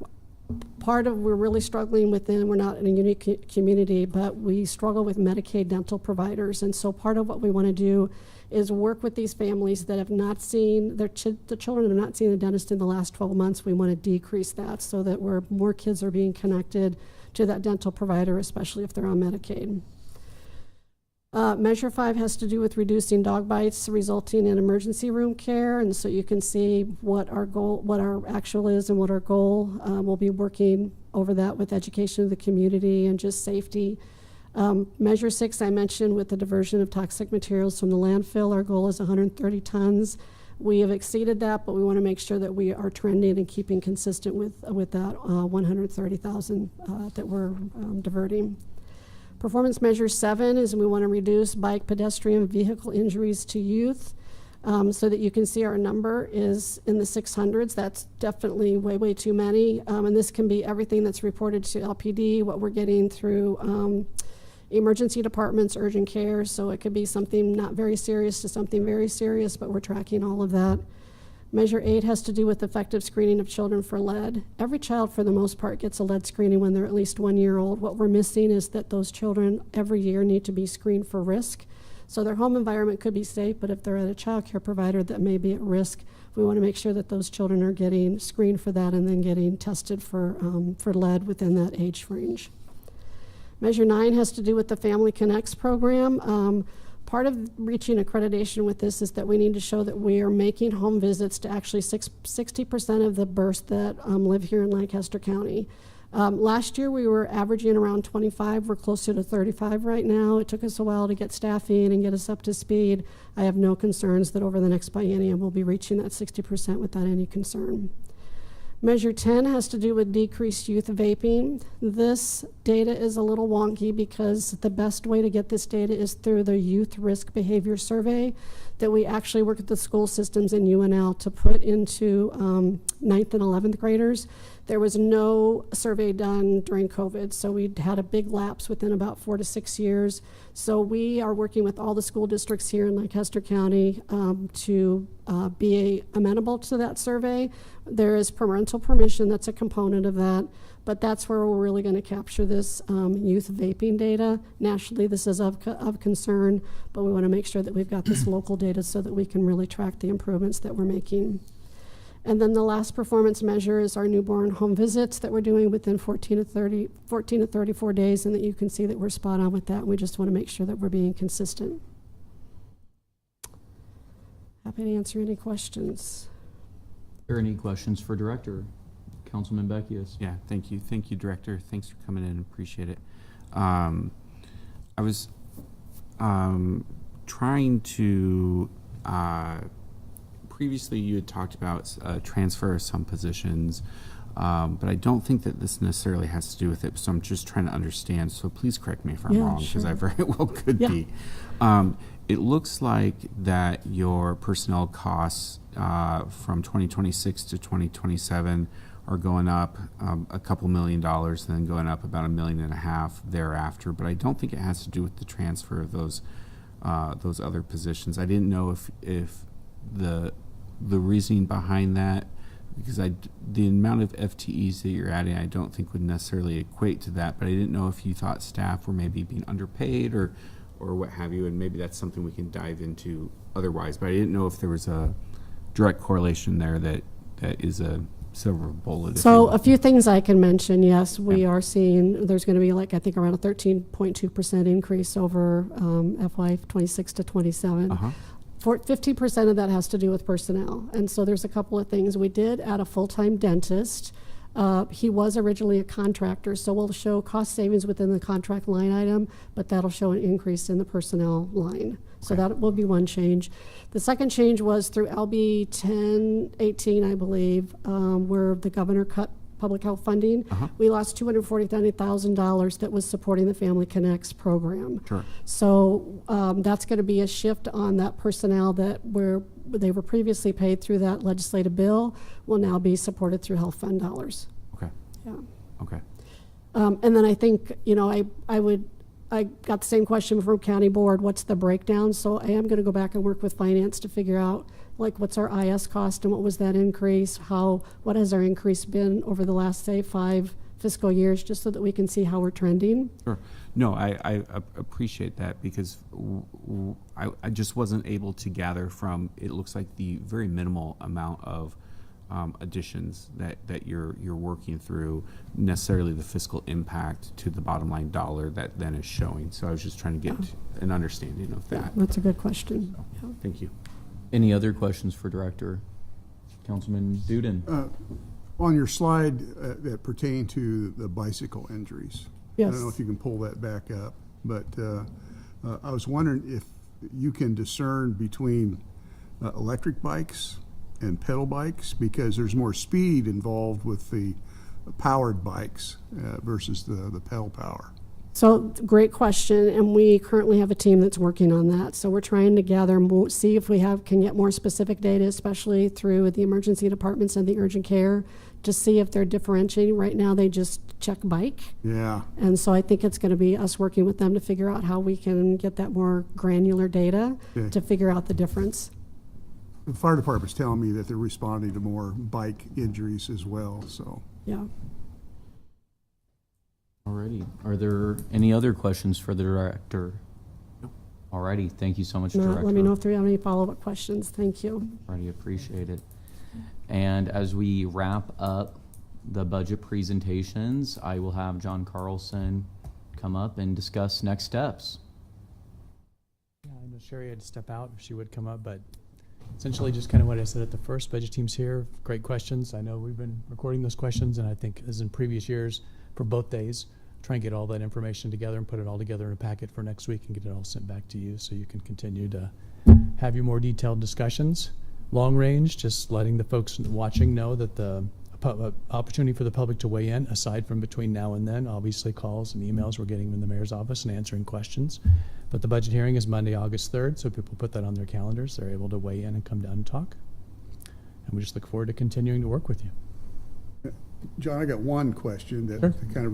we're really struggling within, we're not in a unique community, but we struggle with Medicaid dental providers. And so part of what we want to do is work with these families that have not seen, the children have not seen a dentist in the last 12 months. We want to decrease that so that more kids are being connected to that dental provider, especially if they're on Medicaid. Measure 5 has to do with reducing dog bites resulting in emergency room care, and so you can see what our goal, what our actual is and what our goal. We'll be working over that with education of the community and just safety. Measure 6 I mentioned with the diversion of toxic materials from the landfill. Our goal is 130 tons. We have exceeded that, but we want to make sure that we are trending and keeping consistent with that 130,000 that we're diverting. Performance measure 7 is we want to reduce bike, pedestrian, vehicle injuries to youth, so that you can see our number is in the 600s. That's definitely way, way too many. And this can be everything that's reported to LPD, what we're getting through emergency departments, urgent care. So it could be something not very serious to something very serious, but we're tracking all of that. Measure 8 has to do with effective screening of children for lead. Every child, for the most part, gets a lead screening when they're at least 1 year old. What we're missing is that those children every year need to be screened for risk. So their home environment could be safe, but if they're at a child care provider that may be at risk, we want to make sure that those children are getting screened for that and then getting tested for lead within that age range. Measure 9 has to do with the Family Connects program. Part of reaching accreditation with this is that we need to show that we are making home visits to actually 60% of the births that live here in Lancaster County. Last year we were averaging around 25. We're closer to 35 right now. It took us a while to get staffing and get us up to speed. I have no concerns that over the next biennium we'll be reaching that 60% without any concern. Measure 10 has to do with decreased youth vaping. This data is a little wonky because the best way to get this data is through the Youth Risk Behavior Survey that we actually work with the school systems in UNL to put into 9th and 11th graders. There was no survey done during COVID, so we had a big lapse within about 4 to 6 years. So we are working with all the school districts here in Lancaster County to be amenable to that survey. There is parental permission that's a component of that, but that's where we're really going to capture this youth vaping data. Nationally, this is of concern, but we want to make sure that we've got this local data so that we can really track the improvements that we're making. And then the last performance measure is our newborn home visits that we're doing within 14 to 34 days, and that you can see that we're spot on with that. And we just want to make sure that we're being consistent. Happy to answer any questions. Are there any questions for Director? Councilman Beckius. Yeah, thank you. Thank you, Director. Thanks for coming in. Appreciate it. I was trying to previously you had talked about transfer of some positions, but I don't think that this necessarily has to do with it, so I'm just trying to understand. So please correct me if I'm wrong, because I very well could be. It looks like that your personnel costs from 2026 to 2027 are going up a couple $1 million, then going up about $1.5 million thereafter. But I don't think it has to do with the transfer of those other positions. I didn't know if the reasoning behind that, because the amount of FTEs that you're adding, I don't think would necessarily equate to that. But I didn't know if you thought staff were maybe being underpaid or what have you, and maybe that's something we can dive into otherwise. But I didn't know if there was a direct correlation there that is a silver bullet. So a few things I can mention. Yes, we are seeing there's going to be like I think around a 13.2% increase over FY 26 to 27. 15% of that has to do with personnel, and so there's a couple of things. We did add a full-time dentist. He was originally a contractor, so we'll show cost savings within the contract line item, but that'll show an increase in the personnel line. So that will be one change. The second change was through LB 1018, I believe, where the governor cut public health funding, we lost $240,000 that was supporting the Family Connects program. Sure. So that's going to be a shift on that personnel that they were previously paid through that legislative bill will now be supported through health fund dollars. Okay. Yeah. Okay. And then I think, I got the same question from county board, what's the breakdown? So I am going to go back and work with finance to figure out, like, what's our IS cost and what was that increase? What has our increase been over the last, say, 5 fiscal years, just so that we can see how we're trending? Sure. No, I appreciate that, because I just wasn't able to gather from, it looks like, the very minimal amount of additions that you're working through, necessarily the fiscal impact to the bottom line dollar that then is showing. So I was just trying to get an understanding of that. That's a good question. So, thank you. Any other questions for Director? Councilman Duden? On your slide that pertain to the bicycle injuries, I Yes. don't know if you can pull that back up, but I was wondering if you can discern between electric bikes and pedal bikes, because there's more speed involved with the powered bikes versus the pedal power. So, great question, and we currently have a team that's working on that. So we're trying to gather more, see if we can get more specific data, especially through the emergency departments and the urgent care, to see if they're differentiating. Right now, they just check bike. Yeah. And so I think it's going to be us working with them to figure out how we can get that more granular data to figure out the difference. The fire department's telling me that they're responding to more bike injuries as well, so. Yeah. Alrighty. Are there any other questions for the Director? Alrighty. Thank you so much, Director. Let me know if there are any follow-up questions. Thank you. Alrighty, appreciate it. And as we wrap up the budget presentations, I will have John Carlson come up and discuss next steps. Yeah, I know Sherry had to step out if she would come up, but essentially just kind of what I said at the first. Budget team's here. Great questions. I know we've been recording those questions, and I think, as in previous years, for both days, try and get all that information together and put it all together in a packet for next week and get it all sent back to you so you can continue to have your more detailed discussions. Long range, just letting the folks watching know that the opportunity for the public to weigh in, aside from between now and then, obviously calls and emails we're getting in the mayor's office and answering questions. But the budget hearing is Monday, August 3rd, so people put that on their calendars. They're able to weigh in and come down and talk. And we just look forward to continuing to work with you. John, I got one question that kind of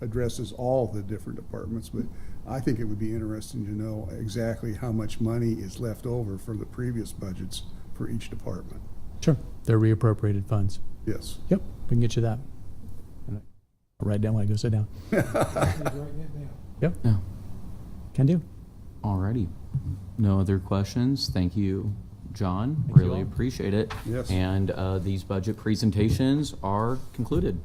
addresses all the different departments, but I think it would be interesting to know exactly how much money is left over from the previous budgets for each department. Sure. They're reappropriated funds. Yes. Yep, we can get you that. I'll write down when I go sit down. Yep. Yeah. Can do. Alrighty. No other questions. Thank you, John. Thank you Really all. appreciate it. Yes. And these budget presentations are concluded.